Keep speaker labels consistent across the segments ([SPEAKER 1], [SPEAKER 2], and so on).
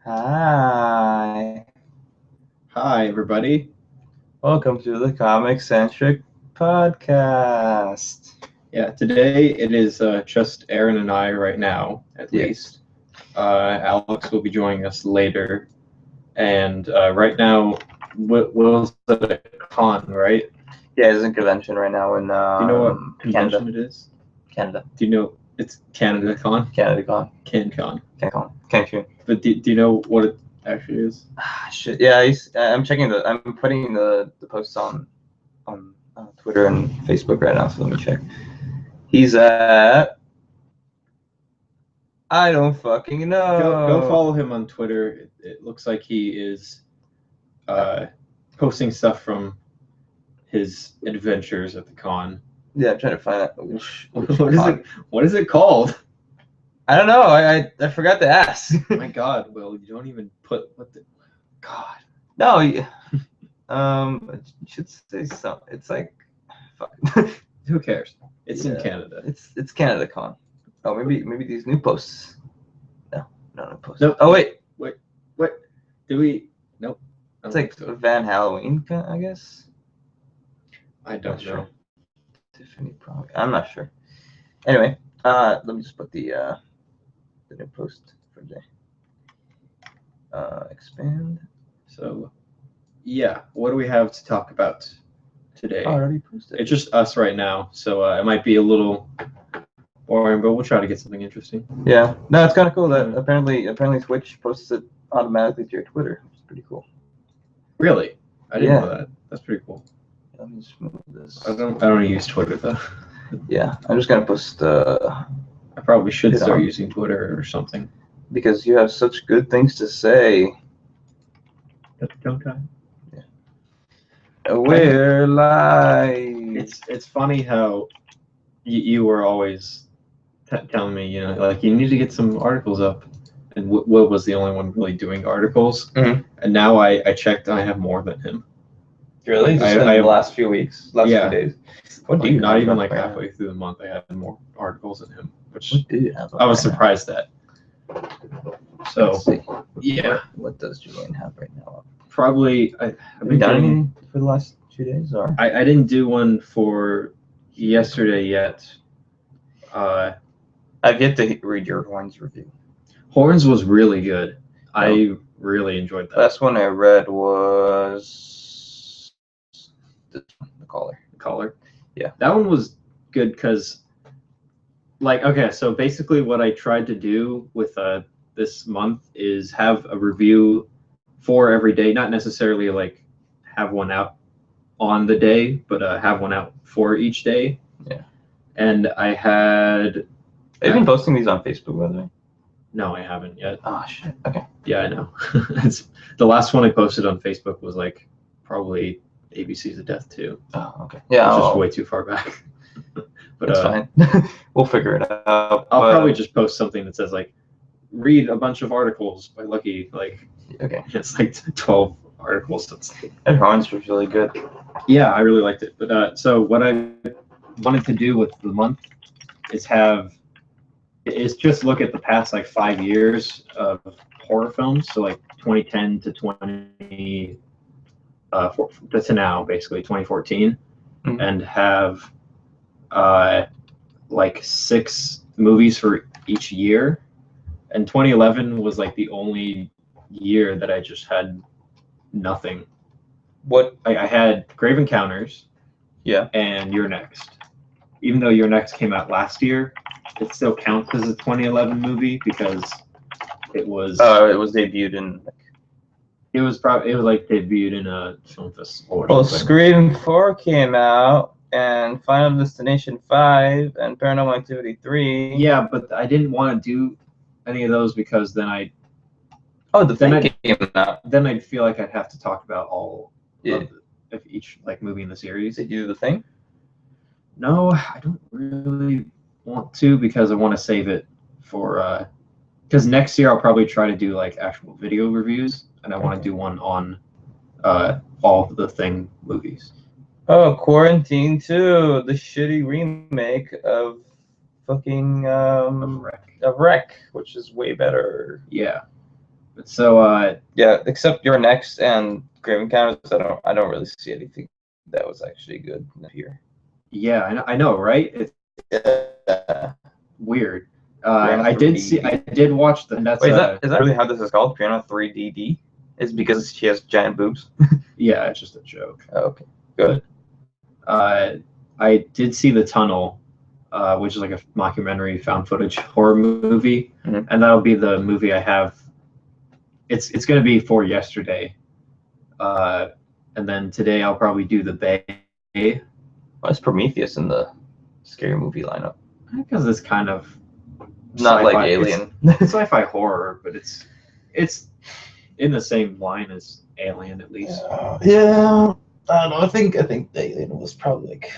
[SPEAKER 1] Hi.
[SPEAKER 2] Hi, everybody.
[SPEAKER 1] Welcome to the Centric podcast.
[SPEAKER 2] Yeah, today it is just Aaron and I right now, at least. Alex will be joining us later. And right now, Will's at a con, right?
[SPEAKER 1] Yeah, it's a convention right now in
[SPEAKER 2] Do you know what convention
[SPEAKER 1] Canada.
[SPEAKER 2] it is?
[SPEAKER 1] Canada.
[SPEAKER 2] Do you know it's Canada Con?
[SPEAKER 1] Canada Con.
[SPEAKER 2] CanCon.
[SPEAKER 1] CanCon. Cancun.
[SPEAKER 2] But do you know what it actually is?
[SPEAKER 1] Shit. Yeah, I'm checking I'm putting the posts on Twitter and Facebook right now, so let me check. He's at. I don't fucking know.
[SPEAKER 2] Go follow him on Twitter. It looks like he is posting stuff from his adventures at the con.
[SPEAKER 1] Yeah, I'm trying to find out.
[SPEAKER 2] What is it called?
[SPEAKER 1] I don't know. I forgot to ask.
[SPEAKER 2] My God, Will, you don't even put what the
[SPEAKER 1] God. No. It should say something. It's like, fuck.
[SPEAKER 2] Who cares? It's in
[SPEAKER 1] Yeah.
[SPEAKER 2] Canada.
[SPEAKER 1] It's Canada Con. Oh, maybe these new posts. No new posts.
[SPEAKER 2] Nope.
[SPEAKER 1] Oh wait.
[SPEAKER 2] What? Do we? Nope.
[SPEAKER 1] It's like
[SPEAKER 2] so.
[SPEAKER 1] Van Halloween, I guess.
[SPEAKER 2] I don't know.
[SPEAKER 1] Sure. Tiffany probably. I'm not sure. Anyway, let me just put the new post for today. Expand.
[SPEAKER 2] So, yeah. What do we have to talk about today?
[SPEAKER 1] Oh, I already posted.
[SPEAKER 2] It's just us right now, so it might be a little boring, but we'll try to get something interesting.
[SPEAKER 1] Yeah. No, it's kind of cool that apparently Twitch posts it automatically to your Twitter. It's pretty cool.
[SPEAKER 2] Really? I didn't know that. That's pretty cool.
[SPEAKER 1] Let me just move this.
[SPEAKER 2] I don't use Twitter though.
[SPEAKER 1] Yeah, I'm just gonna post.
[SPEAKER 2] I probably should start using Twitter or something.
[SPEAKER 1] Because you have such good things to say.
[SPEAKER 2] Don't I?
[SPEAKER 1] Yeah. We're live.
[SPEAKER 2] It's funny how you were always telling me, like you need to get some articles up, and Will was the only one really doing articles.
[SPEAKER 1] Mm-hmm.
[SPEAKER 2] And now I checked, and I have more than him.
[SPEAKER 1] Really? Just in the last few weeks, few days.
[SPEAKER 2] What do you not even like halfway through the month? I had more articles than him, which I was surprised at. So yeah,
[SPEAKER 1] what does Julian have right now?
[SPEAKER 2] Probably
[SPEAKER 1] have you done anything for the last 2 days, or
[SPEAKER 2] I didn't do one for yesterday yet.
[SPEAKER 1] I've yet to read your Horns review.
[SPEAKER 2] Horns was really good. I really enjoyed that.
[SPEAKER 1] The last one I read was the Caller.
[SPEAKER 2] The Caller?
[SPEAKER 1] Yeah.
[SPEAKER 2] That one was good because, so basically what I tried to do with this month is have a review for every day, not necessarily like have one out on the day, but have one out for each day.
[SPEAKER 1] Yeah.
[SPEAKER 2] And I had...
[SPEAKER 1] Have you been posting these on Facebook, by the way?
[SPEAKER 2] No, I haven't yet.
[SPEAKER 1] Oh, shit. Okay.
[SPEAKER 2] Yeah, I know. The last one I posted on Facebook was like probably ABC's of Death 2.
[SPEAKER 1] Oh, okay. Yeah.
[SPEAKER 2] It's just way too far back. But
[SPEAKER 1] it's fine. We'll figure it out.
[SPEAKER 2] I'll probably just post something that says like, read a bunch of articles by Lucky. Like,
[SPEAKER 1] okay.
[SPEAKER 2] It's like 12 articles.
[SPEAKER 1] And Horns was really good.
[SPEAKER 2] Yeah, I really liked it. But so what I wanted to do with the month is just look at the past like 5 years of horror films. So like 2010 to to now, basically 2014, and have like 6 movies for each year. And 2011 was like the only year that I just had nothing.
[SPEAKER 1] What?
[SPEAKER 2] I had Grave Encounters.
[SPEAKER 1] Yeah.
[SPEAKER 2] And You're Next. Even though You're Next came out last year, it still counts as a 2011 movie because it was.
[SPEAKER 1] It was debuted in.
[SPEAKER 2] It was debuted in a film festival.
[SPEAKER 1] Well, Scream 4 came out, and Final Destination 5, and Paranormal Activity 3.
[SPEAKER 2] Yeah, but I didn't want to do any of those because then came out. Then I'd feel like I'd have to talk about all of each like movie in the series.
[SPEAKER 1] Did you do The Thing?
[SPEAKER 2] No, I don't really want to because I want to save it for because next year I'll probably try to do like actual video reviews, and I want to do one on all of the Thing movies.
[SPEAKER 1] Oh, Quarantine 2, the shitty remake of fucking of Wreck, which is way better.
[SPEAKER 2] Yeah. So
[SPEAKER 1] Yeah, except Your Next and Grave Encounters, I don't really see anything that was actually good here.
[SPEAKER 2] yeah, I know, right? It's
[SPEAKER 1] Yeah.
[SPEAKER 2] weird.
[SPEAKER 1] Piranha
[SPEAKER 2] I
[SPEAKER 1] 3D.
[SPEAKER 2] did watch the. That's
[SPEAKER 1] Wait, is that really how this is called? Piranha 3DD? Is because she has giant boobs?
[SPEAKER 2] Yeah, it's just a joke.
[SPEAKER 1] Oh, okay, good.
[SPEAKER 2] I did see The Tunnel, which is like a mockumentary found footage horror movie,
[SPEAKER 1] Mhm.
[SPEAKER 2] and that'll be the movie I have. It's going to be for yesterday, and then today I'll probably do The Bay.
[SPEAKER 1] Why is Prometheus in the scary movie lineup?
[SPEAKER 2] Because it's kind of
[SPEAKER 1] Not like
[SPEAKER 2] sci-fi-
[SPEAKER 1] Alien.
[SPEAKER 2] it's sci-fi horror, but it's in the same line as Alien at least.
[SPEAKER 1] Yeah, I don't know. I think Alien was probably like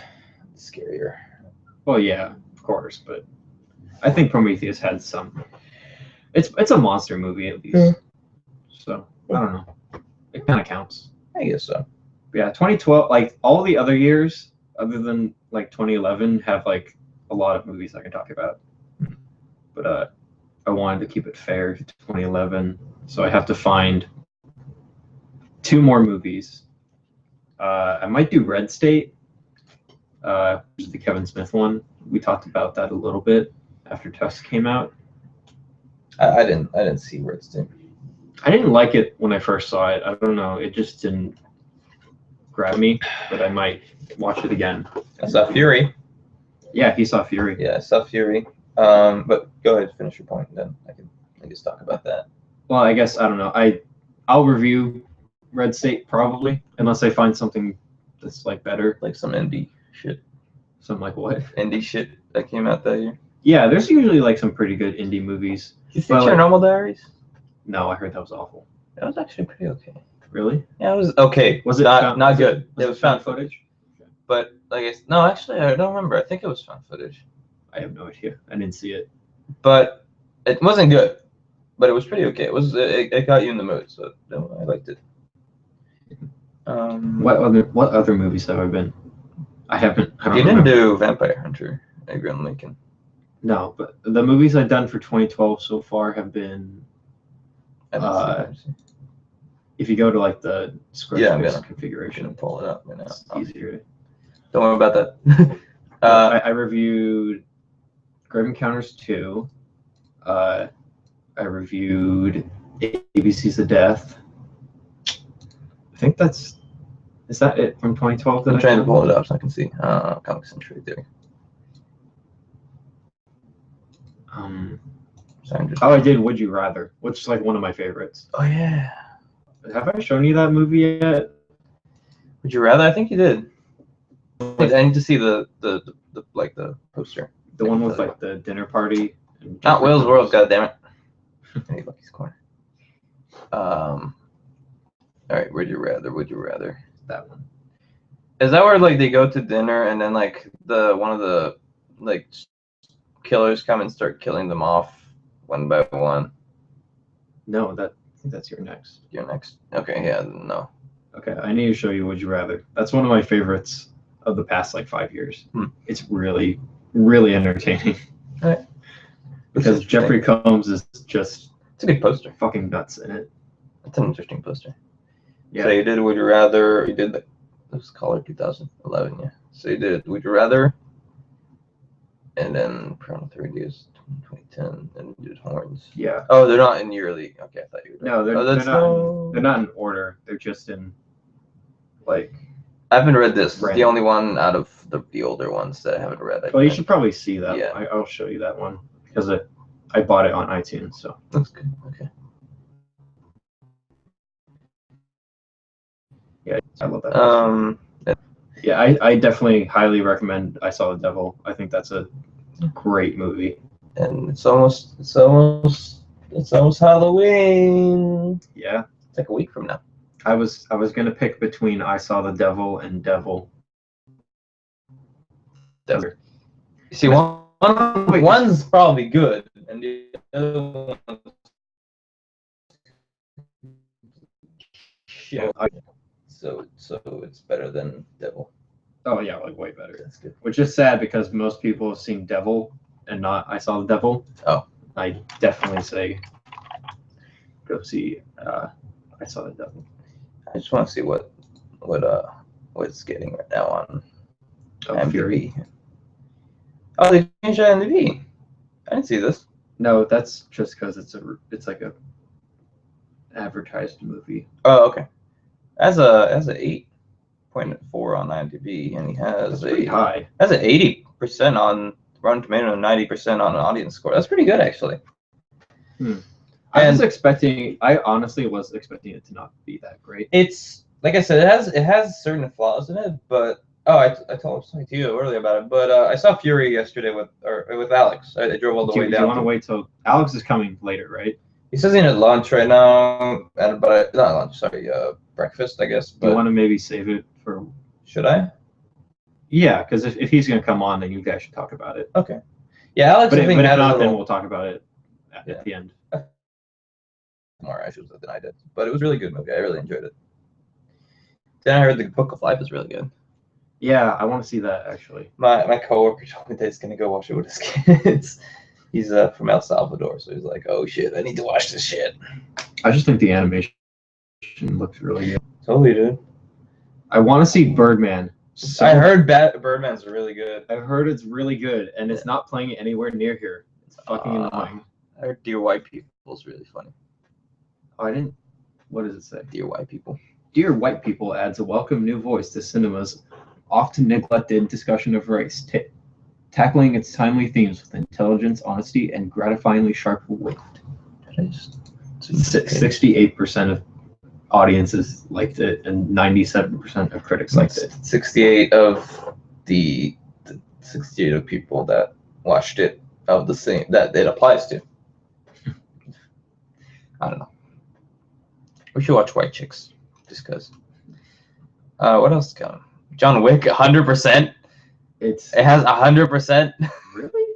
[SPEAKER 1] scarier.
[SPEAKER 2] Well, yeah, of course, but I think Prometheus had some. It's a monster movie at least,
[SPEAKER 1] Yeah.
[SPEAKER 2] so I don't know. It kind of counts.
[SPEAKER 1] I guess so.
[SPEAKER 2] But yeah, 2012, like all the other years other than like 2011, have like a lot of movies I can talk about. But I wanted to keep it fair to 2011, so I have to find 2 more movies. I might do Red State, which is the Kevin Smith one. We talked about that a little bit after Tusk came out.
[SPEAKER 1] I didn't see Red State.
[SPEAKER 2] I didn't like it when I first saw it. I don't know. It just didn't grab me, but I might watch it again.
[SPEAKER 1] I saw Fury.
[SPEAKER 2] Yeah, he saw Fury.
[SPEAKER 1] Yeah, I saw Fury. But go ahead, finish your point, then I can just talk about that.
[SPEAKER 2] Well, I guess I don't know. I'll review Red State probably, unless I find something that's like better.
[SPEAKER 1] Like some indie shit.
[SPEAKER 2] Some like what?
[SPEAKER 1] Indie shit that came out that year.
[SPEAKER 2] Yeah, there's usually like some pretty good indie movies.
[SPEAKER 1] You see Chernobyl Diaries?
[SPEAKER 2] No, I heard that was awful.
[SPEAKER 1] It was actually pretty okay.
[SPEAKER 2] Really?
[SPEAKER 1] Yeah, it was okay.
[SPEAKER 2] Was it
[SPEAKER 1] not good?
[SPEAKER 2] It was found footage.
[SPEAKER 1] But no, actually, I don't remember. I think it was found footage.
[SPEAKER 2] I have no idea. I didn't see it.
[SPEAKER 1] But it wasn't good. But it was pretty okay. It got you in the mood, so I liked it.
[SPEAKER 2] What other movies have I been? I haven't. I don't
[SPEAKER 1] You
[SPEAKER 2] remember.
[SPEAKER 1] didn't do Vampire Hunter, Abraham Lincoln.
[SPEAKER 2] No, but the movies I've done for 2012 so far have been.
[SPEAKER 1] I didn't see that.
[SPEAKER 2] If you go to like the Squarespace
[SPEAKER 1] I'm
[SPEAKER 2] configuration,
[SPEAKER 1] gonna pull it up right now.
[SPEAKER 2] it's easier.
[SPEAKER 1] Don't worry about that.
[SPEAKER 2] I reviewed Grave Encounters 2. I reviewed ABCs of Death. I think is that it from 2012?
[SPEAKER 1] I'm trying to pull it up so I can see. Comic Centric there.
[SPEAKER 2] I did Would You Rather, which is like one of my favorites.
[SPEAKER 1] Oh yeah.
[SPEAKER 2] Have I shown you that movie yet?
[SPEAKER 1] Would you rather? I think you did. I need to see the poster.
[SPEAKER 2] The one with like the dinner party.
[SPEAKER 1] Not Will's World, goddammit. Hey, Lucky's Corner. All right, Would you rather?
[SPEAKER 2] That one.
[SPEAKER 1] Is that where like they go to dinner and then like one of the like killers come and start killing them off one by one?
[SPEAKER 2] No, I think that's your next.
[SPEAKER 1] Your next. Okay, yeah, no.
[SPEAKER 2] Okay, I need to show you Would You Rather. That's one of my favorites of the past like 5 years. It's really, really entertaining.
[SPEAKER 1] All right.
[SPEAKER 2] Because Jeffrey Combs is just
[SPEAKER 1] it's a good poster.
[SPEAKER 2] Fucking nuts in it.
[SPEAKER 1] It's an interesting poster.
[SPEAKER 2] Yeah.
[SPEAKER 1] So you did Would You Rather. You did it was Color 2011, yeah. So you did Would You Rather, and then Piranha 3D is 2010, and you did Horns.
[SPEAKER 2] Yeah.
[SPEAKER 1] Oh, they're not in yearly. Okay, I thought you were.
[SPEAKER 2] No, they're not in order. They're just in like.
[SPEAKER 1] I haven't read this. It's
[SPEAKER 2] random.
[SPEAKER 1] the only one out of the older ones that I haven't read.
[SPEAKER 2] Well, you should probably see that.
[SPEAKER 1] Yeah.
[SPEAKER 2] I'll show you that one because I bought it on iTunes. So.
[SPEAKER 1] That's good. Okay.
[SPEAKER 2] Yeah, I love that. Yeah, I definitely highly recommend I Saw the Devil. I think that's a great movie.
[SPEAKER 1] And it's almost Halloween.
[SPEAKER 2] Yeah.
[SPEAKER 1] It's like a week from now.
[SPEAKER 2] I was gonna pick between I Saw the Devil and Devil.
[SPEAKER 1] You see, one's probably good, and the other one's shit. So it's better than Devil.
[SPEAKER 2] Oh yeah, like way better.
[SPEAKER 1] That's good.
[SPEAKER 2] Which is sad because most people have seen Devil and not I Saw the Devil.
[SPEAKER 1] Oh.
[SPEAKER 2] I definitely say go see. I Saw the Devil.
[SPEAKER 1] I just want to see what it's getting right now on IMDb.
[SPEAKER 2] Fury.
[SPEAKER 1] Oh, they changed IMDb. I didn't see this.
[SPEAKER 2] No, that's just because it's like a advertised movie.
[SPEAKER 1] Oh, okay. As a 8.4 on IMDb, and he has
[SPEAKER 2] Pretty high.
[SPEAKER 1] Has an 80% on Rotten Tomato and 90% on an audience score. That's pretty good, actually.
[SPEAKER 2] I honestly was expecting it to not be that great.
[SPEAKER 1] It's like I said, it has certain flaws in it, but I talked to you earlier about it. But I saw Fury yesterday with Alex. I drove all the way down.
[SPEAKER 2] Do you want to wait till Alex is coming later, right?
[SPEAKER 1] He says he's at lunch right now, but not lunch. Sorry, breakfast, I guess. But
[SPEAKER 2] do you want to maybe save it for?
[SPEAKER 1] Should I?
[SPEAKER 2] Yeah, because if he's gonna come on, then you guys should talk about it.
[SPEAKER 1] Okay. Yeah, Alex.
[SPEAKER 2] But if not, then we'll talk about it at the end.
[SPEAKER 1] More issues than I did, but it was a really good movie. I really enjoyed it. Then I heard the Book of Life is really good.
[SPEAKER 2] Yeah, I want to see that actually.
[SPEAKER 1] My coworker told me that he's gonna go watch it with his kids. He's from El Salvador, so he's like, "Oh shit, I need to watch this shit."
[SPEAKER 2] I just think the animation looks really good.
[SPEAKER 1] Totally, dude.
[SPEAKER 2] I want to see Birdman.
[SPEAKER 1] I heard Birdman's really good.
[SPEAKER 2] I've heard it's really good, and it's not playing anywhere near here. It's fucking annoying.
[SPEAKER 1] I heard Dear White People's really funny.
[SPEAKER 2] Oh, I didn't. What does it say?
[SPEAKER 1] Dear White People.
[SPEAKER 2] Dear White People adds a welcome new voice to cinema's often neglected discussion of race, tackling its timely themes with intelligence, honesty, and gratifyingly sharp wit. 68% of audiences liked it, and 97% of critics liked it.
[SPEAKER 1] 68 of the 68 of people that watched it of the same that it applies to. I don't know. We should watch White Chicks just because. What else is going? John Wick, 100%. It has 100%.
[SPEAKER 2] Really?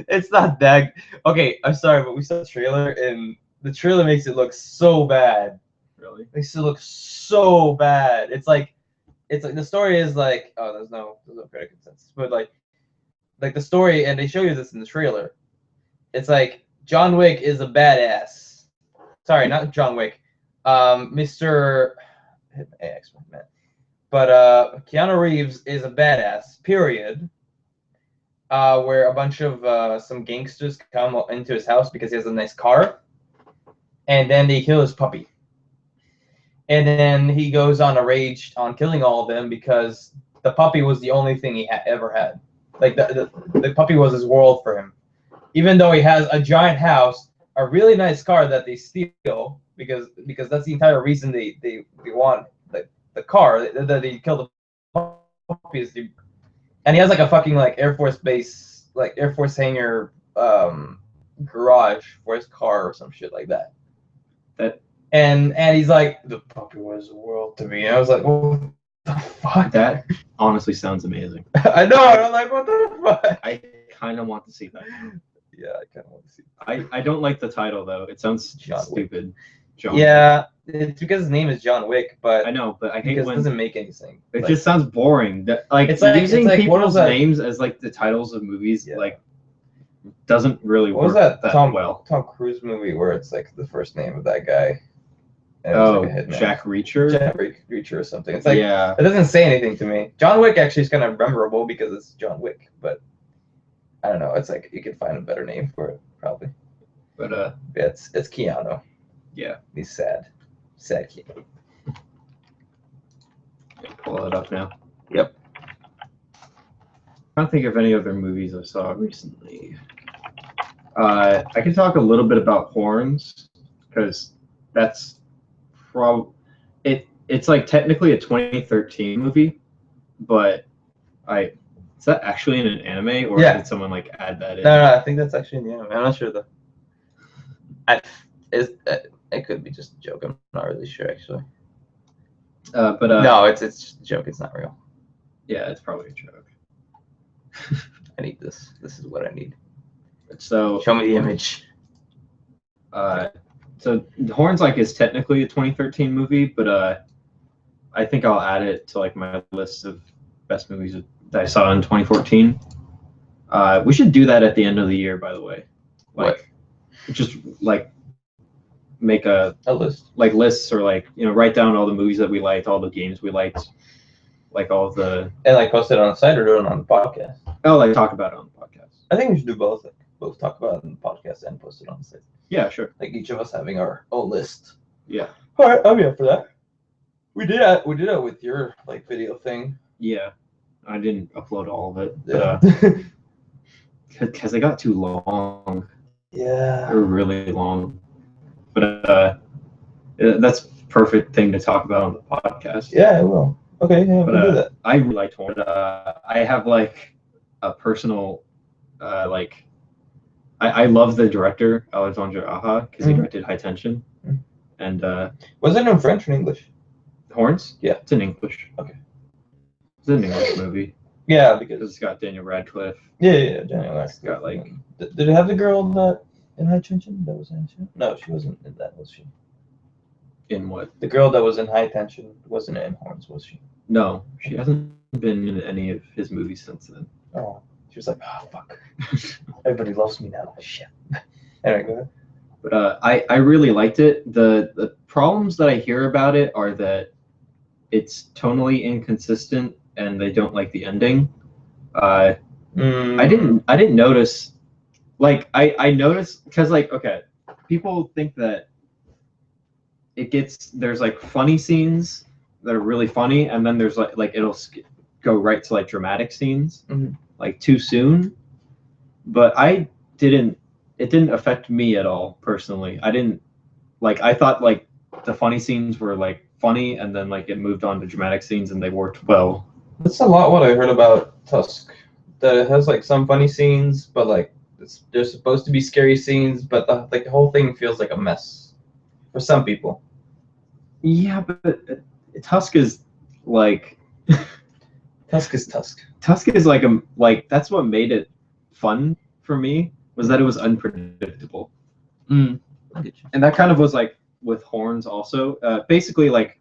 [SPEAKER 1] It's not that. Okay, I'm sorry, but we saw the trailer, and the trailer makes it look so bad.
[SPEAKER 2] Really?
[SPEAKER 1] Makes it look so bad. It's like the story is like, oh, there's no critic consensus, but like the story, and they show you this in the trailer. It's like John Wick is a badass. Sorry, not John Wick. Mr. X-Men. But Keanu Reeves is a badass, period. Where a bunch of some gangsters come into his house because he has a nice car. And then they kill his puppy. And then he goes on a rage on killing all of them because the puppy was the only thing he ever had. Like, the puppy was his world for him. Even though he has a giant house, a really nice car that they steal, because that's the entire reason they want the car that they kill the puppies, and he has like a fucking like Air Force base, like Air Force hangar garage for his car or some shit like that. And he's like, the puppy was the world to me. And I was like, what the fuck?
[SPEAKER 2] That honestly sounds amazing.
[SPEAKER 1] I know. I'm like, what the fuck?
[SPEAKER 2] I kind of want to see that.
[SPEAKER 1] Yeah, I kind of want to see.
[SPEAKER 2] I don't like the title though. It sounds stupid.
[SPEAKER 1] John Wick. It's because his name is John Wick, but
[SPEAKER 2] I know, but I hate when
[SPEAKER 1] it doesn't make any sense.
[SPEAKER 2] It just sounds boring. It's using people's names as like the titles of movies, like doesn't really work that well.
[SPEAKER 1] Tom Cruise movie where it's like the first name of that guy.
[SPEAKER 2] Oh, Jack Reacher.
[SPEAKER 1] Jack Reacher or something. It's like it doesn't say anything to me. John Wick actually is kind of memorable because it's John Wick, but I don't know. It's like you can find a better name for it probably.
[SPEAKER 2] But
[SPEAKER 1] it's Keanu.
[SPEAKER 2] Yeah,
[SPEAKER 1] he's sad Keanu.
[SPEAKER 2] Pull it up now.
[SPEAKER 1] Yep.
[SPEAKER 2] I don't think of any other movies I saw recently. I can talk a little bit about Horns because that's it's like technically a 2013 movie, but is that actually in an anime or did someone like add that in?
[SPEAKER 1] No, I think that's actually in the anime. I'm not sure though. It could be just a joke. I'm not really sure actually.
[SPEAKER 2] But
[SPEAKER 1] no, it's just a joke. It's not real.
[SPEAKER 2] Yeah, it's probably a joke.
[SPEAKER 1] I need this. This is what I need.
[SPEAKER 2] So
[SPEAKER 1] show me the image.
[SPEAKER 2] So Horns like is technically a 2013 movie, but I think I'll add it to like my list of best movies that I saw in 2014. We should do that at the end of the year, by the way. Like, just like make
[SPEAKER 1] a list,
[SPEAKER 2] like lists, or like write down all the movies that we liked, all the games we liked, like all of the
[SPEAKER 1] and like post it on the site or do it on the podcast.
[SPEAKER 2] Oh, like talk about it on the podcast.
[SPEAKER 1] I think we should do both. Like both talk about it on the podcast and post it on the site.
[SPEAKER 2] Yeah, sure.
[SPEAKER 1] Like each of us having our own list.
[SPEAKER 2] Yeah.
[SPEAKER 1] All right, I'll be up for that. We did that with your like video thing.
[SPEAKER 2] Yeah, I didn't upload all of it,
[SPEAKER 1] Yeah.
[SPEAKER 2] because they got too long.
[SPEAKER 1] Yeah.
[SPEAKER 2] They're really long. But that's perfect thing to talk about on the podcast.
[SPEAKER 1] Yeah, I will. Okay, yeah, we'll do that.
[SPEAKER 2] I really liked Horn. I have like a personal like I love the director Alexandre Aja because he directed High Tension. And
[SPEAKER 1] was it in French or in English?
[SPEAKER 2] Horns?
[SPEAKER 1] Yeah,
[SPEAKER 2] it's in English.
[SPEAKER 1] Okay,
[SPEAKER 2] it's an English movie.
[SPEAKER 1] Yeah, because
[SPEAKER 2] it's got Daniel Radcliffe.
[SPEAKER 1] Yeah, Daniel Radcliffe.
[SPEAKER 2] It's got like.
[SPEAKER 1] Did it have the girl that in High Tension that was in it? No, she wasn't in that, was she?
[SPEAKER 2] In what?
[SPEAKER 1] The girl that was in High Tension wasn't in Horns, was she?
[SPEAKER 2] No, she hasn't been in any of his movies since then.
[SPEAKER 1] Oh, she was like, oh fuck, everybody loves me now. Shit. Anyway, go ahead.
[SPEAKER 2] But I really liked it. The problems that I hear about it are that it's tonally inconsistent and they don't like the ending. I didn't notice. Like I noticed because like okay, people think that there's like funny scenes that are really funny, and then there's like it'll go right to like dramatic scenes like too soon. But it didn't affect me at all personally. I thought like the funny scenes were like funny, and then like it moved on to dramatic scenes and they worked well.
[SPEAKER 1] That's a lot what I heard about Tusk. That it has like some funny scenes, but like there's supposed to be scary scenes, but the whole thing feels like a mess for some people.
[SPEAKER 2] Yeah, but Tusk is like
[SPEAKER 1] Tusk is Tusk.
[SPEAKER 2] Tusk is like that's what made it fun for me, was that it was unpredictable. And that kind of was like with Horns also. Basically like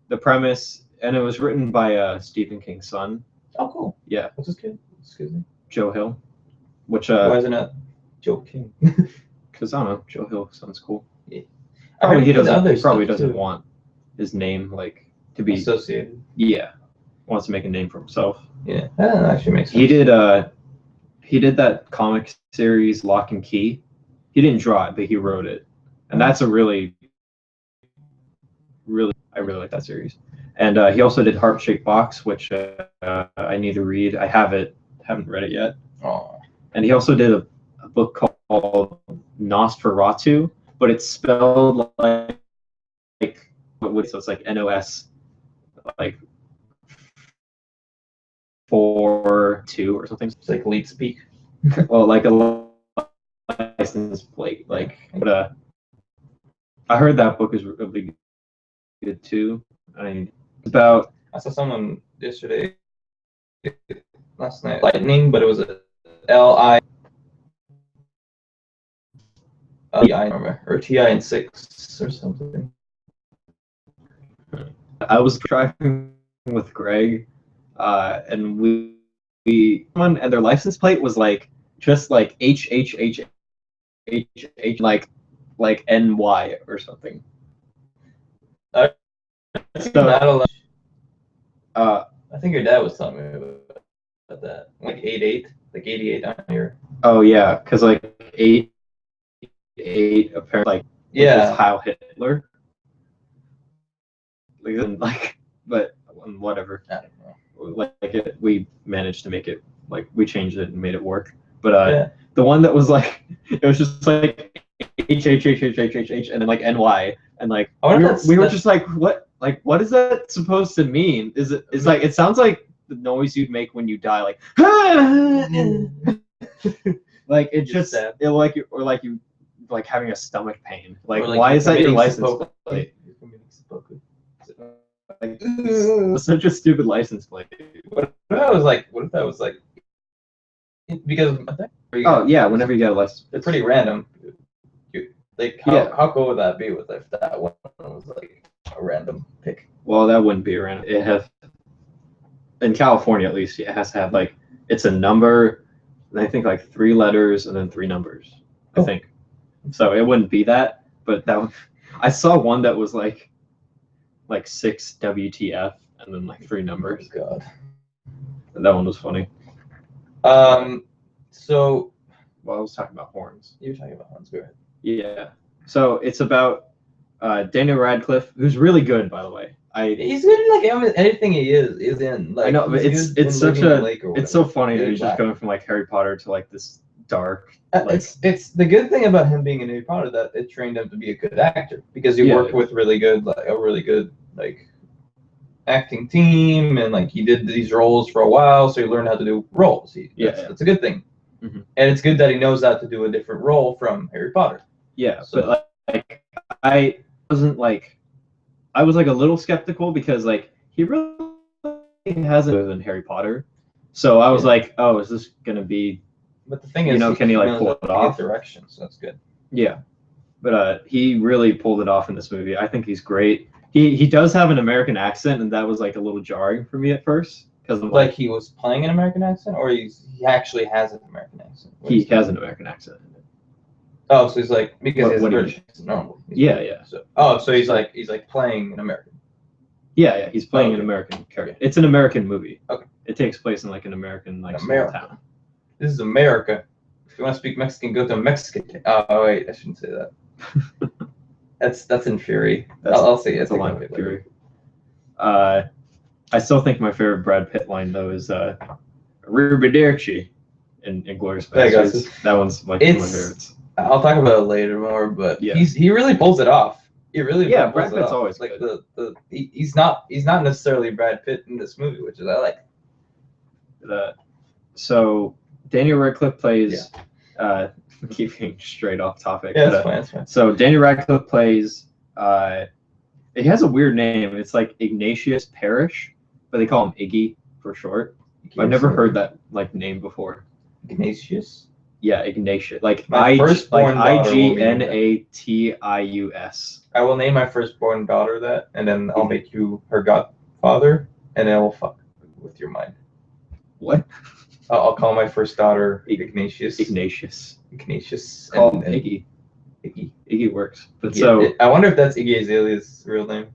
[SPEAKER 2] the premise, and it was written by Stephen King's son.
[SPEAKER 1] Oh, cool.
[SPEAKER 2] Yeah.
[SPEAKER 1] What's his kid? Excuse me.
[SPEAKER 2] Joe Hill. Which
[SPEAKER 1] why isn't it Joe King?
[SPEAKER 2] Because I don't know, Joe Hill sounds cool.
[SPEAKER 1] Yeah.
[SPEAKER 2] He probably doesn't want his name like to be
[SPEAKER 1] associated.
[SPEAKER 2] Yeah. Wants to make a name for himself.
[SPEAKER 1] Yeah. That actually makes sense.
[SPEAKER 2] He did that comic series Lock and Key. He didn't draw it, but he wrote it. And that's a I really like that series. And he also did Heart Shaped Box, which I need to read. I haven't read it yet.
[SPEAKER 1] Oh.
[SPEAKER 2] And he also did a book called Nosferatu, but it's spelled like so it's like NOS like 4-2 or something.
[SPEAKER 1] It's like lead speak.
[SPEAKER 2] Well, like a license plate. Like, but I heard that book is really good too. I
[SPEAKER 1] saw someone yesterday, last night, lightning, but it was a LI. I remember, or TI in 6 or something.
[SPEAKER 2] I was driving with Greg, and and their license plate was like just like HHHHH, like NY or something.
[SPEAKER 1] I think your dad was telling me about that, like 88 on your.
[SPEAKER 2] Oh yeah, because like 88 apparently like
[SPEAKER 1] yeah,
[SPEAKER 2] Heil Hitler. But whatever.
[SPEAKER 1] I don't know.
[SPEAKER 2] We managed to make it, like we changed it and made it work. But the one that was like, it was just like H and then like NY, and like we were just like, what is that supposed to mean? It's like, it sounds like the noise you'd make when you die, like like it just like having a stomach pain. Like why is that your license plate? Like, such a stupid license plate.
[SPEAKER 1] What if that was like because
[SPEAKER 2] whenever you get a license,
[SPEAKER 1] it's pretty random. How cool would that be if that one was like a random pick?
[SPEAKER 2] Well, that wouldn't be a random. It has, in California at least, it has to have like, it's a number, and I think like 3 letters and then 3 numbers. I think so. It wouldn't be that, but that would. I saw one that was like 6 WTF and then like 3 numbers.
[SPEAKER 1] Oh, God.
[SPEAKER 2] And that one was funny.
[SPEAKER 1] So.
[SPEAKER 2] Well, I was talking about horns.
[SPEAKER 1] You were talking about horns. Go ahead.
[SPEAKER 2] Yeah. So it's about Daniel Radcliffe, who's really good, by the way.
[SPEAKER 1] He's good in like anything he is in. Like,
[SPEAKER 2] I know, but it's such it's so funny that he's just going from like Harry Potter to like this dark. Like,
[SPEAKER 1] it's the good thing about him being in Harry Potter that it trained him to be a good actor because he worked with a really good acting team, and like he did these roles for a while, so he learned how to do roles. That's a good thing.
[SPEAKER 2] Mm-hmm.
[SPEAKER 1] And it's good that he knows how to do a different role from Harry Potter.
[SPEAKER 2] Yeah, so, but like I was like a little skeptical because like he really hasn't other than Harry Potter. So I was like, oh, is this gonna be?
[SPEAKER 1] But the thing is,
[SPEAKER 2] can he like pull it off?
[SPEAKER 1] Direction, so that's good.
[SPEAKER 2] Yeah, but he really pulled it off in this movie. I think he's great. He does have an American accent, and that was like a little jarring for me at first because
[SPEAKER 1] like he was playing an American accent, or he actually has an American accent.
[SPEAKER 2] He has an American accent.
[SPEAKER 1] Oh, so he's like because he's British accent normally.
[SPEAKER 2] Yeah.
[SPEAKER 1] So he's like playing an American.
[SPEAKER 2] Yeah, he's playing an American character. It's an American movie.
[SPEAKER 1] Okay.
[SPEAKER 2] It takes place in like an American small town.
[SPEAKER 1] This is America. If you want to speak Mexican, go to Mexican. Oh wait, I shouldn't say that. that's in Fury. I'll say it's
[SPEAKER 2] a line of Fury. I still think my favorite Brad Pitt line though is "Arrivederci" in Glorious Bastards. That one's like one of my favorites.
[SPEAKER 1] I'll talk about it later more, but he really pulls it off. He really
[SPEAKER 2] Brad Pitt's always
[SPEAKER 1] like
[SPEAKER 2] good.
[SPEAKER 1] He's not necessarily Brad Pitt in this movie, which is I like.
[SPEAKER 2] So Daniel Radcliffe plays. Keeping straight off topic.
[SPEAKER 1] Yeah, that's fine.
[SPEAKER 2] So Daniel Radcliffe plays. He has a weird name. It's like Ignatius Parrish, but they call him Iggy for short. I've never heard that like name before.
[SPEAKER 1] Ignatius.
[SPEAKER 2] Yeah, Ignatius. Like
[SPEAKER 1] firstborn
[SPEAKER 2] Ignatius.
[SPEAKER 1] I will name my firstborn daughter that, and then I'll make you her godfather, and then we'll fuck with your mind.
[SPEAKER 2] What?
[SPEAKER 1] I'll call my first daughter Ignatius.
[SPEAKER 2] Call him Iggy. Iggy works. But
[SPEAKER 1] I wonder if that's Iggy Azalea's real name.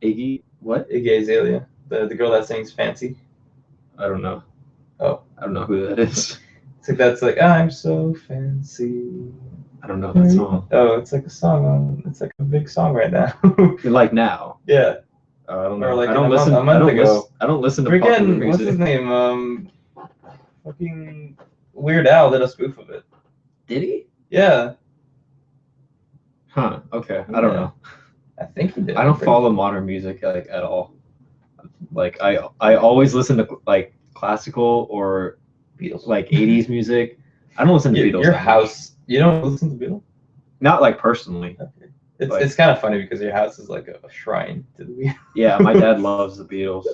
[SPEAKER 2] Iggy? What?
[SPEAKER 1] Iggy Azalea, the girl that sings Fancy.
[SPEAKER 2] I don't know.
[SPEAKER 1] Oh.
[SPEAKER 2] I don't know who that is.
[SPEAKER 1] That's like I'm so fancy.
[SPEAKER 2] I don't know that song.
[SPEAKER 1] Oh, it's like a song it's like a big song right now.
[SPEAKER 2] Like now?
[SPEAKER 1] Yeah.
[SPEAKER 2] I don't know.
[SPEAKER 1] Or like
[SPEAKER 2] I don't listen. I don't listen to popular music.
[SPEAKER 1] What's his name? Fucking Weird Al did a spoof of it.
[SPEAKER 2] Did he?
[SPEAKER 1] Yeah.
[SPEAKER 2] Huh. Okay. I don't know.
[SPEAKER 1] I think he did.
[SPEAKER 2] I don't follow modern music like at all. Like I always listen to like classical or
[SPEAKER 1] Beatles,
[SPEAKER 2] like 80s music. I don't listen to Beatles.
[SPEAKER 1] Your house. You don't listen to Beatles?
[SPEAKER 2] Not like personally.
[SPEAKER 1] Okay. It's kind of funny because your house is like a shrine to the Beatles.
[SPEAKER 2] Yeah, my dad loves the Beatles.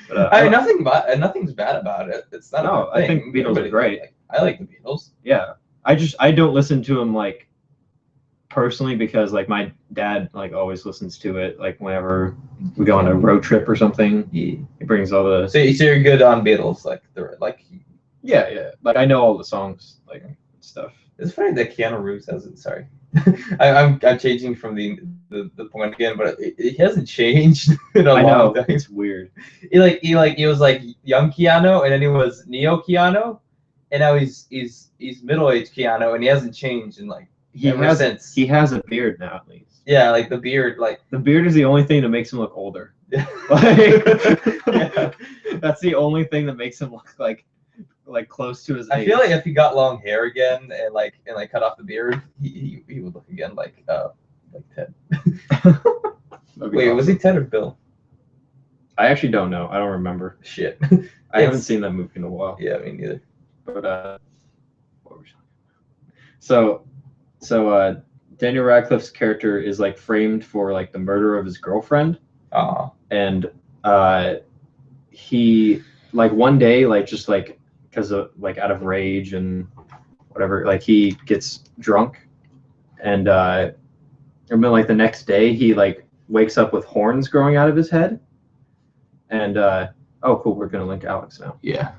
[SPEAKER 2] But,
[SPEAKER 1] nothing's bad about it. It's not.
[SPEAKER 2] No, I think Beatles are great.
[SPEAKER 1] I like the Beatles.
[SPEAKER 2] Yeah, I don't listen to them like personally because like my dad like always listens to it like whenever we go on a road trip or something. He brings all the.
[SPEAKER 1] So you're good on Beatles,
[SPEAKER 2] Yeah. Like I know all the songs like stuff.
[SPEAKER 1] It's funny that Keanu Reeves hasn't. Sorry, I'm changing from the point again, but it hasn't changed in a long time.
[SPEAKER 2] It's weird.
[SPEAKER 1] He was like young Keanu, and then he was Neo Keanu, and now he's middle-aged Keanu, and he hasn't changed in like ever since.
[SPEAKER 2] He has a beard now at least.
[SPEAKER 1] Yeah, like the beard,
[SPEAKER 2] the beard is the only thing that makes him look older.
[SPEAKER 1] Yeah.
[SPEAKER 2] That's the only thing that makes him look like close to his age.
[SPEAKER 1] I feel like if he got long hair again and cut off the beard, he would look again like Ted. Wait, awesome. Was he Ted or Bill?
[SPEAKER 2] I actually don't know. I don't remember.
[SPEAKER 1] Shit.
[SPEAKER 2] I haven't seen that movie in a while.
[SPEAKER 1] Yeah, me neither.
[SPEAKER 2] But what were we talking about? So Daniel Radcliffe's character is like framed for like the murder of his girlfriend. And he like one day like just like because of like out of rage and whatever, like he gets drunk, and then like the next day he like wakes up with horns growing out of his head, and oh cool, we're gonna link Alex now.
[SPEAKER 1] Yeah,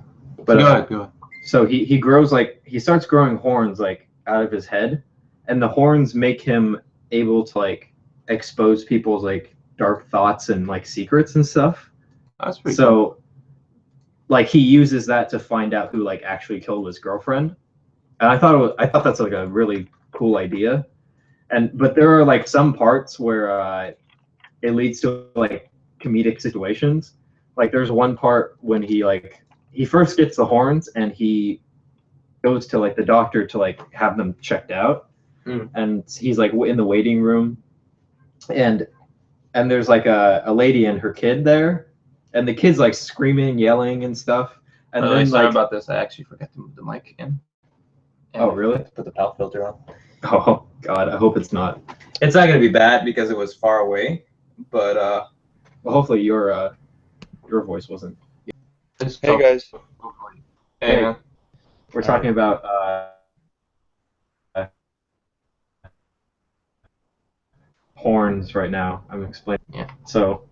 [SPEAKER 2] but
[SPEAKER 1] go ahead.
[SPEAKER 2] So he grows like he starts growing horns like out of his head, and the horns make him able to like expose people's like dark thoughts and like secrets and stuff.
[SPEAKER 3] That's pretty cool.
[SPEAKER 2] So like he uses that to find out who like actually killed his girlfriend. And I thought that's like a really cool idea. But there are like some parts where it leads to like comedic situations. Like there's one part when he first gets the horns and he goes to like the doctor to like have them checked out. And he's like in the waiting room and there's like a lady and her kid there, and the kid's like screaming, yelling and stuff. And then
[SPEAKER 3] sorry
[SPEAKER 2] like,
[SPEAKER 3] about this. I actually forgot to move the mic in.
[SPEAKER 2] oh really?
[SPEAKER 1] Put the PAL filter on.
[SPEAKER 2] Oh god, I hope it's not.
[SPEAKER 1] It's not gonna be bad because it was far away, but
[SPEAKER 2] Well, hopefully your voice wasn't.
[SPEAKER 4] Hey guys.
[SPEAKER 3] Hey, man.
[SPEAKER 2] We're talking about horns right now. I'm explaining.
[SPEAKER 3] Yeah.
[SPEAKER 2] So,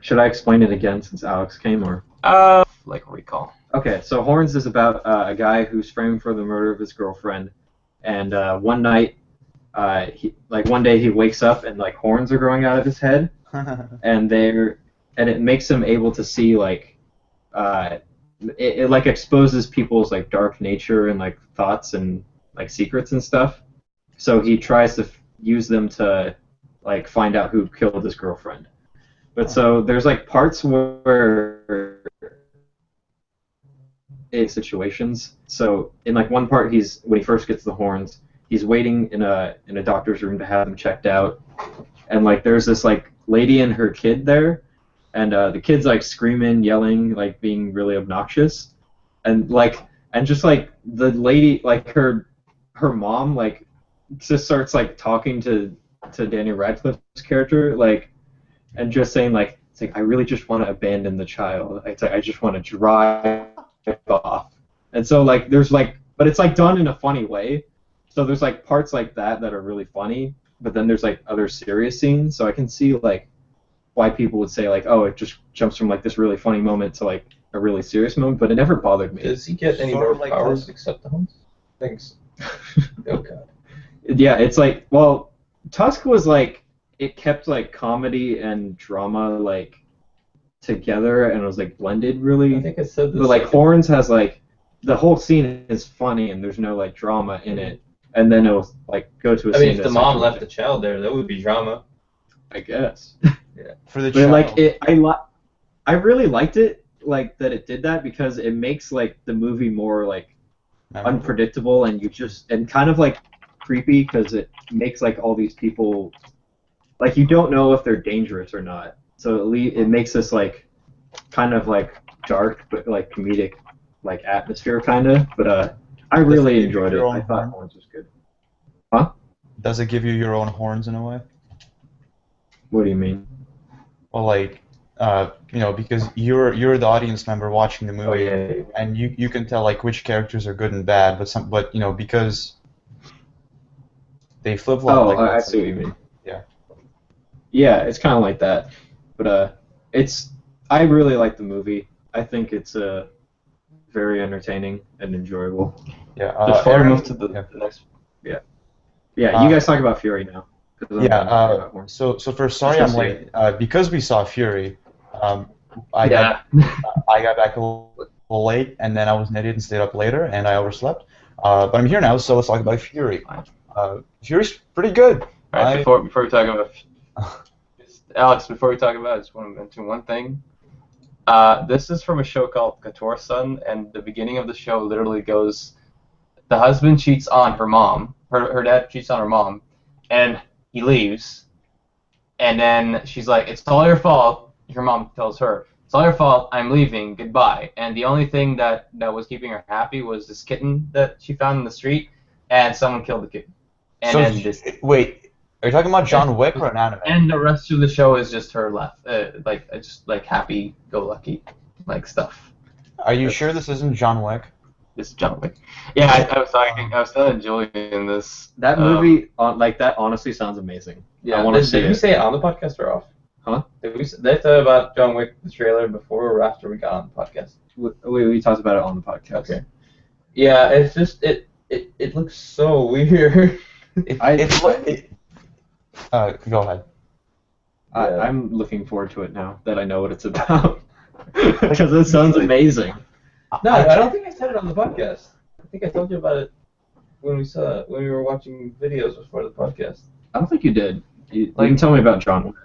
[SPEAKER 2] should I explain it again since Alex came, or?
[SPEAKER 3] Like a recall.
[SPEAKER 2] Okay, so Horns is about a guy who's framed for the murder of his girlfriend, and one night, one day he wakes up and like horns are growing out of his head, and it makes him able to see like, it like exposes people's like dark nature and like thoughts and like secrets and stuff. So he tries to use them to like find out who killed his girlfriend. But so there's like parts where in situations. So in like one part, when he first gets the horns, he's waiting in a doctor's room to have them checked out, and like there's this like lady and her kid there, and the kid's like screaming, yelling, like being really obnoxious, and just like the lady, like her mom, like just starts like talking to Daniel Radcliffe's character, like, and just saying like, it's like I really just want to abandon the child. It's like I just want to drive off. And so like there's like, but it's like done in a funny way. So there's like parts like that are really funny, but then there's like other serious scenes. So I can see like why people would say like, oh, it just jumps from like this really funny moment to like a really serious moment, but it never bothered me.
[SPEAKER 1] Does he get any more powers except the horns? Thanks. Oh god.
[SPEAKER 2] Yeah, it's like, well, Tusk was like, it kept like comedy and drama like together, and it was like blended really.
[SPEAKER 1] I think I said this.
[SPEAKER 2] But like Horns has like, the whole scene is funny and there's no like drama in it, and then it'll like go to a scene.
[SPEAKER 1] I mean, if the mom left the child there, that would be drama.
[SPEAKER 2] I guess.
[SPEAKER 1] Yeah.
[SPEAKER 4] For the
[SPEAKER 2] But
[SPEAKER 4] child.
[SPEAKER 2] like I really liked it, like that it did that, because it makes like the movie more like unpredictable, and and kind of like creepy, because it makes like all these people, like you don't know if they're dangerous or not. So it makes this like kind of like dark but like comedic like atmosphere kind of. But I really enjoyed it. I thought Horns was good. Huh?
[SPEAKER 4] Does it give you your own horns in a way?
[SPEAKER 2] What do you mean?
[SPEAKER 4] Well, like, because you're the audience member watching the movie,
[SPEAKER 2] yeah.
[SPEAKER 4] and you can tell like which characters are good and bad, but because they flip flop.
[SPEAKER 2] Oh,
[SPEAKER 4] like
[SPEAKER 2] I see what you mean.
[SPEAKER 4] Yeah.
[SPEAKER 2] Yeah, it's kind of like that, but I really like the movie. I think it's very entertaining and enjoyable.
[SPEAKER 4] Yeah.
[SPEAKER 3] Before we
[SPEAKER 4] Aaron-
[SPEAKER 3] move to the next.
[SPEAKER 2] Yeah, you guys talk about Fury now.
[SPEAKER 4] So for Sorry I'm Late, because we saw Fury, I got back a little late, and then I was an idiot and stayed up later, and I overslept. But I'm here now, so let's talk about Fury. Fury's pretty good.
[SPEAKER 3] All right, before we talk about Alex, before we talk about it, I just want to mention one thing. This is from a show called Couture Son, and the beginning of the show literally goes, the husband cheats on her mom, her dad cheats on her mom, and he leaves, and then she's like, it's all your fault. Her mom tells her, it's all your fault, I'm leaving, goodbye. And the only thing that was keeping her happy was this kitten that she found in the street, and someone killed the kitten. And
[SPEAKER 4] So
[SPEAKER 3] then this,
[SPEAKER 4] wait, are you talking about John Wick or an anime?
[SPEAKER 3] and the rest of the show is just her just like happy-go-lucky like stuff.
[SPEAKER 4] Are you sure this isn't John Wick?
[SPEAKER 3] This is John Wick. Yeah, I was telling Julian this.
[SPEAKER 2] That movie, like that, honestly sounds amazing.
[SPEAKER 1] Yeah.
[SPEAKER 2] I want to see
[SPEAKER 1] Did we
[SPEAKER 2] it.
[SPEAKER 1] say it on the podcast or off?
[SPEAKER 2] Huh?
[SPEAKER 1] Did we say about John Wick the trailer before or after we got on the podcast?
[SPEAKER 2] We talked about it on the podcast.
[SPEAKER 1] Okay. Yeah, it's just it looks so weird.
[SPEAKER 4] Go ahead.
[SPEAKER 1] Yeah.
[SPEAKER 2] I'm looking forward to it now that I know what it's about. Because it sounds amazing.
[SPEAKER 1] No, I don't think I said it on the podcast. I think I told you about it when we were watching videos before the podcast.
[SPEAKER 2] I don't think you did. You didn't tell me about John Wick.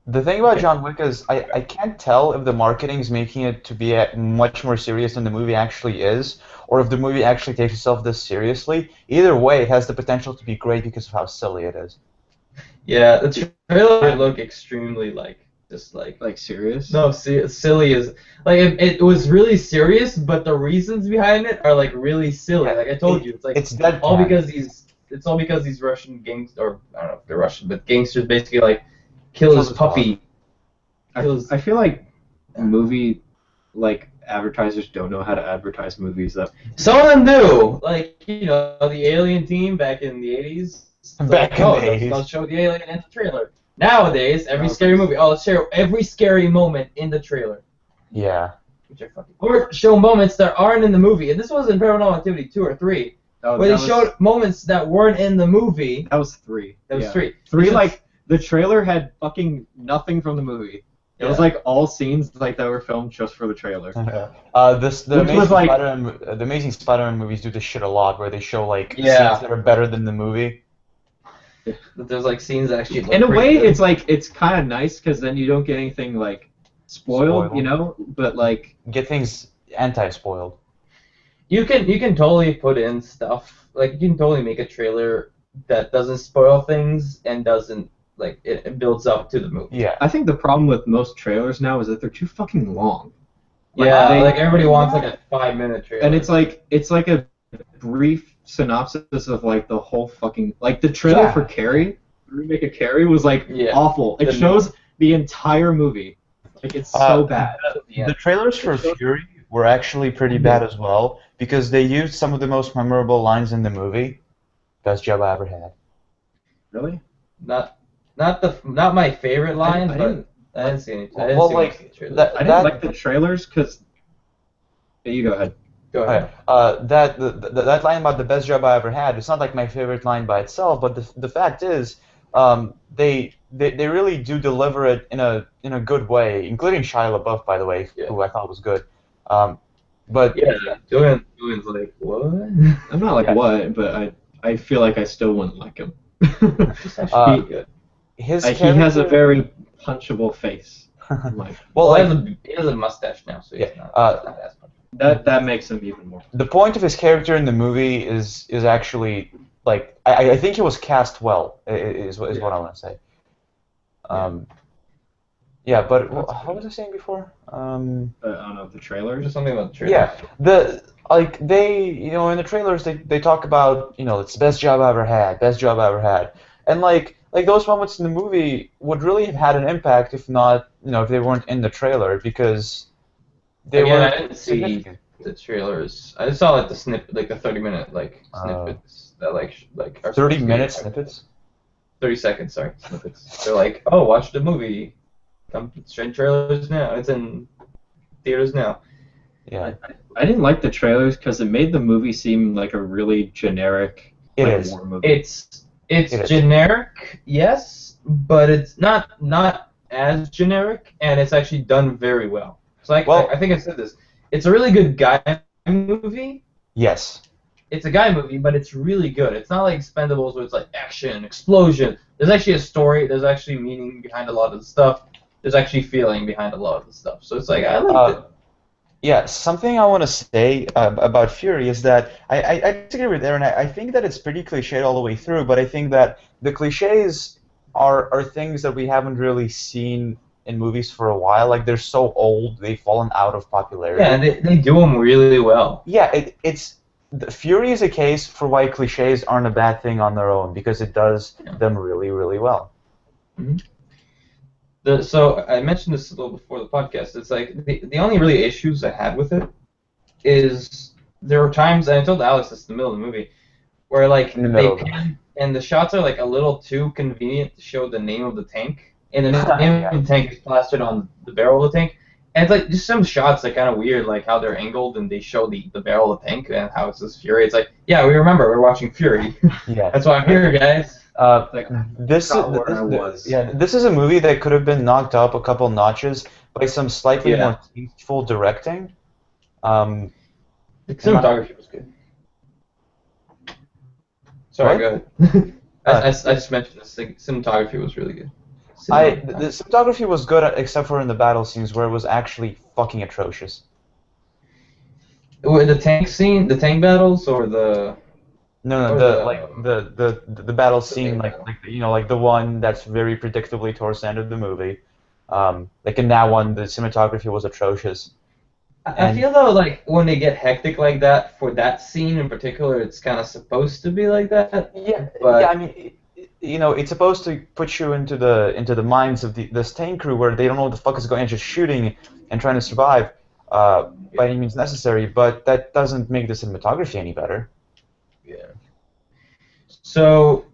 [SPEAKER 4] The thing about John Wick is I can't tell if the marketing is making it to be much more serious than the movie actually is, or if the movie actually takes itself this seriously. Either way, it has the potential to be great because of how silly it is.
[SPEAKER 1] Yeah, the trailer looked extremely just
[SPEAKER 2] Like serious?
[SPEAKER 1] no, silly is like it was really serious, but the reasons behind it are like really silly. Like I told you, it's like
[SPEAKER 4] It's deadpan.
[SPEAKER 1] all because these Russian gangs, or I don't know if they're Russian, but gangsters basically like kill his puppy.
[SPEAKER 2] I feel like movie advertisers don't know how to advertise movies.
[SPEAKER 1] Some of them do, like the Alien team back in the '80s.
[SPEAKER 4] Back in the 80s.
[SPEAKER 1] They'll show the alien in the trailer. Nowadays, every scary movie, let's show every scary moment in the trailer.
[SPEAKER 4] Yeah.
[SPEAKER 1] Which are fucking, or show moments that aren't in the movie. And this was in Paranormal Activity 2 or 3, where they showed moments that weren't in the movie.
[SPEAKER 2] That was 3.
[SPEAKER 1] That was 3.
[SPEAKER 2] 3, like, the trailer had fucking nothing from the movie. It was like all scenes like that were filmed just for the trailer.
[SPEAKER 4] The Amazing Spider-Man movies do this shit a lot, where they show like scenes that are better than the movie.
[SPEAKER 1] But there's like scenes that actually look
[SPEAKER 2] in a way,
[SPEAKER 1] good.
[SPEAKER 2] it's kind of nice because then you don't get anything like spoiled, you know. But like
[SPEAKER 4] get things anti-spoiled.
[SPEAKER 1] You can totally put in stuff, like you can totally make a trailer that doesn't spoil things and doesn't like it builds up to the movie.
[SPEAKER 4] Yeah.
[SPEAKER 2] I think the problem with most trailers now is that they're too fucking long.
[SPEAKER 1] Like, like everybody wants like a 5-minute trailer.
[SPEAKER 2] And it's like a brief synopsis of like the whole fucking like the trailer for Carrie, the remake of Carrie was like awful. It shows the entire movie. Like it's so bad.
[SPEAKER 4] The trailers for Fury were actually pretty bad as well because they used some of the most memorable lines in the movie. Best job I ever had.
[SPEAKER 2] Really?
[SPEAKER 1] Not my favorite line, but I didn't see any. I didn't
[SPEAKER 2] like the trailers because. You go ahead.
[SPEAKER 1] Go ahead.
[SPEAKER 4] That line about the best job I ever had, it's not like my favorite line by itself, but the fact is, they really do deliver it in a good way, including Shia LaBeouf, by the way, who I thought was good. But
[SPEAKER 1] Julian's like, what?
[SPEAKER 2] I'm not like what, but I feel like I still wouldn't like him.
[SPEAKER 1] He's actually good.
[SPEAKER 2] He has a very punchable face.
[SPEAKER 1] He has a mustache now, so he's not as punchable.
[SPEAKER 2] That makes him even more.
[SPEAKER 4] The point of his character in the movie is actually like I think he was cast well. Is what I want to say. But what was I saying before?
[SPEAKER 2] I don't know, the trailers.
[SPEAKER 1] Just something about the trailers.
[SPEAKER 4] Yeah, they in the trailers they talk about it's the best job I ever had, and like those moments in the movie would really have had an impact if not if they weren't in the trailer because.
[SPEAKER 1] I didn't see the trailers. I just saw like the snippet, like the 30-minute snippets that are
[SPEAKER 4] 30-minute snippets.
[SPEAKER 1] 30 seconds, sorry, snippets. They're like, oh, watch the movie. Come straight trailers now. It's in theaters now.
[SPEAKER 4] Yeah.
[SPEAKER 2] I didn't like the trailers because it made the movie seem like a really generic war movie.
[SPEAKER 1] It's generic, yes, but it's not as generic, and it's actually done very well. So I think I said this. It's a really good guy movie.
[SPEAKER 4] Yes.
[SPEAKER 1] It's a guy movie, but it's really good. It's not like Expendables where it's like action, explosion. There's actually a story. There's actually meaning behind a lot of the stuff. There's actually feeling behind a lot of the stuff. So it's like I liked it.
[SPEAKER 4] Yeah, something I want to say about Fury is that I disagree with Aaron. I think that it's pretty cliched all the way through, but I think that the cliches are things that we haven't really seen in movies for a while. Like they're so old, they've fallen out of popularity.
[SPEAKER 1] Yeah, and they do them really well.
[SPEAKER 4] Yeah, Fury is a case for why cliches aren't a bad thing on their own because it does them really, really well.
[SPEAKER 1] Mm-hmm. So I mentioned this a little before the podcast. It's like the only really issues I had with it is there were times, and I told Alex this in the middle of the movie, where like they pan and the shots are like a little too convenient to show the name of the tank. And the name of the tank is plastered on the barrel of the tank. And it's like just some shots are kind of weird, like how they're angled and they show the barrel of the tank and how it says Fury. It's like, yeah, we remember we're watching Fury.
[SPEAKER 4] Yeah.
[SPEAKER 1] That's why I'm here, guys.
[SPEAKER 3] Like,
[SPEAKER 4] This
[SPEAKER 3] forgot where I was.
[SPEAKER 4] yeah, this is a movie that could have been knocked up a couple notches by some slightly
[SPEAKER 3] Yeah.
[SPEAKER 4] more tasteful directing.
[SPEAKER 1] The cinematography was good. Sorry, go ahead. I just mentioned this thing. Cinematography was really good.
[SPEAKER 4] The cinematography was good except for in the battle scenes where it was actually fucking atrocious.
[SPEAKER 1] The tank scene, the tank battles, or the
[SPEAKER 4] No,
[SPEAKER 1] or
[SPEAKER 4] the battle scene,
[SPEAKER 1] main
[SPEAKER 4] like
[SPEAKER 1] battle.
[SPEAKER 4] like you know, like the one that's very predictably towards the end of the movie. Like in that one, the cinematography was atrocious.
[SPEAKER 1] I feel though like when they get hectic like that for that scene in particular, it's kind of supposed to be like that.
[SPEAKER 4] Yeah,
[SPEAKER 1] But
[SPEAKER 4] yeah. I mean, you know, it's supposed to put you into the minds of this tank crew where they don't know what the fuck is going on, just shooting and trying to survive by any means necessary. But that doesn't make the cinematography any better.
[SPEAKER 1] yeah. So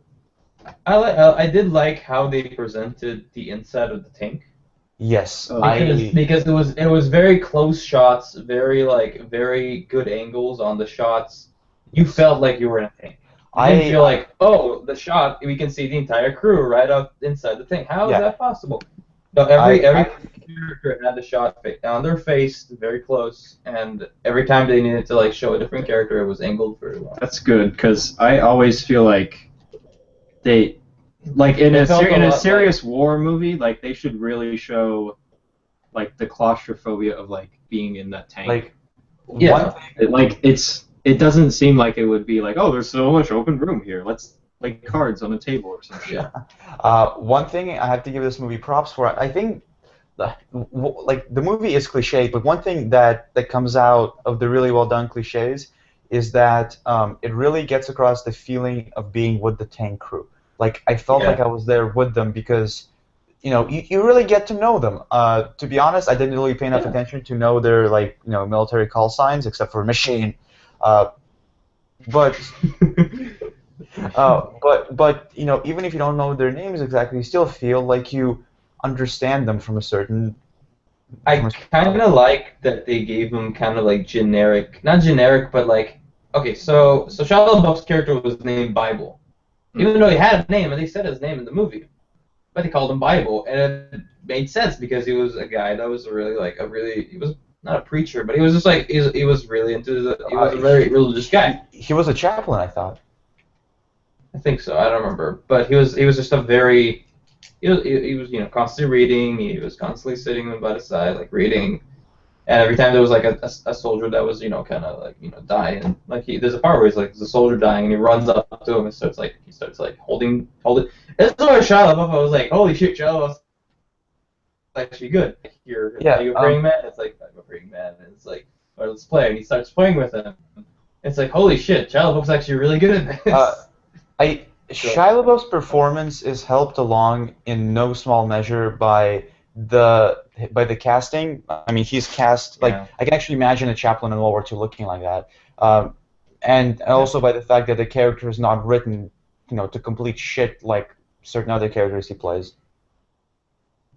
[SPEAKER 1] I did like how they presented the inside of the tank.
[SPEAKER 4] Yes,
[SPEAKER 1] Because it was very close shots, very good angles on the shots. You felt like you were in a tank. You didn't feel like, oh, the shot, we can see the entire crew right up inside the tank. How is that possible? No, every character had the shot on their face, very close, and every time they needed to like show a different character, it was angled very well.
[SPEAKER 2] That's good, because I always feel like they, like in a serious war movie, like they should really show like the claustrophobia of like being in that tank.
[SPEAKER 4] Like,
[SPEAKER 1] yeah,
[SPEAKER 2] it doesn't seem like it would be like, oh, there's so much open room here. Let's play cards on a table or some shit.
[SPEAKER 4] One thing I have to give this movie props for, I think, like the movie is cliche, but one thing that comes out of the really well done cliches is that it really gets across the feeling of being with the tank crew. Like I felt like I was there with them because, you know, you really get to know them. To be honest, I didn't really pay enough attention to know their military call signs except for machine. But you know, even if you don't know their names exactly, you still feel like you understand them from a certain.
[SPEAKER 1] I kind of like that they gave him kind of like generic, not generic, but like, okay, so Shia LaBeouf's character was named Bible, even though he had a name and they said his name in the movie, but they called him Bible, and it made sense because he was a guy that was really he was not a preacher, but he was just like he was really into he was a very religious guy.
[SPEAKER 4] He was a chaplain, I thought.
[SPEAKER 1] I think so. I don't remember, but he was just a very he was constantly reading. He was constantly sitting by the side like reading, and every time there was like a soldier that was kind of like dying, like there's a part where he's like there's a soldier dying and he runs up to him and starts holding. This is where Shia LaBeouf, I was like, holy shit, Shia LaBeouf's actually good. Are you a praying man? It's like I'm a praying man, and it's like, all right, let's play, and he starts playing with him. It's like, holy shit, Shia LaBeouf's actually really good at this.
[SPEAKER 4] Shia LaBeouf's performance is helped along in no small measure by the casting. I mean, he's cast like I can actually imagine a chaplain in World War II looking like that, and also by the fact that the character is not written, to complete shit like certain other characters he plays.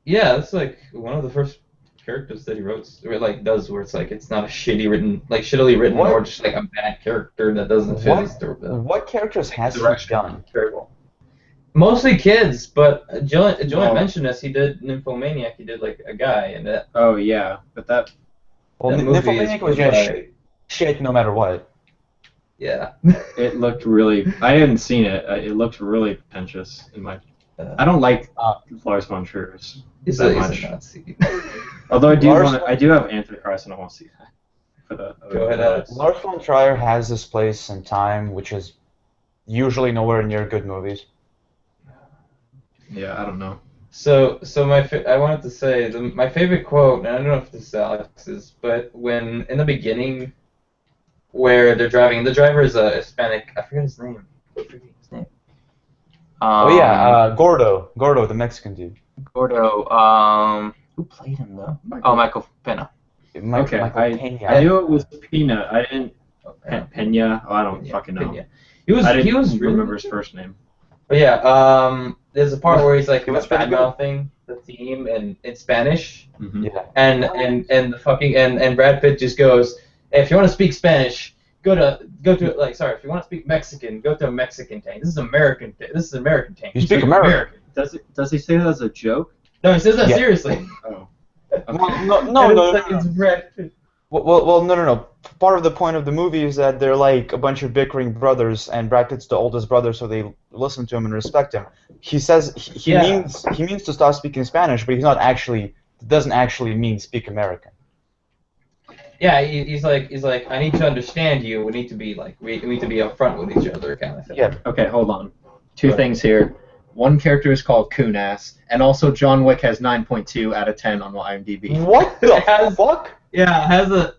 [SPEAKER 1] Yeah, that's like one of the first characters that he wrote, where it's like it's not a shittily written, or just like a bad character that doesn't fit his story.
[SPEAKER 4] What characters has he done?
[SPEAKER 1] Terrible. Mostly kids, but Julian mentioned this. He did Nymphomaniac. He did like a guy, and that.
[SPEAKER 2] Oh yeah, but that.
[SPEAKER 4] Well, Nymphomaniac was just shit no matter what.
[SPEAKER 1] Yeah.
[SPEAKER 2] It looked really. I hadn't seen it. It looked really pretentious in my. I don't like Lars von Trier that much. Although I do have Antichrist, and I want to see that. For the
[SPEAKER 1] Go ahead, Alex.
[SPEAKER 4] Lars von Trier has this place and time, which is usually nowhere near good movies.
[SPEAKER 2] Yeah, I don't know.
[SPEAKER 1] So I wanted to say my favorite quote, and I don't know if this is Alex's, but when in the beginning, where they're driving, the driver is a Hispanic. I forget his name.
[SPEAKER 4] Gordo, the Mexican dude.
[SPEAKER 1] Gordo. Who played him though? Michael Pena.
[SPEAKER 2] Michael Pena. I knew it was Pena. I didn't. Pena. Oh, I don't fucking know.
[SPEAKER 1] Pena. He was
[SPEAKER 2] remember his first name.
[SPEAKER 1] But yeah, there's a part where he's like bad mouthing the theme in Spanish.
[SPEAKER 2] Mm-hmm.
[SPEAKER 4] Yeah.
[SPEAKER 1] And the fucking and Brad Pitt just goes, hey, if you want to speak Spanish, go to like sorry, if you want to speak Mexican, go to a Mexican tank. This is American. This is American tank.
[SPEAKER 4] You speak American.
[SPEAKER 2] Does he say that as a joke?
[SPEAKER 1] No, he says that
[SPEAKER 4] Yeah.
[SPEAKER 1] seriously.
[SPEAKER 2] Oh.
[SPEAKER 4] Well,
[SPEAKER 1] It's red.
[SPEAKER 4] Well, no. Part of the point of the movie is that they're like a bunch of bickering brothers, and Brad Pitt's the oldest brother, so they listen to him and respect him. He says he means to stop speaking Spanish, but he's not actually doesn't actually mean speak American.
[SPEAKER 1] Yeah, he's like I need to understand you. We need to be like we need to be upfront with each other, kind of thing.
[SPEAKER 4] Yeah.
[SPEAKER 2] Okay, hold on. Two things here. One character is called Kunas, and also John Wick has 9.2 out of 10 on IMDb.
[SPEAKER 4] What the fuck?
[SPEAKER 1] Yeah, it has a.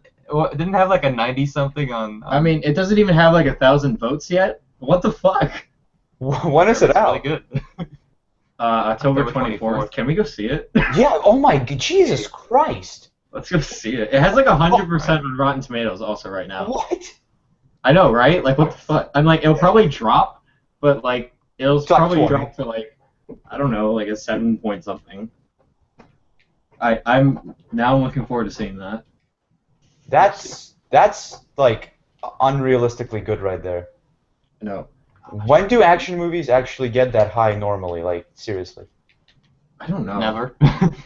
[SPEAKER 3] Didn't have like a 90 something on.
[SPEAKER 2] I mean, it doesn't even have like 1,000 votes yet. What the fuck?
[SPEAKER 4] When is it out?
[SPEAKER 3] Really good.
[SPEAKER 2] October
[SPEAKER 3] October
[SPEAKER 2] 24th. Can we go see it?
[SPEAKER 4] Yeah. Oh my Jesus Christ.
[SPEAKER 2] Let's go see it. It has like 100% on Rotten Tomatoes also right now.
[SPEAKER 4] What?
[SPEAKER 2] I know, right? Like, what the fuck? I'm like, it'll probably drop, but like, it'll
[SPEAKER 4] It's like
[SPEAKER 2] probably
[SPEAKER 4] 20.
[SPEAKER 2] drop to like, I don't know, like a 7 point something. I'm now looking forward to seeing that.
[SPEAKER 4] That's like unrealistically good right there.
[SPEAKER 2] No,
[SPEAKER 4] When do action movies actually get that high normally? Like seriously?
[SPEAKER 2] I don't know.
[SPEAKER 3] Never.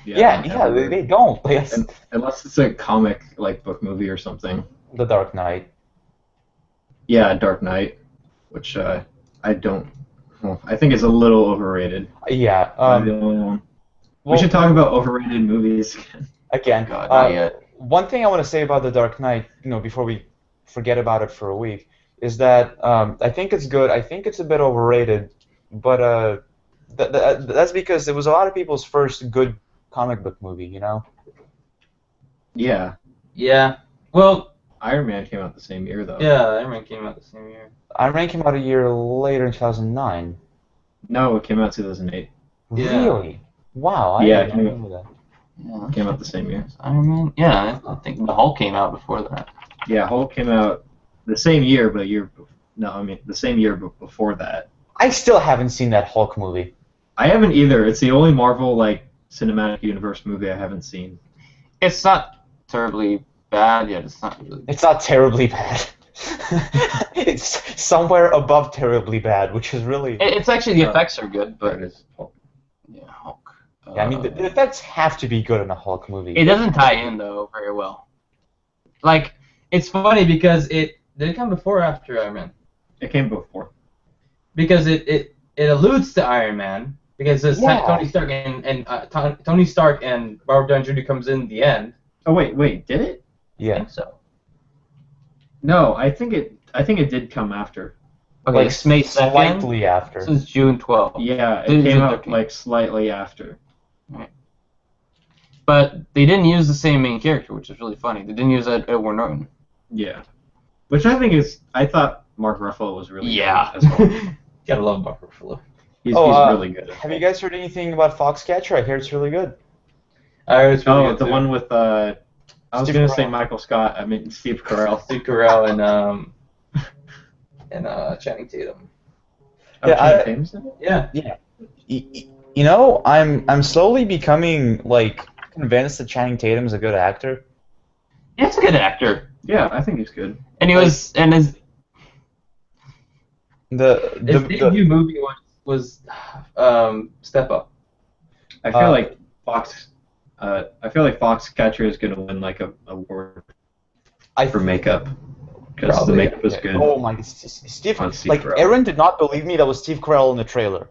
[SPEAKER 4] Yeah,
[SPEAKER 2] never.
[SPEAKER 4] they don't. Like,
[SPEAKER 2] Unless it's a comic like book movie or something.
[SPEAKER 4] The Dark Knight.
[SPEAKER 2] Yeah, Dark Knight, which I don't. Well, I think it's a little overrated.
[SPEAKER 4] Yeah.
[SPEAKER 2] I'm the only one.
[SPEAKER 4] Well,
[SPEAKER 2] We should talk about overrated movies.
[SPEAKER 4] again.
[SPEAKER 3] God, not yet.
[SPEAKER 4] One thing I want to say about The Dark Knight, before we forget about it for a week, is that I think it's good. I think it's a bit overrated, but that's because it was a lot of people's first good comic book movie,
[SPEAKER 2] Yeah.
[SPEAKER 1] Yeah. Well.
[SPEAKER 2] Iron Man came out the same year though.
[SPEAKER 1] Yeah, Iron Man came out the same year.
[SPEAKER 4] Iron Man came out a year later in 2009.
[SPEAKER 2] No, it came out 2008.
[SPEAKER 1] Yeah.
[SPEAKER 4] Really? Wow.
[SPEAKER 2] Yeah,
[SPEAKER 4] I didn't know that.
[SPEAKER 3] Yeah.
[SPEAKER 2] It came out the same year.
[SPEAKER 3] Iron Man. Yeah, I think the Hulk came out before that.
[SPEAKER 2] Yeah, Hulk came out the same year, but the same year but before that.
[SPEAKER 4] I still haven't seen that Hulk movie.
[SPEAKER 2] I haven't either. It's the only Marvel cinematic universe movie I haven't seen.
[SPEAKER 3] It's not terribly bad yet. It's not really.
[SPEAKER 4] It's not terribly bad. It's somewhere above terribly bad, which is really.
[SPEAKER 3] It's actually the effects are good, but
[SPEAKER 2] it's Hulk.
[SPEAKER 3] yeah, Hulk.
[SPEAKER 4] Yeah, I mean, the effects have to be good in a Hulk movie.
[SPEAKER 3] It doesn't tie in though very well. Like
[SPEAKER 1] It's funny because did it come before or after Iron Man?
[SPEAKER 2] It came before.
[SPEAKER 1] Because it alludes to Iron Man because it's
[SPEAKER 4] Yeah.
[SPEAKER 1] Tony Stark and Robert Downey Jr. comes in the end.
[SPEAKER 2] Oh wait, did it?
[SPEAKER 1] I
[SPEAKER 4] Yeah.
[SPEAKER 1] think so.
[SPEAKER 2] No, I think it did come after.
[SPEAKER 3] okay,
[SPEAKER 4] Like,
[SPEAKER 3] May 2nd.
[SPEAKER 4] slightly after.
[SPEAKER 3] This is June 12th.
[SPEAKER 2] Yeah,
[SPEAKER 3] It
[SPEAKER 2] it
[SPEAKER 3] is
[SPEAKER 2] came
[SPEAKER 3] in
[SPEAKER 2] out
[SPEAKER 3] 13.
[SPEAKER 2] slightly after.
[SPEAKER 3] But they didn't use the same main character, which is really funny. They didn't use Edward Norton.
[SPEAKER 2] Yeah. Which I thought Mark Ruffalo was really
[SPEAKER 3] Yeah.
[SPEAKER 2] good as well.
[SPEAKER 1] Gotta love Mark Ruffalo.
[SPEAKER 2] He's
[SPEAKER 4] Oh,
[SPEAKER 2] really good.
[SPEAKER 4] Have you guys heard anything about Foxcatcher? I hear it's really good.
[SPEAKER 1] I heard it's really
[SPEAKER 2] Oh,
[SPEAKER 1] good
[SPEAKER 2] the
[SPEAKER 1] too.
[SPEAKER 2] one with I was
[SPEAKER 4] Steve
[SPEAKER 2] gonna say
[SPEAKER 4] Carell.
[SPEAKER 2] Michael Scott. I mean Steve Carell.
[SPEAKER 1] Steve Carell and Channing Tatum.
[SPEAKER 2] Oh,
[SPEAKER 4] Yeah,
[SPEAKER 2] Channing Tatum's in it?
[SPEAKER 1] Yeah.
[SPEAKER 4] I'm slowly becoming convinced that Channing Tatum's a good actor.
[SPEAKER 3] He's a good actor,
[SPEAKER 2] Yeah, I think he's good.
[SPEAKER 3] and his
[SPEAKER 1] His debut movie was Step Up.
[SPEAKER 2] I feel like Foxcatcher is gonna win a award for makeup because the
[SPEAKER 1] Probably,
[SPEAKER 2] makeup was
[SPEAKER 1] yeah.
[SPEAKER 2] good.
[SPEAKER 4] Oh my, Steve!
[SPEAKER 2] On Steve Carell.
[SPEAKER 4] Aaron did not believe me. That was Steve Carell in the trailer.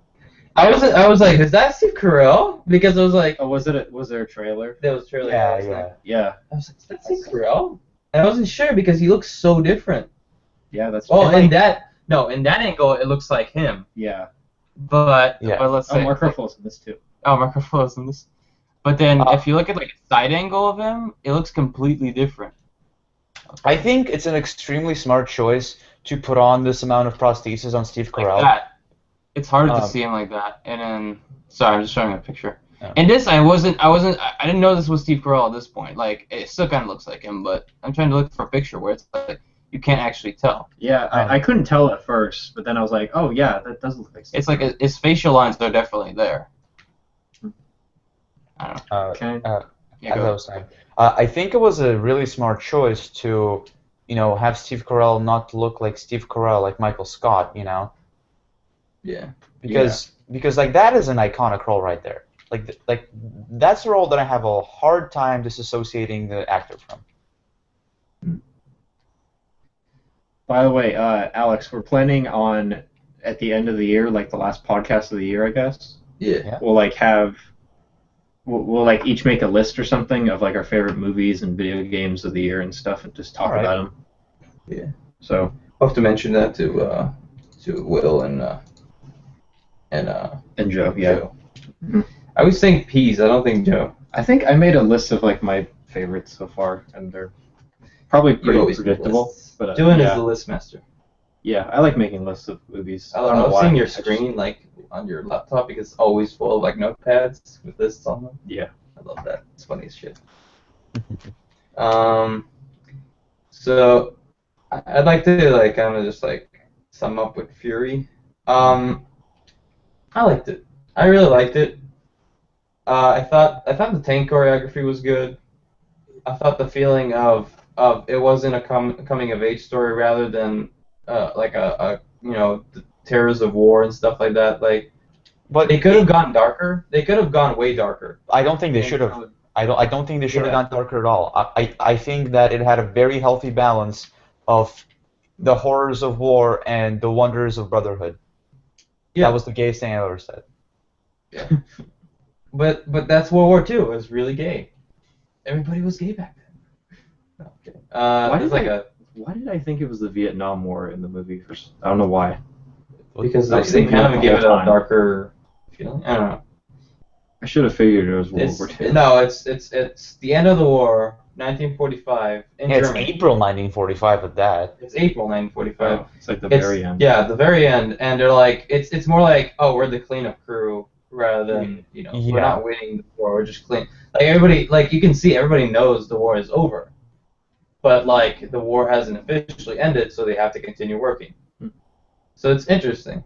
[SPEAKER 1] I was like, is that Steve Carell? Because I was like,
[SPEAKER 2] Oh, was there a trailer?
[SPEAKER 1] that was trailer.
[SPEAKER 4] Yeah,
[SPEAKER 1] I was
[SPEAKER 4] yeah.
[SPEAKER 1] like,
[SPEAKER 2] Yeah,
[SPEAKER 1] I was like, is that Steve Carell? And I wasn't sure because he looks so different.
[SPEAKER 2] yeah, that's.
[SPEAKER 1] Well,
[SPEAKER 2] true.
[SPEAKER 1] in that angle, it looks like him.
[SPEAKER 2] Yeah.
[SPEAKER 3] but
[SPEAKER 4] Yeah.
[SPEAKER 3] let's
[SPEAKER 2] Oh,
[SPEAKER 3] say
[SPEAKER 2] Mark Ruffalo's in this too.
[SPEAKER 3] Mark Ruffalo's in this. But then if you look at a side angle of him, it looks completely different.
[SPEAKER 4] I think it's an extremely smart choice to put on this amount of prosthesis on Steve
[SPEAKER 3] Like
[SPEAKER 4] Carell.
[SPEAKER 3] that. It's hard to
[SPEAKER 4] Um,
[SPEAKER 3] see him like that. And then, sorry, I'm just showing a picture.
[SPEAKER 4] Yeah.
[SPEAKER 3] And this, I didn't know this was Steve Carell at this point. Like, it still kind of looks like him, but I'm trying to look for a picture where it's like you can't actually tell.
[SPEAKER 2] Yeah, I couldn't tell at first, but then I was like, oh yeah, that does look like. Steve
[SPEAKER 3] It's like
[SPEAKER 2] Carell.
[SPEAKER 3] his facial lines are definitely there. I don't know.
[SPEAKER 2] Okay.
[SPEAKER 3] Yeah,
[SPEAKER 4] As I
[SPEAKER 3] go.
[SPEAKER 4] was saying, I think it was a really smart choice to have Steve Carell not look like Steve Carell, like Michael Scott,
[SPEAKER 1] Yeah.
[SPEAKER 4] because like that is an iconic role right there. Like that's a role that I have a hard time disassociating the actor from.
[SPEAKER 2] By the way, Alex, we're planning on at the end of the year, like the last podcast of the year, I guess.
[SPEAKER 1] Yeah.
[SPEAKER 2] We'll like we'll like each make a list or something of like our favorite movies and video games of the year and stuff, and just talk about them.
[SPEAKER 1] Yeah.
[SPEAKER 2] So
[SPEAKER 1] I'll have to mention that to Will and
[SPEAKER 2] Joe. Yeah.
[SPEAKER 1] Joe. I always think Peas. I don't think Joe.
[SPEAKER 2] I think I made a list of like my favorites so far, and they're probably pretty predictable. But
[SPEAKER 1] Dylan is the list master.
[SPEAKER 2] Yeah, I like making lists of movies.
[SPEAKER 1] I don't know why. Seeing your screen like on your laptop because it's always full of like notepads with lists on them.
[SPEAKER 2] Yeah,
[SPEAKER 1] I love that. It's funny as shit. So I'd like to like kind of just like sum up with Fury. I liked it. I really liked it. I thought the tank choreography was good. I thought the feeling of it wasn't a coming of age story rather than like a the terrors of war and stuff like that. Like, but they could have gone darker. They could have gone way darker.
[SPEAKER 4] I don't think they should have. I don't think they should have gone darker at all. I think that it had a very healthy balance of the horrors of war and the wonders of brotherhood. Yeah. That was the gayest thing I ever said.
[SPEAKER 1] Yeah. But that's World War II. It was really gay. Everybody was gay back then. No, okay.
[SPEAKER 2] Why did I think it was the Vietnam War in the movie? I don't know why.
[SPEAKER 1] Because they kind of gave it a darker feeling. I don't know.
[SPEAKER 2] I should have figured it was World War II.
[SPEAKER 1] No, it's the end of the war, 1945 in Germany.
[SPEAKER 4] It's April 1945 at that.
[SPEAKER 1] It's April 1945.
[SPEAKER 2] Oh, it's like the very end.
[SPEAKER 1] Yeah, the very end, and they're like, it's more like, oh, we're the cleanup crew rather than we're not winning the war, we're just clean. Like everybody, like you can see, everybody knows the war is over, but like the war hasn't officially ended, so they have to continue working. So it's interesting.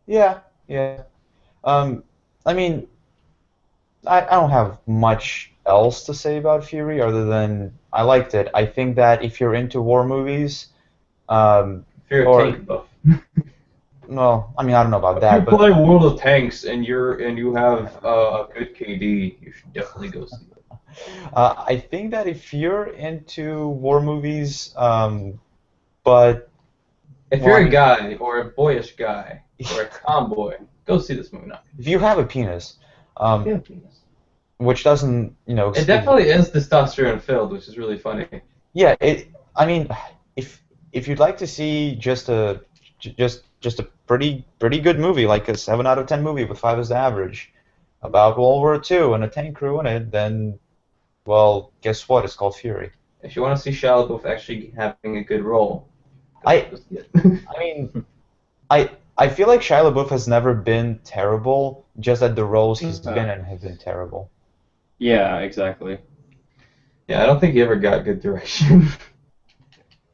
[SPEAKER 4] Yeah. I mean, I don't have much else to say about Fury other than I liked it. I think that if you're into war movies,
[SPEAKER 1] if you're a tank buff.
[SPEAKER 4] No, I mean I don't know about that.
[SPEAKER 1] If you play World of Tanks and you have a good KD, you should definitely go see it.
[SPEAKER 4] I think that if you're into war movies, but
[SPEAKER 1] if you're a guy or a boyish guy or a tomboy, go see this movie now.
[SPEAKER 4] If you have a penis, which doesn't,
[SPEAKER 1] it definitely is testosterone filled, which is really funny.
[SPEAKER 4] Yeah, I mean, if you'd like to see just a pretty good movie, like a 7 out of 10 movie with 5 as the average, about World War II and a tank crew in it, then, well, guess what? It's called Fury.
[SPEAKER 1] If you want to see Shia LaBeouf actually having a good role,
[SPEAKER 4] I mean, I feel like Shia LaBeouf has never been terrible, just that the roles he's been in have been terrible.
[SPEAKER 2] Yeah, exactly.
[SPEAKER 1] Yeah, I don't think he ever got good direction.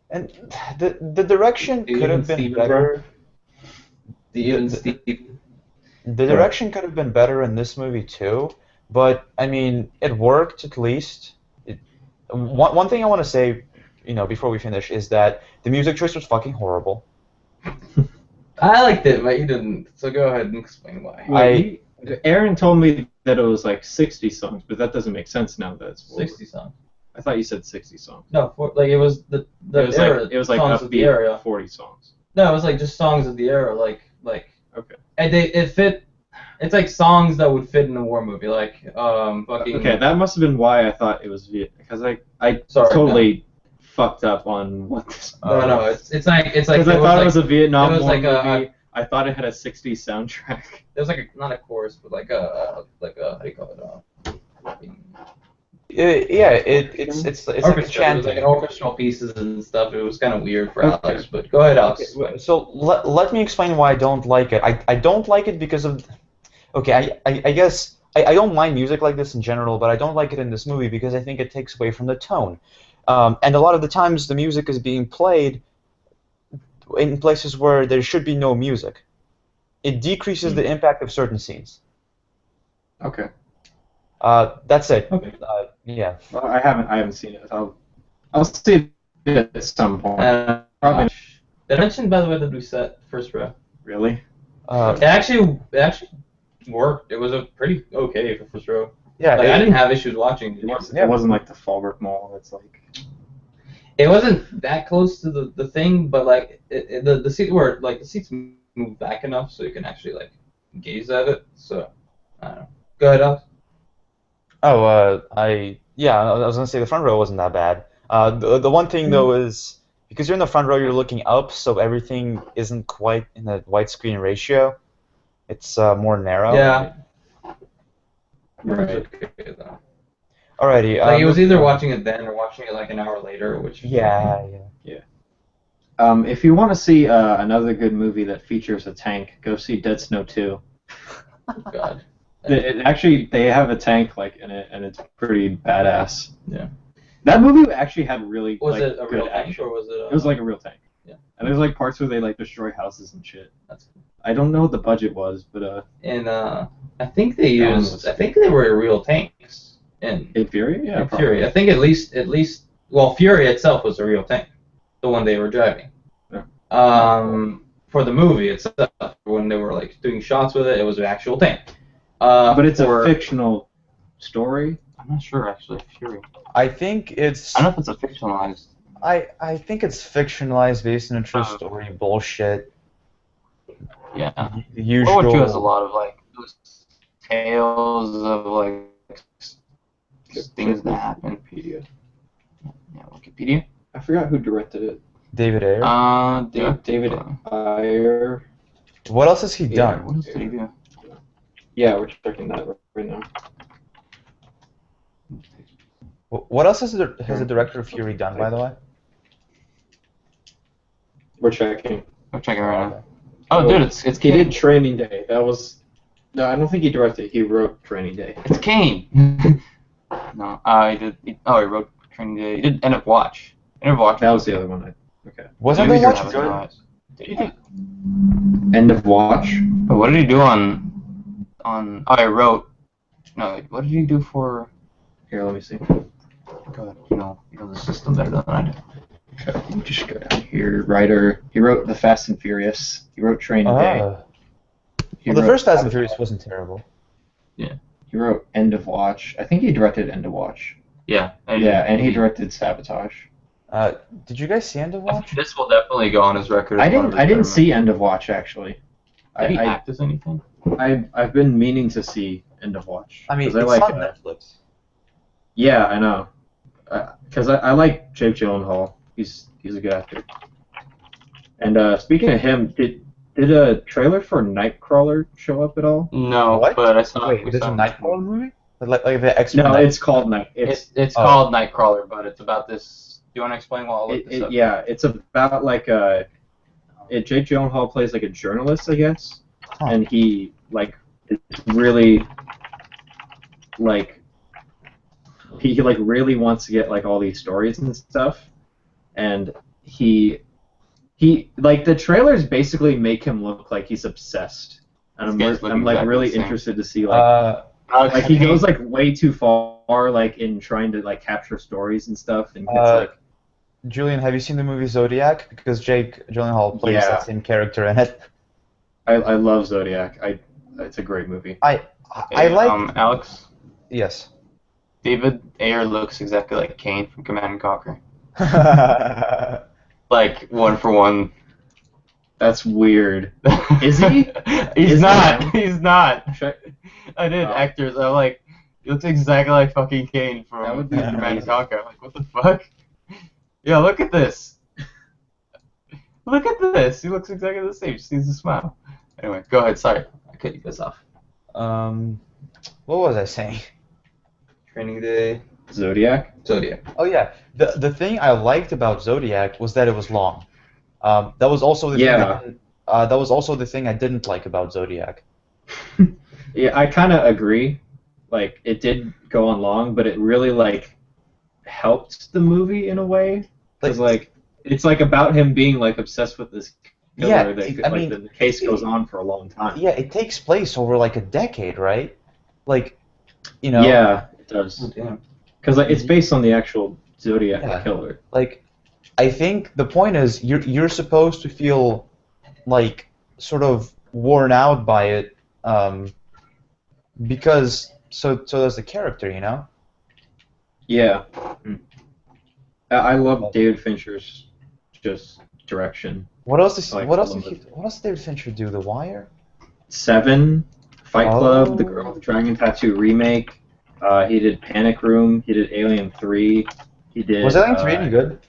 [SPEAKER 4] And the direction could have been better. The direction could have been better in this movie too, but I mean, it worked at least. One thing I want to say, before we finish, is that the music choice was fucking horrible.
[SPEAKER 1] I liked it, but you didn't. So go ahead and explain why.
[SPEAKER 2] Aaron told me that it was like 60 songs, but that doesn't make sense now that it's
[SPEAKER 1] 60 songs.
[SPEAKER 2] I thought you said 60 songs.
[SPEAKER 1] No, it was it was like
[SPEAKER 2] songs
[SPEAKER 1] of the era.
[SPEAKER 2] 40 songs.
[SPEAKER 1] No, it was like just songs of the era, like.
[SPEAKER 2] Okay.
[SPEAKER 1] And it fit. It's like songs that would fit in a war movie, like fucking.
[SPEAKER 2] Okay, that must have been why I thought it was because I totally fucked up on what this.
[SPEAKER 1] No, it's like
[SPEAKER 2] because I thought it was a Vietnam War
[SPEAKER 1] like
[SPEAKER 2] movie. I thought it had a 60s soundtrack.
[SPEAKER 1] It was like not a chorus, but like a how do you call it?
[SPEAKER 4] It's like a chanting.
[SPEAKER 1] It was like orchestral pieces and stuff. It was kind of weird for Alex, but go ahead, Alex.
[SPEAKER 4] Okay, so let me explain why I don't like it. I don't like it because of. Okay, I guess I don't mind music like this in general, but I don't like it in this movie because I think it takes away from the tone. And a lot of the times the music is being played in places where there should be no music. It decreases the impact of certain scenes.
[SPEAKER 2] Okay.
[SPEAKER 4] That's it.
[SPEAKER 1] Okay.
[SPEAKER 4] Yeah.
[SPEAKER 2] Well, I haven't seen it. I'll see it at some point.
[SPEAKER 1] Probably. Did I mention, by the way, that we set first row?
[SPEAKER 2] Really?
[SPEAKER 1] It actually worked. It was a pretty okay for first row.
[SPEAKER 4] Yeah,
[SPEAKER 1] Like, I didn't have issues watching it.
[SPEAKER 2] It wasn't like the Fallbrook Mall. It's like
[SPEAKER 1] It wasn't that close to the thing, but like the seats were like the seats move back enough so you can actually like gaze at it. So I don't know. Go ahead, Alex.
[SPEAKER 4] Oh, I was gonna say the front row wasn't that bad. The one thing though is because you're in the front row, you're looking up, so everything isn't quite in a widescreen ratio. It's more narrow.
[SPEAKER 1] Yeah.
[SPEAKER 2] right.
[SPEAKER 1] Okay, though.
[SPEAKER 4] Alrighty.
[SPEAKER 1] Like it was either watching it then or watching it like an hour later, which
[SPEAKER 4] Yeah.
[SPEAKER 2] If you want to see another good movie that features a tank, go see Dead Snow 2.
[SPEAKER 1] Oh, God.
[SPEAKER 2] Actually, they have a tank like in it, and it's pretty badass.
[SPEAKER 1] Yeah.
[SPEAKER 2] That movie actually had really
[SPEAKER 1] Was
[SPEAKER 2] like,
[SPEAKER 1] it a real
[SPEAKER 2] good
[SPEAKER 1] tank
[SPEAKER 2] action.
[SPEAKER 1] or was it?
[SPEAKER 2] It was like a real tank.
[SPEAKER 1] Yeah.
[SPEAKER 2] And there's like parts where they like destroy houses and shit.
[SPEAKER 1] That's cool.
[SPEAKER 2] I don't know what the budget was, but
[SPEAKER 1] And I think they
[SPEAKER 2] That one
[SPEAKER 1] used.
[SPEAKER 2] was-
[SPEAKER 1] I think they were real tanks in
[SPEAKER 2] in Fury, yeah,
[SPEAKER 1] Fury. I think at least. Well, Fury itself was a real tank, the one they were driving.
[SPEAKER 2] Yeah.
[SPEAKER 1] For the movie itself, when they were like doing shots with it, it was an actual tank.
[SPEAKER 2] But it's
[SPEAKER 1] for-
[SPEAKER 2] a fictional story.
[SPEAKER 3] I'm not sure actually. Fury.
[SPEAKER 4] I think it's.
[SPEAKER 3] I don't know if it's a fictionalized.
[SPEAKER 4] I think it's fictionalized based on a true story bullshit.
[SPEAKER 3] Yeah.
[SPEAKER 4] The usual.
[SPEAKER 3] World War II has a lot of like those tales of like things that happen.
[SPEAKER 2] Wikipedia.
[SPEAKER 3] Yeah, Wikipedia.
[SPEAKER 2] I forgot who directed it.
[SPEAKER 4] David Ayer.
[SPEAKER 2] David Ayer.
[SPEAKER 4] What else has he
[SPEAKER 3] Yeah,
[SPEAKER 4] done?
[SPEAKER 3] what else did he do?
[SPEAKER 2] Yeah, we're checking that right now.
[SPEAKER 4] What else has the director of Fury done, by the way?
[SPEAKER 2] We're checking.
[SPEAKER 3] I'm checking right now. Oh, dude, it's
[SPEAKER 2] He
[SPEAKER 3] Kane.
[SPEAKER 2] did Training Day. That was. No, I don't think he directed. He wrote Training Day.
[SPEAKER 3] It's Kane. No, he did. He wrote Training Day. He did End of Watch. End of Watch.
[SPEAKER 2] That was the other one. Okay.
[SPEAKER 4] Wasn't
[SPEAKER 3] Movies
[SPEAKER 4] the
[SPEAKER 3] are
[SPEAKER 4] watch
[SPEAKER 3] having
[SPEAKER 4] good?
[SPEAKER 3] noise. Did he do?
[SPEAKER 2] End of Watch.
[SPEAKER 3] But what did he do on? Oh, I wrote. No, what did he do for?
[SPEAKER 2] Here, let me see.
[SPEAKER 3] God, you know the system better than I do.
[SPEAKER 2] Okay, let me just go down here. Writer. He wrote The Fast and Furious. He wrote Training Day. He
[SPEAKER 4] Well, the
[SPEAKER 2] wrote
[SPEAKER 4] first Fast and
[SPEAKER 2] Sabotage.
[SPEAKER 4] Furious wasn't terrible.
[SPEAKER 2] He wrote End of Watch. I think he directed End of Watch.
[SPEAKER 3] Yeah.
[SPEAKER 2] Yeah, and he directed Sabotage.
[SPEAKER 4] Did you guys see End of
[SPEAKER 3] I
[SPEAKER 4] Watch?
[SPEAKER 3] think this will definitely go on his record.
[SPEAKER 2] I
[SPEAKER 3] as one of
[SPEAKER 2] didn't.
[SPEAKER 3] his
[SPEAKER 2] I didn't
[SPEAKER 3] better
[SPEAKER 2] see End of Watch actually.
[SPEAKER 3] movies. Did he
[SPEAKER 2] I,
[SPEAKER 3] act as anything?
[SPEAKER 2] I've been meaning to see End of Watch.
[SPEAKER 4] I mean,
[SPEAKER 2] 'Cause
[SPEAKER 4] it's
[SPEAKER 2] like,
[SPEAKER 4] on Netflix.
[SPEAKER 2] Yeah, I know. Because I like Jake Gyllenhaal. He's a good actor. And speaking of him, did a trailer for Nightcrawler show up at all?
[SPEAKER 3] No,
[SPEAKER 4] What?
[SPEAKER 3] but I saw.
[SPEAKER 4] Wait,
[SPEAKER 3] we
[SPEAKER 4] there's a
[SPEAKER 3] saw-
[SPEAKER 4] Nightcrawler movie? Like the X-Men?
[SPEAKER 2] No, it's called Night.
[SPEAKER 3] It's
[SPEAKER 4] Oh.
[SPEAKER 3] called Nightcrawler, but it's about this. Do you want to explain while I look this up?
[SPEAKER 2] Yeah, it's about like Jake Gyllenhaal plays like a journalist, I guess,
[SPEAKER 4] Huh.
[SPEAKER 2] and he like is really like he like really wants to get like all these stories and stuff, and he like the trailers basically make him look like he's obsessed, and
[SPEAKER 3] This guy's looking
[SPEAKER 2] I'm like
[SPEAKER 3] exactly
[SPEAKER 2] really
[SPEAKER 3] the same.
[SPEAKER 2] interested to see like he goes like way too far like in trying to like capture stories and stuff, and it's like.
[SPEAKER 4] Julian, have you seen the movie Zodiac? Because Jake Gyllenhaal plays
[SPEAKER 2] Yeah.
[SPEAKER 4] that same character in it.
[SPEAKER 2] I love Zodiac. It's a great movie.
[SPEAKER 4] I
[SPEAKER 3] Okay,
[SPEAKER 4] like.
[SPEAKER 3] Alex.
[SPEAKER 4] Yes.
[SPEAKER 3] David Ayer looks exactly like Kane from Command and Conquer. Like one for one.
[SPEAKER 2] That's weird. Is he?
[SPEAKER 3] He's
[SPEAKER 2] Is
[SPEAKER 3] not.
[SPEAKER 2] he?
[SPEAKER 3] He's not. I did
[SPEAKER 2] Oh.
[SPEAKER 3] actors. I'm like, he looks exactly like fucking Kane from
[SPEAKER 2] That would be
[SPEAKER 3] Command and
[SPEAKER 2] amazing.
[SPEAKER 3] Conquer. I'm like, what the fuck? Yeah, look at this. Look at this. He looks exactly the same. Just needs to smile. Anyway, go ahead. Sorry, I cut you guys off.
[SPEAKER 4] What was I saying?
[SPEAKER 1] Training Day,
[SPEAKER 2] Zodiac.
[SPEAKER 1] Zodiac.
[SPEAKER 4] Oh yeah, the thing I liked about Zodiac was that it was long. That was also the
[SPEAKER 2] Yeah.
[SPEAKER 4] thing. That was also the thing I didn't like about Zodiac.
[SPEAKER 2] Yeah, I kind of agree. Like it did go on long, but it really like helped the movie in a way. Because like it's like about him being like obsessed with this killer.
[SPEAKER 4] Yeah,
[SPEAKER 2] that,
[SPEAKER 4] I
[SPEAKER 2] like
[SPEAKER 4] mean,
[SPEAKER 2] the case goes on for a long time.
[SPEAKER 4] Yeah, it takes place over like a decade, right? Like, you know.
[SPEAKER 2] Yeah, it does.
[SPEAKER 1] Oh, damn.
[SPEAKER 2] Because like it's based on the actual Zodiac
[SPEAKER 4] Yeah.
[SPEAKER 2] killer.
[SPEAKER 4] Like, I think the point is you're supposed to feel like sort of worn out by it, because so does the character, you know.
[SPEAKER 2] Yeah. I love David Fincher's just direction.
[SPEAKER 4] What else does
[SPEAKER 2] Like,
[SPEAKER 4] what else did David Fincher do? The Wire?
[SPEAKER 2] Seven, Fight Club, The
[SPEAKER 4] Oh.
[SPEAKER 2] Girl with the Dragon Tattoo remake. He did Panic Room. He did Alien 3. He did.
[SPEAKER 4] Was Alien 3 any good?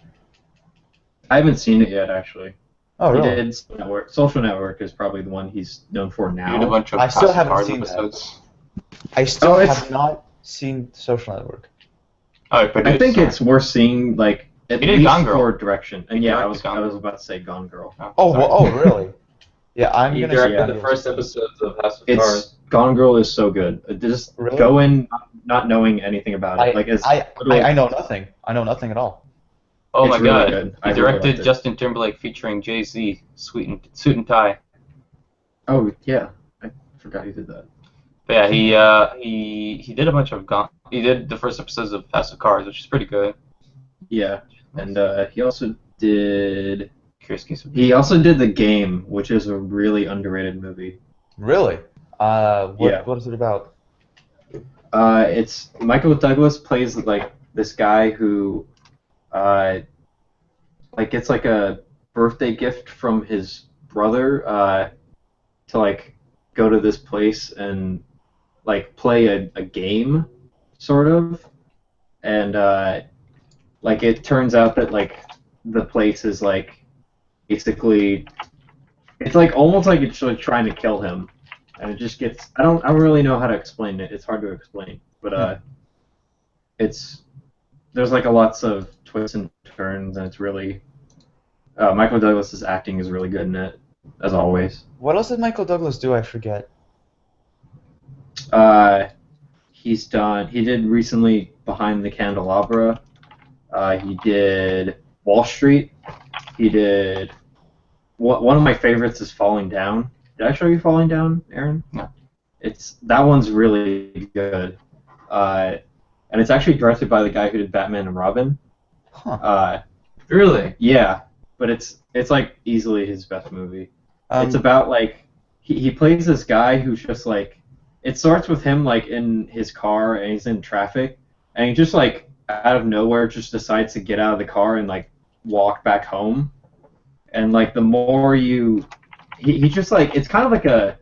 [SPEAKER 2] I haven't seen it yet, actually.
[SPEAKER 4] Oh,
[SPEAKER 2] He
[SPEAKER 4] really?
[SPEAKER 2] did Social Network. Social Network is probably the one he's known for
[SPEAKER 3] He did a
[SPEAKER 2] now.
[SPEAKER 3] bunch of
[SPEAKER 4] I still
[SPEAKER 3] House of
[SPEAKER 4] haven't
[SPEAKER 3] Cards
[SPEAKER 4] seen that.
[SPEAKER 3] episodes.
[SPEAKER 4] I still
[SPEAKER 2] Oh, it's-
[SPEAKER 4] have not seen Social Network.
[SPEAKER 3] Oh, he
[SPEAKER 2] I
[SPEAKER 3] produced
[SPEAKER 2] think
[SPEAKER 3] some.
[SPEAKER 2] it's worth seeing, like, at
[SPEAKER 3] He did
[SPEAKER 2] least
[SPEAKER 3] Gone Girl.
[SPEAKER 2] for direction. And
[SPEAKER 3] He
[SPEAKER 2] yeah, I
[SPEAKER 3] directed
[SPEAKER 2] was
[SPEAKER 3] Gone Girl.
[SPEAKER 2] about to say Gone Girl.
[SPEAKER 4] Oh,
[SPEAKER 3] sorry.
[SPEAKER 4] well, oh, really? Yeah, I'm
[SPEAKER 3] He
[SPEAKER 4] gonna.
[SPEAKER 3] directed
[SPEAKER 2] yeah.
[SPEAKER 3] the first episodes of House of
[SPEAKER 2] It's
[SPEAKER 3] Cards.
[SPEAKER 2] Gone Girl is so good. Just
[SPEAKER 4] Really?
[SPEAKER 2] go in not knowing anything about it.
[SPEAKER 4] I know nothing. I know nothing at all.
[SPEAKER 3] Oh
[SPEAKER 2] it's
[SPEAKER 3] my
[SPEAKER 2] really
[SPEAKER 3] god.
[SPEAKER 2] good. I
[SPEAKER 3] He
[SPEAKER 2] really
[SPEAKER 3] directed
[SPEAKER 2] liked it.
[SPEAKER 3] Justin Timberlake featuring Jay-Z, Suit and Tie.
[SPEAKER 2] Oh yeah, I forgot he did that.
[SPEAKER 3] But yeah, he did a bunch of he did the first episodes of House of Cards, which is pretty good.
[SPEAKER 2] Yeah, and he also did.
[SPEAKER 3] Curious Case of
[SPEAKER 2] He also did The Game, which is a really underrated movie.
[SPEAKER 4] Really?
[SPEAKER 2] Yeah.
[SPEAKER 4] What is it about?
[SPEAKER 2] It's Michael Douglas plays like this guy who, like gets like a birthday gift from his brother, to like go to this place and like play a game, sort of, and like it turns out that like the place is like basically it's like almost like it's like trying to kill him, and it just gets I don't really know how to explain it. It's hard to explain, but there's like lots of twists and turns, and it's really Michael Douglas's acting is really good in it, as always.
[SPEAKER 4] What else did Michael Douglas do? I forget.
[SPEAKER 2] He did recently Behind the Candelabra. He did Wall Street. He did one of my favorites is Falling Down. Did I show you Falling Down, Aaron?
[SPEAKER 3] No.
[SPEAKER 2] That one's really good. And it's actually directed by the guy who did Batman and Robin.
[SPEAKER 4] Huh.
[SPEAKER 3] Really?
[SPEAKER 2] Yeah, but it's like easily his best movie. It's
[SPEAKER 4] Um,
[SPEAKER 2] about like he plays this guy who's just like it starts with him like in his car and he's in traffic and he just like out of nowhere just decides to get out of the car and like walk back home, and like the more he just like it's kind of like a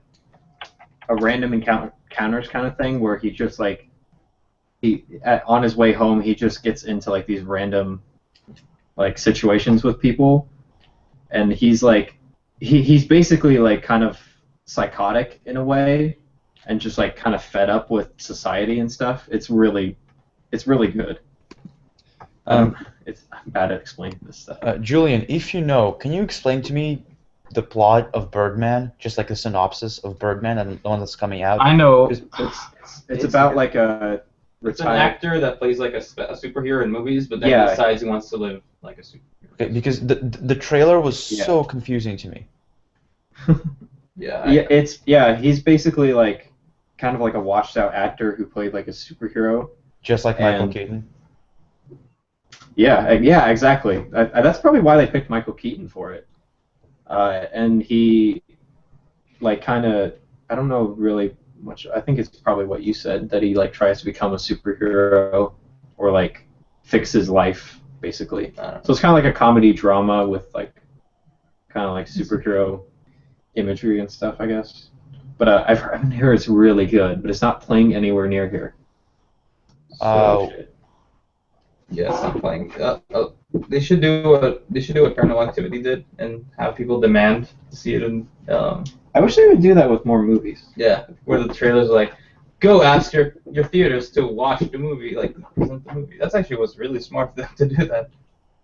[SPEAKER 2] random encounters kind of thing where he just like on his way home he just gets into like these random like situations with people, and he's like he's basically like kind of psychotic in a way and just like kind of fed up with society and stuff. It's really good. I'm bad at explaining this stuff.
[SPEAKER 4] Julian, if you know, can you explain to me the plot of Birdman, just like a synopsis of Birdman and the one that's coming out?
[SPEAKER 3] I know.
[SPEAKER 2] It's about like a
[SPEAKER 3] It's an
[SPEAKER 2] retired.
[SPEAKER 3] actor that plays like a superhero in movies, but then
[SPEAKER 2] Yeah.
[SPEAKER 3] decides he wants to live like a superhero.
[SPEAKER 4] Okay, because the trailer was
[SPEAKER 2] Yeah.
[SPEAKER 4] so confusing to me.
[SPEAKER 3] Yeah.
[SPEAKER 2] He's basically like kind of like a washed out actor who played like a superhero.
[SPEAKER 4] Just like Michael
[SPEAKER 2] And-
[SPEAKER 4] Keaton.
[SPEAKER 2] Yeah, exactly. That's probably why they picked Michael Keaton for it. And he, like, kind of, I don't know really much. I think it's probably what you said, that he like tries to become a superhero or like fix his life, basically.
[SPEAKER 3] I don't know.
[SPEAKER 2] So it's kind of like a comedy drama with like kind of like superhero imagery and stuff, I guess. But I've heard it's really good, but it's not playing anywhere near here. So,
[SPEAKER 3] Yeah, it's not playing. They should do what Paranormal Activity did and have people demand to see it in.
[SPEAKER 2] I wish they would do that with more movies.
[SPEAKER 3] Yeah, where the trailers are like, go ask your theaters to watch the movie, like present the movie. That's actually was really smart of them to do that.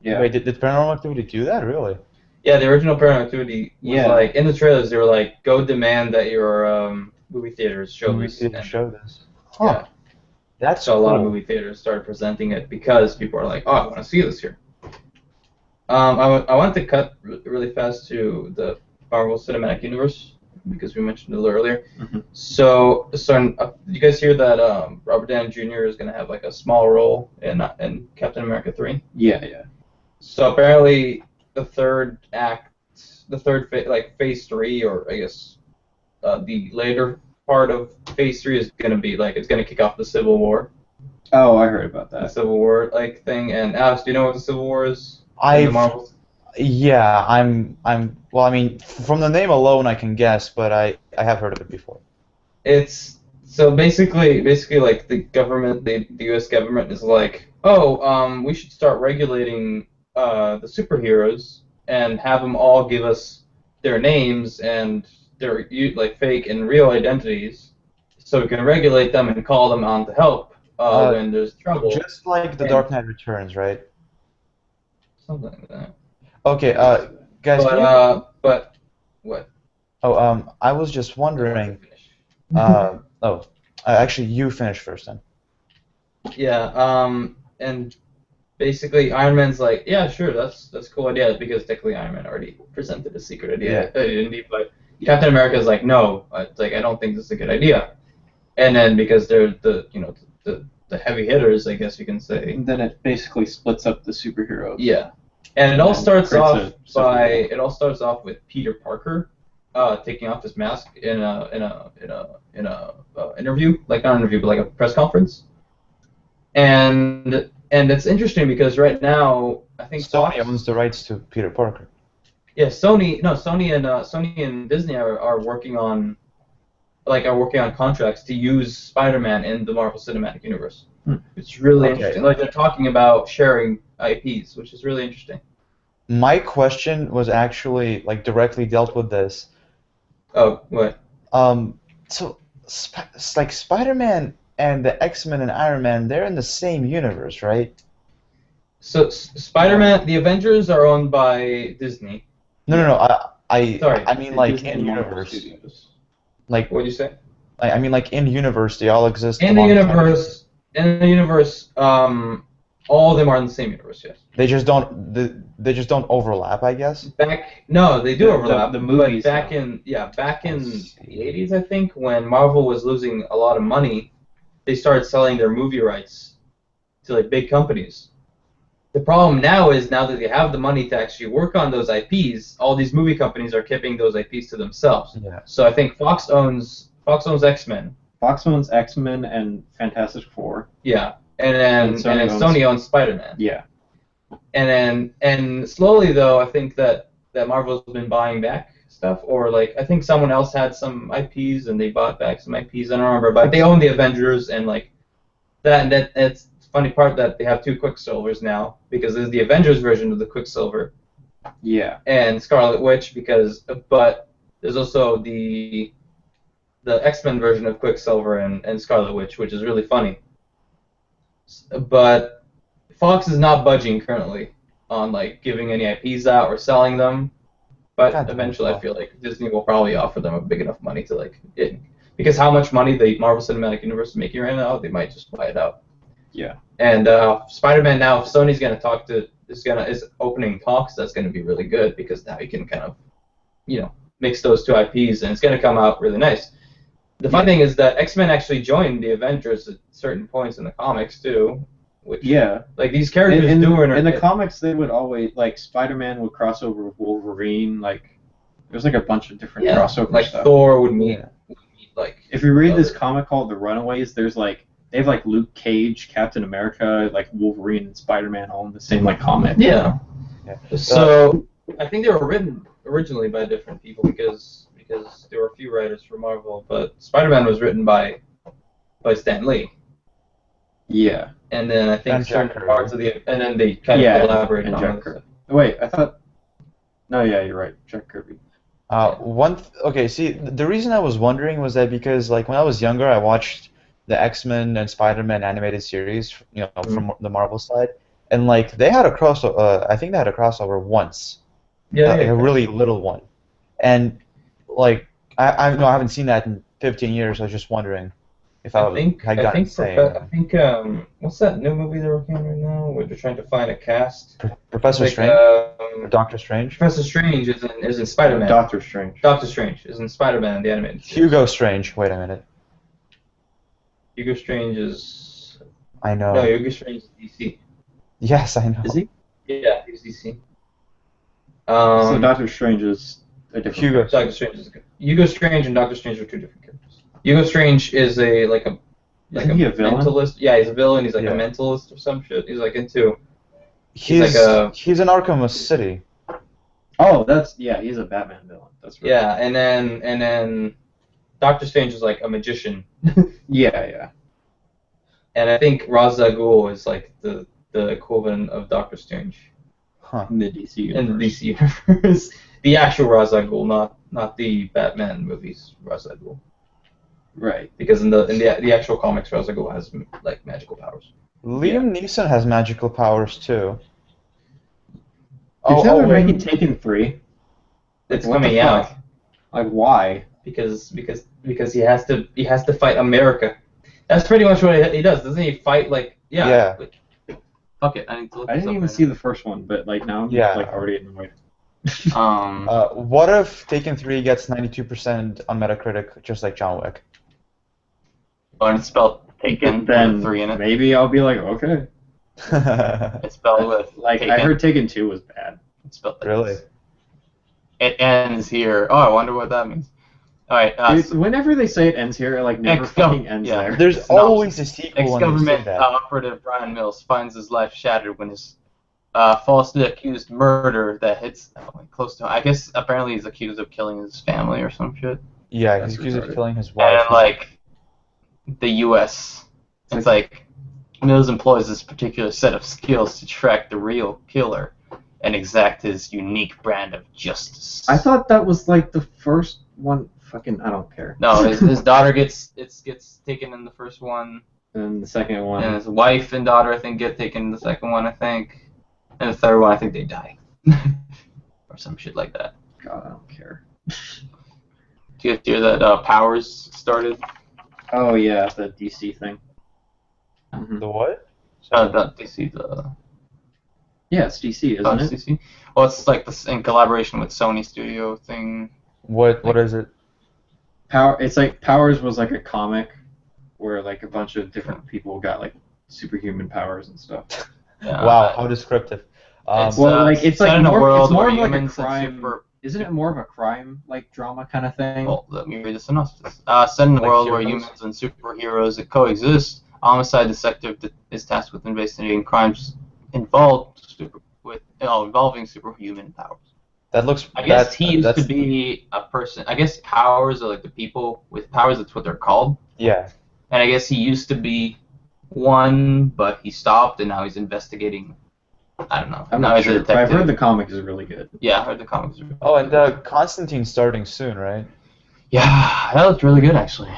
[SPEAKER 2] Yeah.
[SPEAKER 4] Wait, did Paranormal Activity do that, really?
[SPEAKER 3] Yeah, the original Paranormal Activity was
[SPEAKER 2] Yeah.
[SPEAKER 3] like in the trailers they were like, go demand that your movie theaters show
[SPEAKER 4] Movie
[SPEAKER 3] this.
[SPEAKER 4] theater
[SPEAKER 3] And,
[SPEAKER 4] show this. Huh.
[SPEAKER 3] Yeah.
[SPEAKER 4] That's
[SPEAKER 3] So a lot of
[SPEAKER 4] cool.
[SPEAKER 3] movie theaters started presenting it because people are like, oh, I want to see this here. I want to cut really fast to the Marvel Cinematic Universe because we mentioned it a little earlier.
[SPEAKER 2] Mhm.
[SPEAKER 3] So you guys hear that Robert Downey Jr. is going to have like a small role in Captain America 3?
[SPEAKER 2] Yeah.
[SPEAKER 1] So apparently the third act, phase 3, or I guess the later part of phase 3 is gonna be like it's gonna kick off the Civil War.
[SPEAKER 2] Oh, I heard about
[SPEAKER 1] The
[SPEAKER 2] that.
[SPEAKER 1] Civil War like thing. And Alex, do you know what the Civil War is in the
[SPEAKER 4] I've
[SPEAKER 1] Marvels?
[SPEAKER 4] Yeah, well, I mean, from the name alone, I can guess, but I have heard of it before.
[SPEAKER 1] It's so basically like the government, the U.S. government is like, oh, we should start regulating the superheroes and have them all give us their names and their like fake and real identities, so we can regulate them and call them on to help when there's trouble.
[SPEAKER 4] Just like The
[SPEAKER 1] And
[SPEAKER 4] Dark Knight Returns, right?
[SPEAKER 1] something like that.
[SPEAKER 4] Okay, guys, can you?
[SPEAKER 1] But what?
[SPEAKER 4] Oh, I was just wondering. Actually, you finish first then.
[SPEAKER 1] Yeah, and basically Iron Man's like, yeah, sure, that's a cool idea, because technically Iron Man already presented a secret idea, but Captain America's like, no, it's like I don't think this is a good idea, and then because they're the heavy hitters, I guess you can say.
[SPEAKER 2] And then it basically splits up the superheroes.
[SPEAKER 1] Yeah, and it all
[SPEAKER 2] then
[SPEAKER 1] starts
[SPEAKER 2] creates
[SPEAKER 1] off
[SPEAKER 2] a civil war.
[SPEAKER 1] it all starts off with Peter Parker taking off his mask in a interview, like not an interview, but like a press conference. And it's interesting because right now I think
[SPEAKER 4] Sony owns the rights to Peter Parker.
[SPEAKER 1] yeah, Sony and Disney are working on contracts to use Spider-Man in the Marvel Cinematic Universe. It's really interesting. Like they're talking about sharing IPs, which is really interesting.
[SPEAKER 4] My question was actually like directly dealt with this.
[SPEAKER 1] Oh, what?
[SPEAKER 4] So like Spider-Man and the X-Men and Iron Man, they're in the same universe, right?
[SPEAKER 1] So Spider-Man, the Avengers are owned by Disney.
[SPEAKER 4] No.
[SPEAKER 1] Sorry.
[SPEAKER 4] I mean like
[SPEAKER 2] Disney
[SPEAKER 4] in
[SPEAKER 2] Marvel
[SPEAKER 4] universe.
[SPEAKER 2] Studios.
[SPEAKER 4] Like
[SPEAKER 1] What'd you say?
[SPEAKER 4] I mean like in universe, they all exist.
[SPEAKER 1] In the
[SPEAKER 4] alongside.
[SPEAKER 1] universe, all of them are in the same universe. Yes.
[SPEAKER 4] They just don't. They just don't overlap, I guess.
[SPEAKER 1] No, they do
[SPEAKER 2] The-
[SPEAKER 1] overlap.
[SPEAKER 2] the movies,
[SPEAKER 1] but back
[SPEAKER 2] though.
[SPEAKER 1] in
[SPEAKER 4] I
[SPEAKER 1] the
[SPEAKER 4] see.
[SPEAKER 1] 80s, I think, when Marvel was losing a lot of money, they started selling their movie rights to like big companies. The problem now is, now that they have the money to actually work on those IPs, all these movie companies are keeping those IPs to themselves.
[SPEAKER 4] Yeah.
[SPEAKER 1] So I think Fox owns X-Men.
[SPEAKER 2] Fox owns X-Men and Fantastic Four.
[SPEAKER 1] Yeah. And then Sony owns Spider-Man.
[SPEAKER 2] Yeah.
[SPEAKER 1] And slowly though, I think that Marvel's been buying back stuff, or like I think someone else had some IPs and they bought back some IPs. I don't remember, but they own the Avengers and like that. And it's the funny part that they have two Quicksilvers now, because there's the Avengers version of the Quicksilver
[SPEAKER 2] Yeah.
[SPEAKER 1] and Scarlet Witch, but there's also the X-Men version of Quicksilver and Scarlet Witch, which is really funny. But Fox is not budging currently on like giving any IPs out or selling them. But
[SPEAKER 4] God,
[SPEAKER 1] eventually, I feel like Disney will probably offer them a big enough money to because how much money the Marvel Cinematic Universe is making right now, they might just buy it out.
[SPEAKER 2] Yeah.
[SPEAKER 1] And Spider-Man now, if Sony's gonna is opening talks, that's gonna be really good, because now you can kind of, mix those two IPs, and it's gonna come out really nice. The funny thing is that X-Men actually joined the Avengers at certain points in the comics too, which like these characters
[SPEAKER 2] in
[SPEAKER 1] in
[SPEAKER 2] the comics, they would always like Spider-Man would cross over with Wolverine. Like there's like a bunch of different crossover
[SPEAKER 1] like
[SPEAKER 2] stuff.
[SPEAKER 1] Thor would meet like.
[SPEAKER 2] If you read this comic called The Runaways, there's like they have like Luke Cage, Captain America, like Wolverine and Spider-Man all in the same like comic.
[SPEAKER 1] Yeah. So I think they were written originally by different people, because there were a few writers for Marvel, but Spider-Man was written by Stan Lee.
[SPEAKER 2] Yeah.
[SPEAKER 1] And then I think
[SPEAKER 4] And Jack
[SPEAKER 1] certain parts of and then they kind
[SPEAKER 2] Yeah,
[SPEAKER 1] of collaborated
[SPEAKER 2] and
[SPEAKER 1] on
[SPEAKER 2] Jack
[SPEAKER 1] it.
[SPEAKER 2] Kirby. Oh, wait, I thought. No, yeah, you're right, Jack Kirby.
[SPEAKER 4] Okay, see, the reason I was wondering was that because like when I was younger, I watched the X-Men and Spider-Man animated series, from the Marvel side, and like they had a crossover. I think they had a crossover once. Like a really little one, and like I haven't seen that in 15 years. I was just wondering if I got insane.
[SPEAKER 1] I think what's that new movie they're working on right now, where they're trying to find a cast?
[SPEAKER 4] Professor
[SPEAKER 1] Like,
[SPEAKER 4] Strange, or Doctor Strange.
[SPEAKER 1] Professor Strange is in Spider-Man.
[SPEAKER 2] Doctor Strange.
[SPEAKER 1] Doctor Strange is in Spider-Man, the animated series.
[SPEAKER 4] Hugo Strange. Wait a minute.
[SPEAKER 1] Hugo Strange is.
[SPEAKER 4] I know.
[SPEAKER 1] No, Hugo Strange is DC.
[SPEAKER 4] Yes, I know.
[SPEAKER 2] Is he?
[SPEAKER 1] Yeah, he's Who's DC?
[SPEAKER 2] So Doctor Strange is a different.
[SPEAKER 4] Hugo.
[SPEAKER 1] Doctor Strange is good. Hugo Strange and Doctor Strange are two different characters. Hugo Strange is
[SPEAKER 2] Isn't he a villain?
[SPEAKER 1] mentalist. Yeah, he's a villain. He's like
[SPEAKER 4] Yeah.
[SPEAKER 1] a mentalist or some shit. He's like into.
[SPEAKER 4] He's
[SPEAKER 1] like
[SPEAKER 4] he's in Arkham City.
[SPEAKER 2] Oh, he's a Batman villain. That's right.
[SPEAKER 1] Yeah, and then Doctor Strange is like a magician.
[SPEAKER 2] Yeah.
[SPEAKER 1] And I think Ra's al Ghul is like the equivalent of Doctor Strange
[SPEAKER 4] Huh.
[SPEAKER 2] In the DC universe.
[SPEAKER 1] in the DC universe. The actual Ra's al Ghul, not the Batman movies Ra's al Ghul.
[SPEAKER 2] Right.
[SPEAKER 1] Because in the actual comics, Ra's al Ghul has like magical powers.
[SPEAKER 4] Liam Neeson has magical powers too.
[SPEAKER 2] Did they're
[SPEAKER 4] wait.
[SPEAKER 2] making Taken 3?
[SPEAKER 1] It's
[SPEAKER 2] What the
[SPEAKER 1] coming out
[SPEAKER 2] fuck? Like why?
[SPEAKER 1] because he has to fight America. That's pretty much what he does, doesn't he? Fight like
[SPEAKER 4] Yeah.
[SPEAKER 1] Like, fuck it, I need to look
[SPEAKER 2] I
[SPEAKER 1] this
[SPEAKER 2] didn't
[SPEAKER 1] up
[SPEAKER 2] even
[SPEAKER 1] right
[SPEAKER 2] see the first one, but like now I'm
[SPEAKER 4] Yeah.
[SPEAKER 2] like already annoyed.
[SPEAKER 1] now.
[SPEAKER 4] What if Taken 3 gets 92% on Metacritic, just like John Wick?
[SPEAKER 3] And it's spelled Taken
[SPEAKER 2] Then
[SPEAKER 3] with 3 in it.
[SPEAKER 2] maybe I'll be like, okay.
[SPEAKER 3] It's spelled with
[SPEAKER 2] Like
[SPEAKER 3] Taken.
[SPEAKER 2] I heard Taken 2 was bad.
[SPEAKER 3] It's spelled like
[SPEAKER 4] Really?
[SPEAKER 3] this. It ends here. Oh, I wonder what that means. All right.
[SPEAKER 2] Dude, whenever they say it ends here, it like never fucking ends there.
[SPEAKER 4] There's
[SPEAKER 3] It's not-
[SPEAKER 4] always a sequel when they say
[SPEAKER 3] Ex-government
[SPEAKER 4] that.
[SPEAKER 3] operative Brian Mills finds his life shattered when his falsely accused murder that hits close to him. I guess apparently he's accused of killing his family or some shit.
[SPEAKER 4] Yeah,
[SPEAKER 1] That's
[SPEAKER 4] he's accused of
[SPEAKER 1] retarded.
[SPEAKER 4] killing his wife.
[SPEAKER 3] And like the U.S. It's like Mills employs this particular set of skills to track the real killer and exact his unique brand of justice.
[SPEAKER 2] I thought that was like the first one. Fucking, I don't care.
[SPEAKER 3] No, his daughter gets taken in the first one,
[SPEAKER 2] And the second one.
[SPEAKER 3] and his wife and daughter I think get taken in the second one I think, and the third one I think they die, or some shit like that.
[SPEAKER 2] God, I don't care.
[SPEAKER 3] Do you guys hear that Powers started?
[SPEAKER 2] Oh yeah, the DC thing.
[SPEAKER 4] The what?
[SPEAKER 3] Not DC, the
[SPEAKER 2] Yeah, it's DC, isn't it?
[SPEAKER 3] DC. Well, it's like this in collaboration with Sony Studio thing.
[SPEAKER 4] What is it?
[SPEAKER 2] It's like Powers was like a comic where like a bunch of different people got like superhuman powers and stuff.
[SPEAKER 3] Yeah,
[SPEAKER 4] Wow, how descriptive.
[SPEAKER 3] It's,
[SPEAKER 2] Well, like it's
[SPEAKER 3] set
[SPEAKER 2] like
[SPEAKER 3] in a
[SPEAKER 2] more,
[SPEAKER 3] world
[SPEAKER 2] it's more
[SPEAKER 3] where
[SPEAKER 2] of like a
[SPEAKER 3] humans and
[SPEAKER 2] crime.
[SPEAKER 3] super.
[SPEAKER 2] Isn't it more of a crime like drama kind of thing?
[SPEAKER 3] Well, let me read the synopsis. Set in a
[SPEAKER 2] Like
[SPEAKER 3] world where
[SPEAKER 2] heroes?
[SPEAKER 3] humans and superheroes coexist, a homicide detective is tasked with investigating crimes involving superhuman powers.
[SPEAKER 4] That looks.
[SPEAKER 3] I guess he used
[SPEAKER 4] that's,
[SPEAKER 3] to be a person. I guess powers are like the people with powers. That's what they're called.
[SPEAKER 4] Yeah.
[SPEAKER 3] And I guess he used to be one, but he stopped, and now he's investigating. I don't know.
[SPEAKER 2] I'm
[SPEAKER 3] now
[SPEAKER 2] not
[SPEAKER 3] he's a
[SPEAKER 2] sure, but I've
[SPEAKER 3] detective.
[SPEAKER 2] heard the comic is really good.
[SPEAKER 3] Yeah, I heard the comics. Are
[SPEAKER 4] Oh, and Constantine's starting soon, right?
[SPEAKER 3] yeah, that looked really good actually.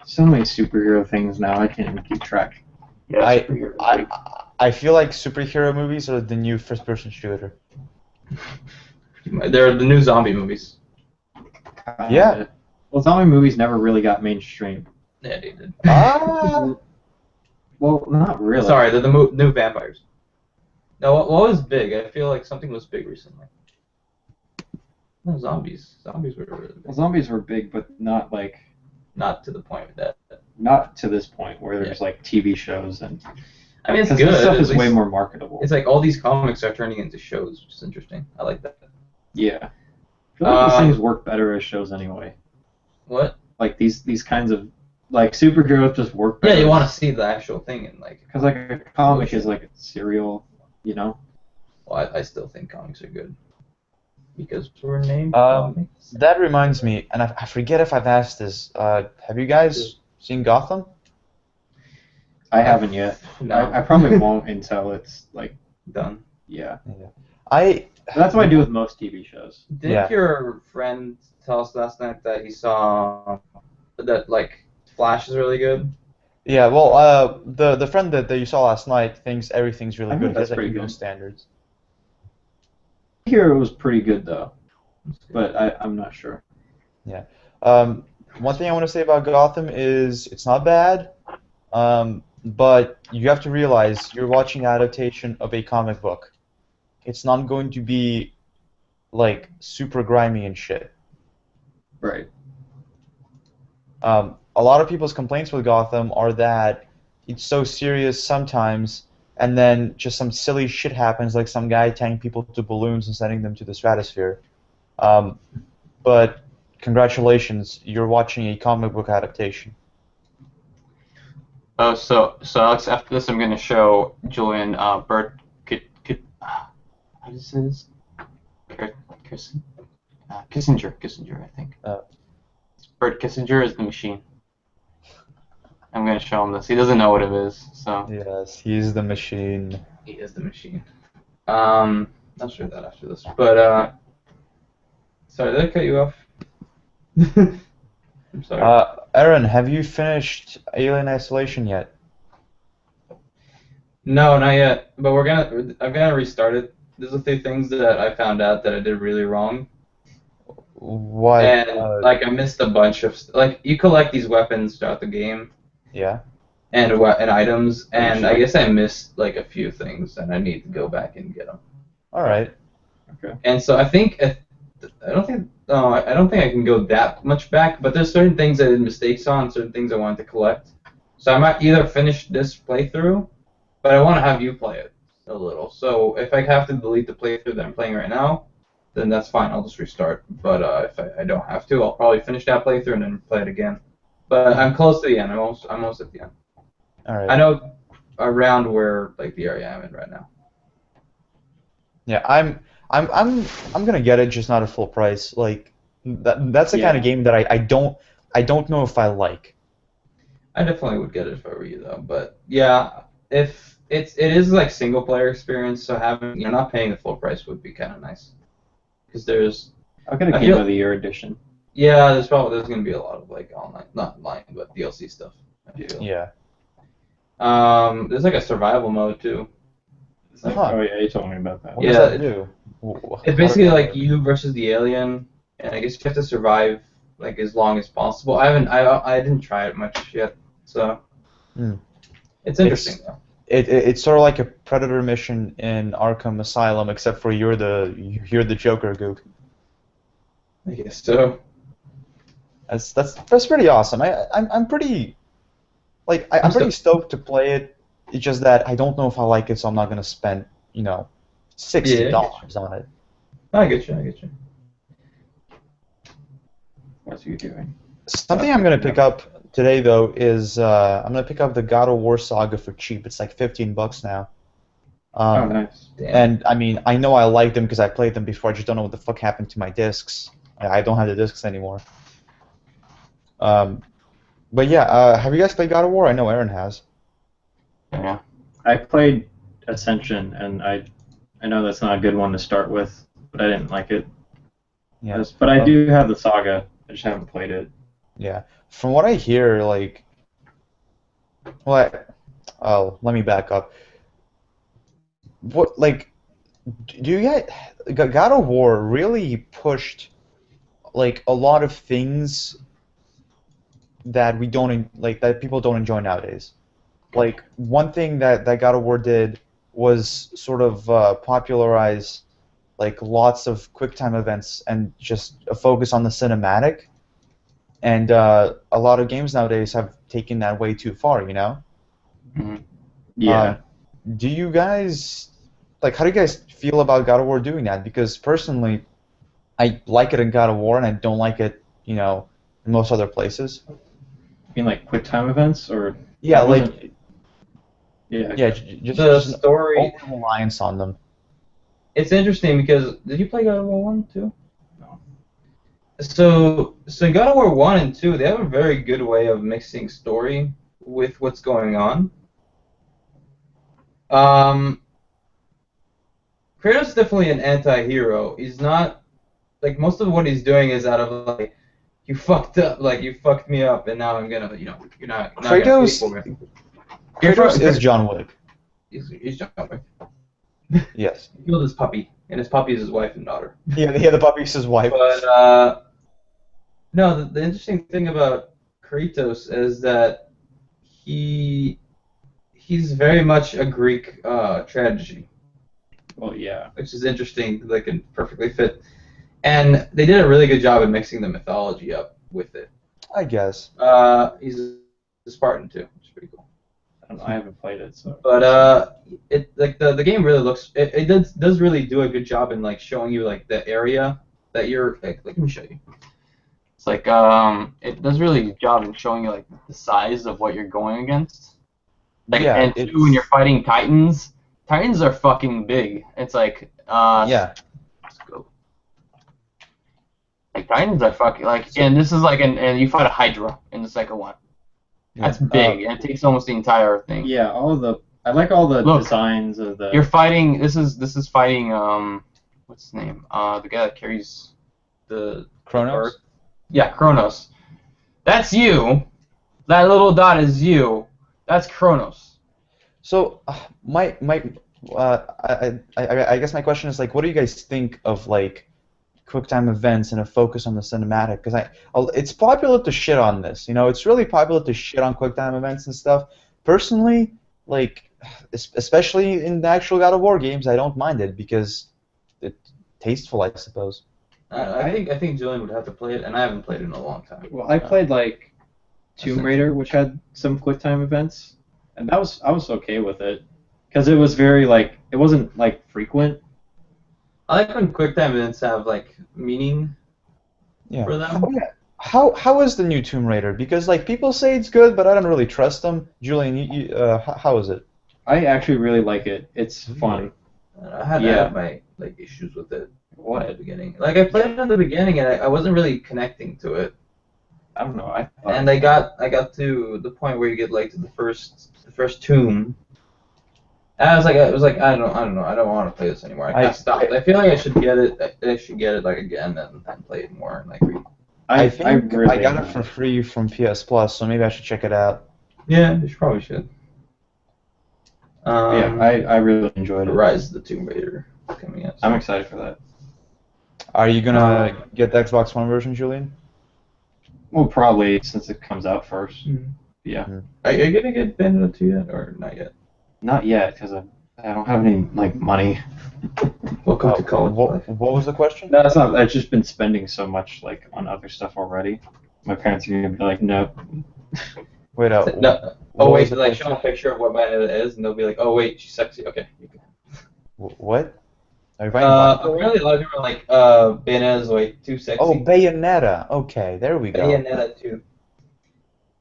[SPEAKER 2] So many superhero things now, I can't even keep track.
[SPEAKER 3] Yeah,
[SPEAKER 4] I feel like superhero movies are the new first-person shooter.
[SPEAKER 1] They're the new zombie movies.
[SPEAKER 4] Yeah.
[SPEAKER 2] Well, zombie movies never really got mainstream.
[SPEAKER 1] Yeah, they did.
[SPEAKER 4] Ah.
[SPEAKER 2] Well, not really.
[SPEAKER 1] Sorry, they're the new vampires. No, what was big? I feel like something was big recently. No, zombies. Zombies were really big.
[SPEAKER 2] Well, zombies were big, but not like
[SPEAKER 1] Not to the point that.
[SPEAKER 2] not to this point where there's like TV shows and.
[SPEAKER 1] I mean, it's
[SPEAKER 2] Because
[SPEAKER 1] good.
[SPEAKER 2] this stuff
[SPEAKER 1] At
[SPEAKER 2] is way
[SPEAKER 1] least-
[SPEAKER 2] more marketable.
[SPEAKER 1] It's like all these comics are turning into shows, which is interesting. I like that.
[SPEAKER 2] Yeah. I feel like these
[SPEAKER 1] Um,
[SPEAKER 2] things work better as shows anyway.
[SPEAKER 1] What?
[SPEAKER 2] Like these kinds of like superheroes just work
[SPEAKER 1] Yeah,
[SPEAKER 2] better.
[SPEAKER 1] you want to see the actual thing and like.
[SPEAKER 2] Because like a comic is like a serial, you know.
[SPEAKER 1] Well, I still think comics are good. Because we're named
[SPEAKER 4] Um,
[SPEAKER 1] comics.
[SPEAKER 4] That reminds me, and I forget if I've asked this. Have you guys seen Gotham?
[SPEAKER 2] I haven't yet.
[SPEAKER 1] No,
[SPEAKER 2] I probably won't until it's like
[SPEAKER 1] done.
[SPEAKER 2] yeah.
[SPEAKER 4] I
[SPEAKER 2] That's what I do with most TV shows.
[SPEAKER 1] Didn't
[SPEAKER 4] Yeah.
[SPEAKER 1] your friend tell us last night that he saw that like Flash is really good?
[SPEAKER 4] Yeah, well, the friend that you saw last night thinks everything's really
[SPEAKER 2] I
[SPEAKER 4] good.
[SPEAKER 2] heard
[SPEAKER 4] He has
[SPEAKER 2] that's
[SPEAKER 4] like
[SPEAKER 2] pretty
[SPEAKER 4] human
[SPEAKER 2] good.
[SPEAKER 4] standards.
[SPEAKER 2] Hero was pretty good though, but I'm not sure.
[SPEAKER 4] One thing I want to say about Gotham is it's not bad, but you have to realize you're watching adaptation of a comic book. It's not going to be like super grimy and shit.
[SPEAKER 2] Right.
[SPEAKER 4] A lot of people's complaints with Gotham are that it's so serious sometimes and then just some silly shit happens, like some guy tying people to balloons and sending them to the stratosphere. But congratulations, you're watching a comic book adaptation.
[SPEAKER 3] Oh, so Alex, after this, I'm gonna show Julian Bert how does this? Kissinger, I think. Bert Kissinger is the machine. I'm gonna show him this. He doesn't know what it is, so.
[SPEAKER 4] Yes, he's the machine.
[SPEAKER 1] He is the machine. I'll show that after this. But sorry, did I cut you off? I'm sorry.
[SPEAKER 4] Aaron, have you finished Alien Isolation yet?
[SPEAKER 1] No, not yet. But I'm gonna restart it. There's a few things that I found out that I did really wrong.
[SPEAKER 4] What?
[SPEAKER 1] And like I missed a bunch of like you collect these weapons throughout the game.
[SPEAKER 4] Yeah.
[SPEAKER 1] And items, and I guess I missed like a few things, and I need to go back and get them.
[SPEAKER 4] All right.
[SPEAKER 2] Okay.
[SPEAKER 1] And so I think I don't think I can go that much back, but there's certain things I did mistakes on, certain things I wanted to collect. So I might either finish this playthrough, but I want to have you play it a little. So if I have to delete the playthrough that I'm playing right now, then that's fine. I'll just restart. But if I don't have to, I'll probably finish that playthrough and then play it again. But I'm close to the end. I'm almost at the end.
[SPEAKER 4] All right.
[SPEAKER 1] I know around where like the area I'm in right now.
[SPEAKER 4] Yeah, I'm gonna get it, just not at full price. Like that's the kind of game that I don't know if I like.
[SPEAKER 1] I definitely would get it if I were you though. But yeah, if it is like single player experience, so having not paying the full price would be kind of nice. Because there's
[SPEAKER 2] I'll get a Game of the Year edition.
[SPEAKER 1] Yeah, there's gonna be a lot of like online, not online, but DLC stuff. I feel.
[SPEAKER 4] Yeah.
[SPEAKER 1] There's like a survival mode too. It's like,
[SPEAKER 2] Oh yeah, you told me about that.
[SPEAKER 4] What does that do?
[SPEAKER 1] It's basically like you versus the alien, and I guess you have to survive like as long as possible. I didn't try it much yet, so it's interesting though.
[SPEAKER 4] It's sort of like a Predator mission in Arkham Asylum, except for you're the Joker, Gook.
[SPEAKER 1] I guess so.
[SPEAKER 4] That's pretty awesome. I'm pretty I'm pretty stoked to play it. It's just that I don't know if I like it, so I'm not gonna spend $60 on it.
[SPEAKER 1] I get you.
[SPEAKER 2] What's you doing?
[SPEAKER 4] Something I'm gonna pick up today though is I'm gonna pick up the God of War saga for cheap. It's like $15 now.
[SPEAKER 2] Oh, nice.
[SPEAKER 4] And I mean, I know I like them because I played them before. I just don't know what the fuck happened to my discs. I don't have the discs anymore. But yeah, have you guys played God of War? I know Aaron has.
[SPEAKER 2] Yeah, I played Ascension, and I know that's not a good one to start with, but I didn't like it.
[SPEAKER 4] Yeah.
[SPEAKER 2] But I do have the saga. I just haven't played it.
[SPEAKER 4] Yeah. From what I hear, let me back up. What do you get? God of War really pushed a lot of things that we don't that people don't enjoy nowadays. Like one thing that God of War did was sort of popularize lots of QuickTime events and just a focus on the cinematic. And a lot of games nowadays have taken that way too far,
[SPEAKER 2] Mm-hmm. Yeah.
[SPEAKER 4] Do you guys how do you guys feel about God of War doing that? Because personally, I like it in God of War, and I don't like it, in most other places.
[SPEAKER 2] You mean like QuickTime events, or?
[SPEAKER 4] Yeah,
[SPEAKER 2] Yeah.
[SPEAKER 4] Just
[SPEAKER 1] the
[SPEAKER 4] just
[SPEAKER 1] story.
[SPEAKER 4] An reliance on them.
[SPEAKER 1] It's interesting because did you play God of War 1 too?
[SPEAKER 2] No.
[SPEAKER 1] So in God of War 1 and 2, they have a very good way of mixing story with what's going on. Kratos is definitely an anti-hero. He's not most of what he's doing is out of you fucked up, you fucked me up, and now I'm gonna you're not
[SPEAKER 4] Kratos.
[SPEAKER 1] gonna pay for me.
[SPEAKER 4] Kratos is John Wick.
[SPEAKER 1] He's John Wick.
[SPEAKER 4] Yes.
[SPEAKER 1] He killed his puppy, and his puppy is his wife and daughter.
[SPEAKER 4] Yeah, the puppy's his wife.
[SPEAKER 1] But no, the interesting thing about Kratos is that he's very much a Greek tragedy.
[SPEAKER 2] Well, yeah.
[SPEAKER 1] Which is interesting. They can perfectly fit, and they did a really good job at mixing the mythology up with it.
[SPEAKER 4] I guess.
[SPEAKER 1] He's a Spartan too, which is pretty cool.
[SPEAKER 2] I I haven't played it, so.
[SPEAKER 1] But it like the game really looks. It does really do a good job in like showing you like the area that you're. Like, let me show you. It's like it does really good job in showing you like the size of what you're going against. Like,
[SPEAKER 4] Yeah,
[SPEAKER 1] and too, when you're fighting Titans, Titans are fucking big. It's like
[SPEAKER 4] yeah.
[SPEAKER 1] let's go. Like Titans are fucking like, and this is like, and you fight a Hydra in the second one. That's big, and it takes almost the entire thing.
[SPEAKER 2] Yeah, I like all the
[SPEAKER 1] Look,
[SPEAKER 2] designs of the.
[SPEAKER 1] You're fighting. This is fighting. What's his name? The guy that carries the
[SPEAKER 4] Kronos?
[SPEAKER 1] Yeah, Kronos. That's you. That little dot is you. That's Kronos.
[SPEAKER 4] So I guess my question is like, what do you guys think of like QuickTime events and a focus on the cinematic? Because it's popular to shit on this. You know, it's really popular to shit on QuickTime events and stuff. Personally, like, especially in the actual God of War games, I don't mind it because it's tasteful, I suppose.
[SPEAKER 1] I think Julian would have to play it, and I haven't played it in a long time.
[SPEAKER 2] Well, I played like Tomb Raider, which had some QuickTime events, and I was okay with it because it was very like it wasn't like frequent.
[SPEAKER 1] I like when QuickTime events have like meaning for them.
[SPEAKER 4] How is the new Tomb Raider? Because like people say it's good, but I don't really trust them. Julian, how is it?
[SPEAKER 2] I actually really like it. It's fun.
[SPEAKER 1] I had my like issues with it at the beginning. Like I played it in the beginning, and I wasn't really connecting to it.
[SPEAKER 2] I don't know. I
[SPEAKER 1] got to the point where you get like to the first tomb. And I was like I don't know. I don't want to play this anymore. I stopped. I feel like I should get it. I should get it like again and play it more and like read.
[SPEAKER 4] I think I got it for free from PS Plus, so maybe I should check it out.
[SPEAKER 1] Yeah, you probably should.
[SPEAKER 2] I really enjoyed it.
[SPEAKER 1] Rise of the Tomb Raider coming out.
[SPEAKER 2] I'm excited for that.
[SPEAKER 4] Are you gonna get the Xbox One version, Julian?
[SPEAKER 2] Well, probably since it comes out first.
[SPEAKER 1] Mm-hmm.
[SPEAKER 2] Yeah.
[SPEAKER 1] Are you gonna get Bayonetta 2 yet, or not yet?
[SPEAKER 2] Not yet, because I don't have any like money.
[SPEAKER 1] Welcome to college life.
[SPEAKER 4] What was the question?
[SPEAKER 2] No, it's not. I've just been spending so much like on other stuff already. My parents are gonna be like, no.
[SPEAKER 4] Wait,
[SPEAKER 1] no. Oh wait, like show a picture of what Bayonetta is, and they'll be like, oh wait, she's sexy. Okay. You can.
[SPEAKER 4] What? Are you
[SPEAKER 1] apparently a lot of people are like, Bayonetta's like too sexy.
[SPEAKER 4] Oh, Bayonetta. Okay, there we go.
[SPEAKER 1] Bayonetta 2.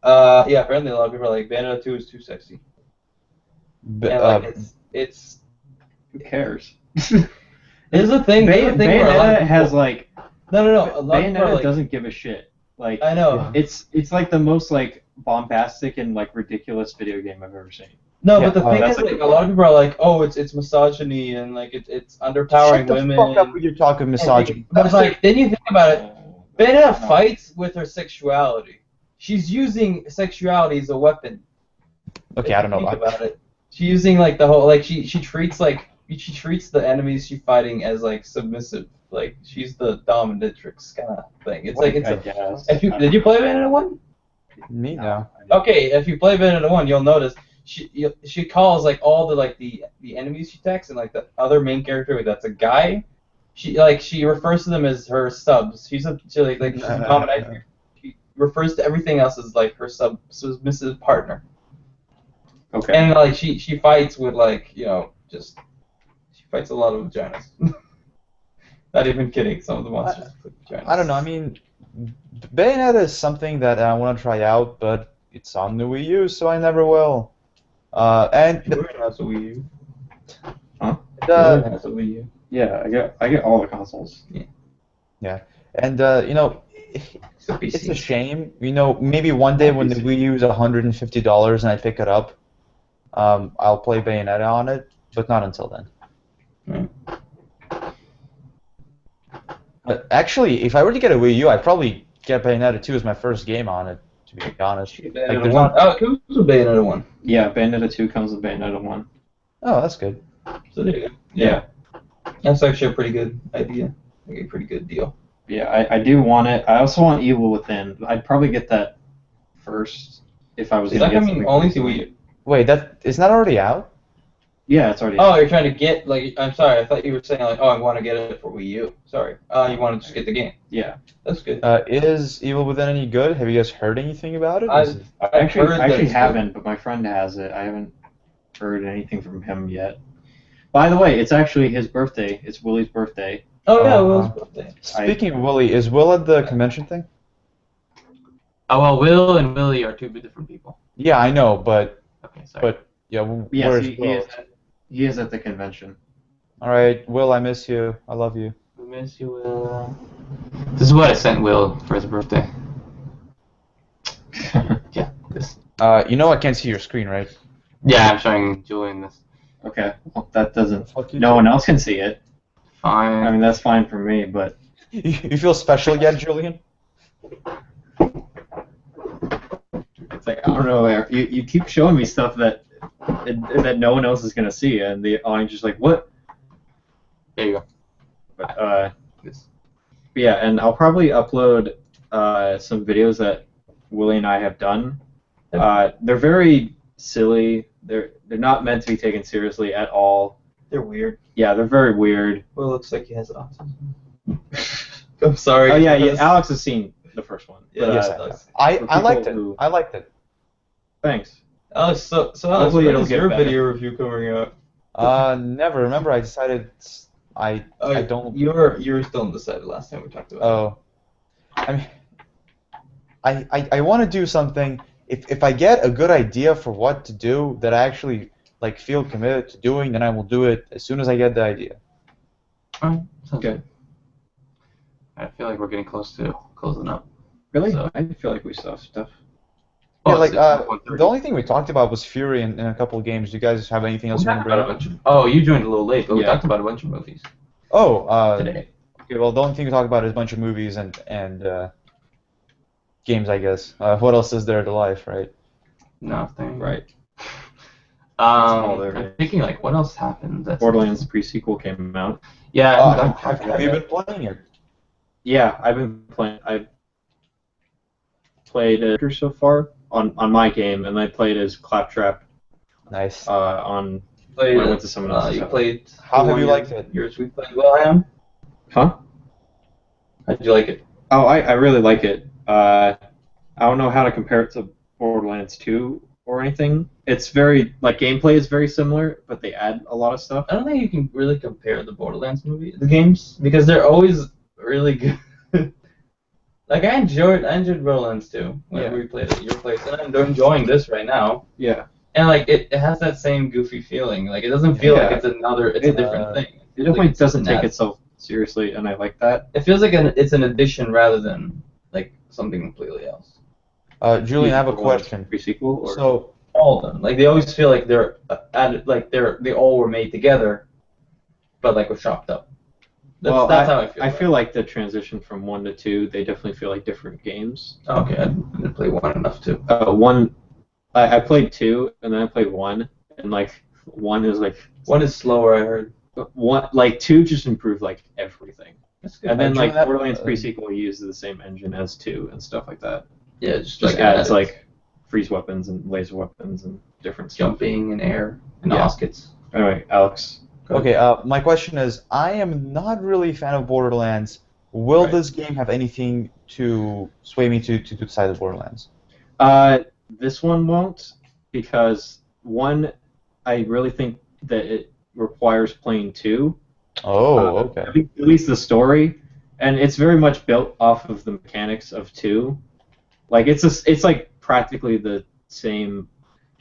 [SPEAKER 1] Yeah, apparently a lot of people are like, Bayonetta 2 is too sexy. It's
[SPEAKER 2] who cares?
[SPEAKER 1] Here's the thing.
[SPEAKER 2] Bayonetta has like
[SPEAKER 1] no.
[SPEAKER 2] Bayonetta doesn't give a shit. Like
[SPEAKER 1] I know.
[SPEAKER 2] It's like the most like bombastic and like ridiculous video game I've ever seen.
[SPEAKER 1] No, but the thing is, like, a lot of people are like, oh, it's misogyny and like it's underpowering women.
[SPEAKER 4] Shut the fuck up when you're talking misogyny.
[SPEAKER 1] But it's like, then you think about it. Bayonetta fights with her sexuality. She's using sexuality as a weapon.
[SPEAKER 4] Okay, I don't know
[SPEAKER 1] about it. She's using like the whole like she treats the enemies she's fighting as like submissive. Like she's the dominatrix kind of thing. It's like did you play Bayonetta 1?
[SPEAKER 4] Me no.
[SPEAKER 1] Okay, if you play Bayonetta 1, you'll notice she calls like all the enemies she attacks and like the other main character that's a guy. She refers to them as her subs. She's a dominatrix. She refers to everything else as like her submissive partner.
[SPEAKER 2] Okay.
[SPEAKER 1] And like she fights with like she fights a lot of vaginas. Not even kidding. Some of the monsters with vaginas.
[SPEAKER 4] I don't know. I mean, Bayonetta is something that I want to try out, but it's on the Wii U, so I never will. And
[SPEAKER 1] Julian has a Wii U.
[SPEAKER 2] Huh?
[SPEAKER 1] Julian has a Wii U.
[SPEAKER 2] Yeah, I get all the consoles.
[SPEAKER 4] Yeah. And it's a shame. Maybe one day when the Wii U is $150 and I pick it up, I'll play Bayonetta on it, but not until then. But actually, if I were to get a Wii U, I'd probably get Bayonetta 2 as my first game on it, to be honest.
[SPEAKER 1] Bayonetta 1. Oh, it comes with Bayonetta 1.
[SPEAKER 2] Yeah, Bayonetta 2 comes with Bayonetta 1.
[SPEAKER 4] Oh, that's good.
[SPEAKER 1] So there you go. Yeah. That's actually a pretty good idea. Like a pretty good deal.
[SPEAKER 2] Yeah, I do want it. I also want Evil Within. I'd probably get that first if I was going to get something.
[SPEAKER 1] Only to Wii U.
[SPEAKER 4] Wait, isn't that already out?
[SPEAKER 2] Yeah, it's already.
[SPEAKER 1] Oh, you're trying to get like. I'm sorry. I thought you were saying like, oh, I want to get it for Wii U. Sorry. You want to just get the game.
[SPEAKER 2] Yeah.
[SPEAKER 1] That's good.
[SPEAKER 4] Is Evil Within any good? Have you guys heard anything about it?
[SPEAKER 1] I've
[SPEAKER 2] Actually,
[SPEAKER 1] heard
[SPEAKER 2] I
[SPEAKER 1] that
[SPEAKER 2] actually
[SPEAKER 1] it's
[SPEAKER 2] haven't, but my friend has it. I haven't heard anything from him yet. By the way, it's actually his birthday. It's Willie's birthday.
[SPEAKER 1] Oh yeah, Will's birthday.
[SPEAKER 4] Speaking of Willie, is Will at the convention thing?
[SPEAKER 3] Oh well, Will and Willie are two different people.
[SPEAKER 4] Yeah, I know, but
[SPEAKER 3] Okay, sorry.
[SPEAKER 4] yeah,
[SPEAKER 2] Yes,
[SPEAKER 4] where's
[SPEAKER 2] he
[SPEAKER 4] Will?
[SPEAKER 2] he is at the convention.
[SPEAKER 4] All right, Will, I miss you. I love you.
[SPEAKER 3] We miss you, Will. This is what I sent Will for his birthday. Yeah, this.
[SPEAKER 4] You know I can't see your screen, right?
[SPEAKER 3] Yeah, I'm showing Julian this.
[SPEAKER 2] Okay, well, that doesn't.
[SPEAKER 4] Fuck you.
[SPEAKER 2] No one else can see it.
[SPEAKER 3] Fine.
[SPEAKER 2] I mean, that's fine for me, but
[SPEAKER 4] You feel special yet, Julian?
[SPEAKER 2] it's like I don't know. You keep showing me stuff that no one else is gonna see, and the audience just like what?
[SPEAKER 3] There you go.
[SPEAKER 2] But
[SPEAKER 3] This.
[SPEAKER 2] yeah, and I'll probably upload some videos that Willie and I have done. They're very silly. They're not meant to be taken seriously at all.
[SPEAKER 1] They're weird.
[SPEAKER 2] Yeah, they're very weird.
[SPEAKER 1] Will looks like he has autism. I'm sorry.
[SPEAKER 2] Oh yeah,
[SPEAKER 1] because-
[SPEAKER 2] Alex has seen the first one.
[SPEAKER 1] Yeah,
[SPEAKER 2] But,
[SPEAKER 4] yes,
[SPEAKER 1] it does.
[SPEAKER 4] I
[SPEAKER 2] For
[SPEAKER 4] liked
[SPEAKER 2] people
[SPEAKER 4] it.
[SPEAKER 2] who-
[SPEAKER 4] I liked it.
[SPEAKER 2] Thanks.
[SPEAKER 1] Alex, so Alex,
[SPEAKER 2] Hopefully
[SPEAKER 1] when
[SPEAKER 2] it'll
[SPEAKER 1] is
[SPEAKER 2] get
[SPEAKER 1] your
[SPEAKER 2] better.
[SPEAKER 1] video review coming out?
[SPEAKER 4] Never. Remember, I decided I don't.
[SPEAKER 1] You were still undecided last time we talked about
[SPEAKER 4] Oh, I mean, I want to do something. If I get a good idea for what to do that I actually like feel committed to doing, then I will do it as soon as I get the idea.
[SPEAKER 3] Alright, sounds
[SPEAKER 2] Okay.
[SPEAKER 3] good. I feel like we're getting close to closing up.
[SPEAKER 2] Really?
[SPEAKER 3] So-
[SPEAKER 2] I feel like we saw stuff.
[SPEAKER 4] Yeah,
[SPEAKER 3] Oh,
[SPEAKER 4] like
[SPEAKER 3] it's 1:30.
[SPEAKER 4] the only thing we talked about was Fury in a couple of games. Do you guys have anything else
[SPEAKER 3] We
[SPEAKER 4] you want
[SPEAKER 3] talked
[SPEAKER 4] to bring
[SPEAKER 3] about a
[SPEAKER 4] up?
[SPEAKER 3] bunch of. Oh, you joined a little late, but we
[SPEAKER 2] Yeah.
[SPEAKER 3] talked about a bunch of movies
[SPEAKER 4] Oh,
[SPEAKER 3] today.
[SPEAKER 4] okay. Well, the only thing we talked about is a bunch of movies and games, I guess. What else is there to life, right?
[SPEAKER 3] Nothing.
[SPEAKER 2] Right. all there
[SPEAKER 3] I'm
[SPEAKER 2] is.
[SPEAKER 3] thinking like, what else happened? That's
[SPEAKER 2] Borderlands pre-sequel came out.
[SPEAKER 3] Yeah. I haven't
[SPEAKER 4] Have you been playing it?
[SPEAKER 2] Yeah, I've been playing. I've played it so far on my game, and I played as Claptrap
[SPEAKER 4] Nice.
[SPEAKER 2] on.
[SPEAKER 1] Played,
[SPEAKER 2] When I went to someone else's
[SPEAKER 1] you
[SPEAKER 2] house.
[SPEAKER 1] played.
[SPEAKER 4] How have you liked it?
[SPEAKER 1] Yours we played Wilhelm.
[SPEAKER 2] Huh?
[SPEAKER 1] How'd you like it?
[SPEAKER 2] Oh, I really like it. I don't know how to compare it to Borderlands 2 or anything. It's very like gameplay is very similar, but they add a lot of stuff.
[SPEAKER 1] I don't think you can really compare the Borderlands the games, because they're always really good. Like I enjoyed Borderlands 2 when we played it at your place, and I'm enjoying this right now.
[SPEAKER 2] Yeah.
[SPEAKER 1] And like it has that same goofy feeling. Like it doesn't feel like
[SPEAKER 2] Yeah.
[SPEAKER 1] it's a different thing.
[SPEAKER 2] It definitely
[SPEAKER 1] Like,
[SPEAKER 2] doesn't take
[SPEAKER 1] not-
[SPEAKER 2] itself seriously, and I like that.
[SPEAKER 1] It feels like it's an addition rather than like something completely else.
[SPEAKER 4] Julian, I have a question.
[SPEAKER 2] Pre-sequel or
[SPEAKER 4] So,
[SPEAKER 1] All of them, like they always feel like they're added, like they all were made together, but like were chopped up. That's how I feel.
[SPEAKER 2] I feel like the transition from 1 to 2, they definitely feel like different games.
[SPEAKER 1] Okay, I didn't play 1 enough too.
[SPEAKER 2] 1, I played 2, and then I played 1, and like 1 is like
[SPEAKER 1] 1 is slower, I heard.
[SPEAKER 2] 1 like 2 just improved like everything.
[SPEAKER 1] That's good.
[SPEAKER 2] And then like
[SPEAKER 4] that-
[SPEAKER 2] Borderlands pre-sequel uses the same engine as 2 and stuff like that.
[SPEAKER 1] Yeah,
[SPEAKER 2] Just
[SPEAKER 1] like
[SPEAKER 2] adds
[SPEAKER 1] added
[SPEAKER 2] like freeze weapons and laser weapons and different stuff.
[SPEAKER 1] jumping and air and
[SPEAKER 2] Yeah.
[SPEAKER 1] oskets.
[SPEAKER 2] Anyway, Alex.
[SPEAKER 4] okay, my question is, I am not really a fan of Borderlands. Will
[SPEAKER 2] Right.
[SPEAKER 4] this game have anything to sway me to decide the Borderlands?
[SPEAKER 2] This one won't, because 1, I really think that it requires playing 2.
[SPEAKER 4] Oh, okay.
[SPEAKER 2] At least the story, and it's very much built off of the mechanics of 2. Like it's like practically the same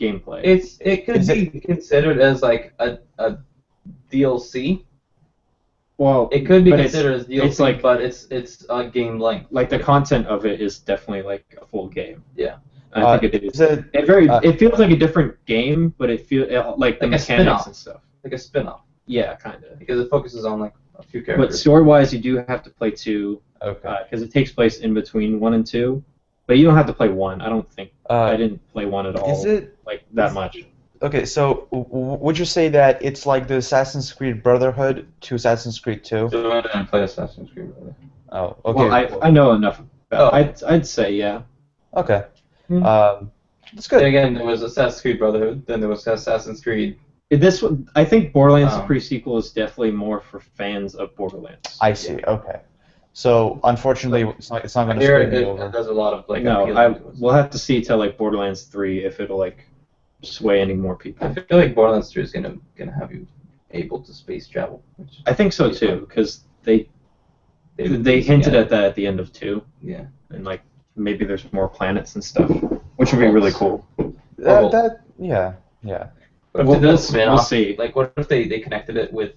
[SPEAKER 2] gameplay.
[SPEAKER 1] It could
[SPEAKER 4] Is
[SPEAKER 1] be considered as like a DLC.
[SPEAKER 2] Well,
[SPEAKER 1] It could be
[SPEAKER 2] but
[SPEAKER 1] considered as DLC,
[SPEAKER 2] it's like-
[SPEAKER 1] but it's a game length.
[SPEAKER 2] like the content of it is definitely like a full game.
[SPEAKER 1] Yeah.
[SPEAKER 2] I think it is.
[SPEAKER 4] Is it?
[SPEAKER 2] It feels like a different game, but it feels like the
[SPEAKER 1] Like a
[SPEAKER 2] mechanics
[SPEAKER 1] spin-off.
[SPEAKER 2] and stuff.
[SPEAKER 1] Like a spin-off,
[SPEAKER 2] Yeah, kind of.
[SPEAKER 1] because it focuses on like a few
[SPEAKER 2] But
[SPEAKER 1] characters.
[SPEAKER 2] story-wise, you do have to play 2
[SPEAKER 4] Okay.
[SPEAKER 2] because it takes place in between 1 and 2. But you don't have to play 1. I don't think. I didn't play 1 at all.
[SPEAKER 4] Is it?
[SPEAKER 2] like that much?
[SPEAKER 4] Okay, so would you say that it's like the Assassin's Creed Brotherhood to Assassin's Creed 2?
[SPEAKER 1] So I didn't play Assassin's Creed. Really.
[SPEAKER 4] Oh, okay.
[SPEAKER 2] Well, I know enough. About
[SPEAKER 1] Oh.
[SPEAKER 2] I'd say yeah.
[SPEAKER 4] Okay.
[SPEAKER 1] Hmm.
[SPEAKER 4] That's
[SPEAKER 1] Then
[SPEAKER 4] good.
[SPEAKER 1] again, there was Assassin's Creed Brotherhood. Then there was Assassin's Creed
[SPEAKER 2] I think Borderlands
[SPEAKER 1] Oh.
[SPEAKER 2] pre-sequel is definitely more for fans of Borderlands.
[SPEAKER 4] I see. Okay. So unfortunately, it's not going to
[SPEAKER 1] Here
[SPEAKER 4] screw me
[SPEAKER 1] it
[SPEAKER 4] over.
[SPEAKER 1] does a lot of like
[SPEAKER 2] No,
[SPEAKER 1] appealing to us.
[SPEAKER 2] we'll have to see till like Borderlands 3 if it'll like sway any more people.
[SPEAKER 1] I feel like Borderlands 3 is gonna have you able to space travel. Which,
[SPEAKER 2] I think so too, because they hinted at that at the end of 2,
[SPEAKER 1] Yeah.
[SPEAKER 2] and like maybe there's more planets and stuff, which would be really cool.
[SPEAKER 4] Yeah.
[SPEAKER 1] What if
[SPEAKER 2] We'll-
[SPEAKER 1] they did a
[SPEAKER 2] we'll
[SPEAKER 1] spin-off?
[SPEAKER 2] see.
[SPEAKER 1] Like, what if they connected it with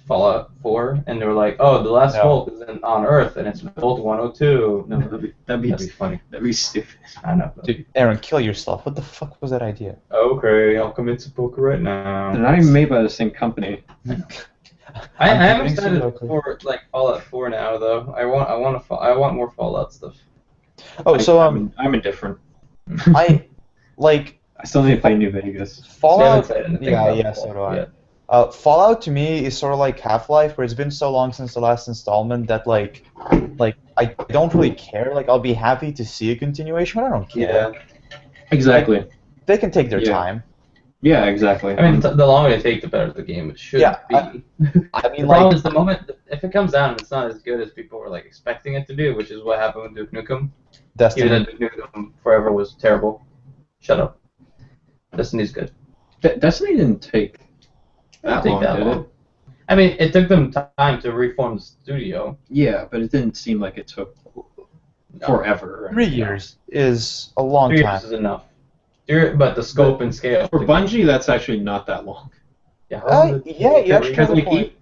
[SPEAKER 1] Fallout 4, and they were like, oh, the last
[SPEAKER 4] No.
[SPEAKER 1] Volt is on Earth, and it's Volt 102.
[SPEAKER 2] No, that'd be
[SPEAKER 1] funny.
[SPEAKER 2] that'd be stupid.
[SPEAKER 1] I know.
[SPEAKER 4] Dude, Aaron, kill yourself. What the fuck was that idea?
[SPEAKER 1] Okay, I'll commit to poker right now.
[SPEAKER 2] They're not even made by the same company.
[SPEAKER 1] I am
[SPEAKER 4] I'm
[SPEAKER 1] excited
[SPEAKER 4] convinced
[SPEAKER 1] for like Fallout 4 now, though. I want more Fallout stuff.
[SPEAKER 4] Oh, so
[SPEAKER 2] I'm indifferent.
[SPEAKER 4] I like
[SPEAKER 2] I still need to play New Vegas.
[SPEAKER 4] Fallout.
[SPEAKER 1] said anything
[SPEAKER 4] Yeah,
[SPEAKER 1] about
[SPEAKER 4] yeah,
[SPEAKER 1] Fallout
[SPEAKER 4] so do I.
[SPEAKER 1] yet.
[SPEAKER 4] Fallout to me is sort of like Half-Life, where it's been so long since the last installment that like I don't really care. Like I'll be happy to see a continuation, but I don't care.
[SPEAKER 1] Yeah.
[SPEAKER 2] Exactly.
[SPEAKER 4] They can take their
[SPEAKER 2] Yeah.
[SPEAKER 4] time.
[SPEAKER 2] Yeah, exactly.
[SPEAKER 1] I mean, the longer they take, the better the game should
[SPEAKER 4] Yeah,
[SPEAKER 1] be.
[SPEAKER 4] I mean,
[SPEAKER 1] The problem is the moment if it comes out and it's not as good as people were like expecting it to do, which is what happened with Duke Nukem.
[SPEAKER 4] Destiny.
[SPEAKER 1] Even though Duke Nukem Forever was terrible. Shut up. Destiny's good.
[SPEAKER 2] Destiny didn't take that
[SPEAKER 1] Take
[SPEAKER 2] long,
[SPEAKER 1] that
[SPEAKER 2] did
[SPEAKER 1] long.
[SPEAKER 2] it?
[SPEAKER 1] I mean, it took them time to reform the studio.
[SPEAKER 2] Yeah, but it didn't seem like it took forever.
[SPEAKER 4] 3 years is a long
[SPEAKER 1] 3
[SPEAKER 4] time.
[SPEAKER 1] years is enough. But the scope and scale.
[SPEAKER 2] For Bungie, that's actually not that long.
[SPEAKER 1] Yeah,
[SPEAKER 4] Yeah, you actually have a point.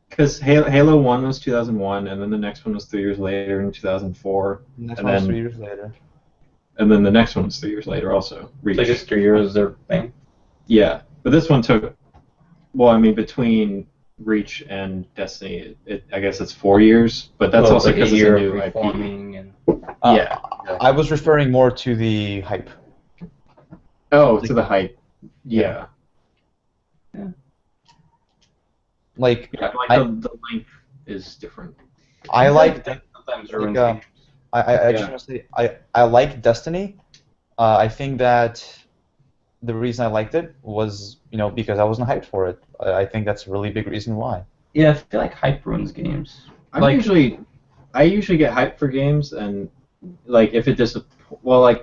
[SPEAKER 2] Because Halo 1 was 2001, and then the next one was 3 years later in 2004,
[SPEAKER 4] Next
[SPEAKER 2] and
[SPEAKER 4] one was
[SPEAKER 2] then-
[SPEAKER 4] 3 years later.
[SPEAKER 2] and then the next one was 3 years later also. Reach.
[SPEAKER 1] So just 3 years is their thing.
[SPEAKER 2] Yeah, but this one took, well, I mean, between Reach and Destiny, I guess it's 4 years, but that's
[SPEAKER 1] Well,
[SPEAKER 2] also
[SPEAKER 1] like a
[SPEAKER 2] because it's
[SPEAKER 1] year
[SPEAKER 2] a
[SPEAKER 1] of
[SPEAKER 2] new IP.
[SPEAKER 1] reforming and
[SPEAKER 2] Yeah.
[SPEAKER 4] I was referring more to the hype.
[SPEAKER 2] Oh, to the hype. Yeah.
[SPEAKER 4] Like
[SPEAKER 2] Yeah, like
[SPEAKER 4] I-
[SPEAKER 2] the length is different.
[SPEAKER 4] I like
[SPEAKER 1] sometimes
[SPEAKER 4] like,
[SPEAKER 1] ruins
[SPEAKER 4] I just
[SPEAKER 2] Yeah.
[SPEAKER 4] want to say I like Destiny. I think that the reason I liked it was because I wasn't hyped for it. I think that's a really big reason why.
[SPEAKER 1] Yeah, I feel like hype ruins games.
[SPEAKER 2] I usually get hyped for games, and like if it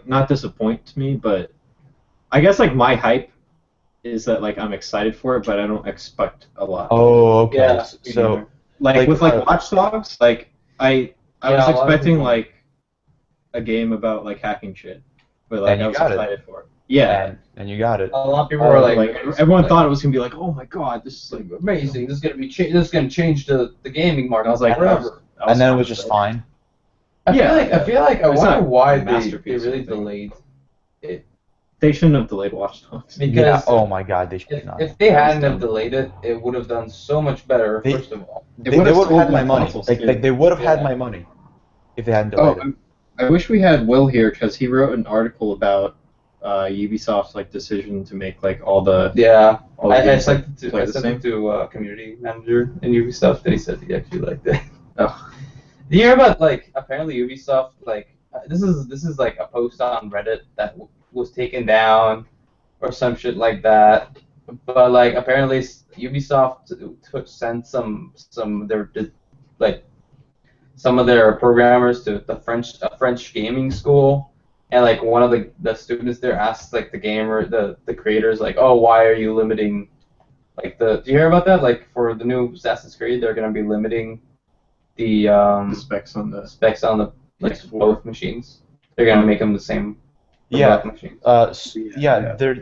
[SPEAKER 2] not disappoint me, but I guess like my hype is that like I'm excited for it, but I don't expect a lot.
[SPEAKER 4] Oh, okay.
[SPEAKER 1] Yeah,
[SPEAKER 4] So
[SPEAKER 2] Like with
[SPEAKER 4] uh,
[SPEAKER 2] Watch Dogs, like I
[SPEAKER 1] Yeah,
[SPEAKER 2] was
[SPEAKER 1] a lot of
[SPEAKER 2] expecting
[SPEAKER 1] people-
[SPEAKER 2] like a game about like hacking shit, but like
[SPEAKER 4] And
[SPEAKER 2] I
[SPEAKER 4] you
[SPEAKER 2] was
[SPEAKER 4] got it.
[SPEAKER 2] excited for it. Yeah.
[SPEAKER 4] and you got it.
[SPEAKER 1] A lot of people were like,
[SPEAKER 2] everyone thought it was gonna be like, oh my god, this is like
[SPEAKER 1] amazing. This is gonna be this is gonna change the gaming market.
[SPEAKER 2] I was like,
[SPEAKER 1] forever.
[SPEAKER 4] And then it was just fine.
[SPEAKER 1] I feel
[SPEAKER 2] Yeah.
[SPEAKER 1] like I
[SPEAKER 2] It's
[SPEAKER 1] wonder
[SPEAKER 2] not
[SPEAKER 1] why
[SPEAKER 2] a
[SPEAKER 1] they
[SPEAKER 2] masterpiece or
[SPEAKER 1] really
[SPEAKER 2] anything.
[SPEAKER 1] delayed it.
[SPEAKER 2] They shouldn't have delayed Watch Dogs.
[SPEAKER 1] Because
[SPEAKER 4] Yeah. Oh my God, they should
[SPEAKER 1] if,
[SPEAKER 4] not.
[SPEAKER 1] if they hadn't
[SPEAKER 2] dumb.
[SPEAKER 1] have delayed it, it would have done so much better.
[SPEAKER 4] They-
[SPEAKER 1] First of all,
[SPEAKER 4] They
[SPEAKER 2] would've
[SPEAKER 4] would have
[SPEAKER 2] sold
[SPEAKER 4] had my
[SPEAKER 2] more
[SPEAKER 4] money.
[SPEAKER 2] consoles,
[SPEAKER 4] Like
[SPEAKER 2] too.
[SPEAKER 4] they would have had
[SPEAKER 1] Yeah.
[SPEAKER 4] my money if they hadn't
[SPEAKER 2] Oh,
[SPEAKER 4] delayed it.
[SPEAKER 2] I wish we had Will here because he wrote an article about Ubisoft's like decision to make like all the
[SPEAKER 1] yeah.
[SPEAKER 2] all the
[SPEAKER 1] I
[SPEAKER 2] games,
[SPEAKER 1] sent it to
[SPEAKER 2] play
[SPEAKER 1] I
[SPEAKER 2] the
[SPEAKER 1] sent
[SPEAKER 2] same.
[SPEAKER 1] it to community manager in Ubisoft, and he said he actually liked it.
[SPEAKER 2] Oh.
[SPEAKER 1] Do you hear about like apparently Ubisoft like this is like a post on Reddit that was taken down or some shit like that, but like apparently Ubisoft sent some of their programmers to a French gaming school, and like one of the students there asked like the creators like, oh, why are you limiting like do you hear about that, like for the new Assassin's Creed they're gonna be limiting the
[SPEAKER 2] specs on the
[SPEAKER 1] specs on the like
[SPEAKER 2] PS4.
[SPEAKER 1] both machines. They're gonna make them the same for
[SPEAKER 4] Yeah.
[SPEAKER 1] both machines.
[SPEAKER 4] Yeah, they're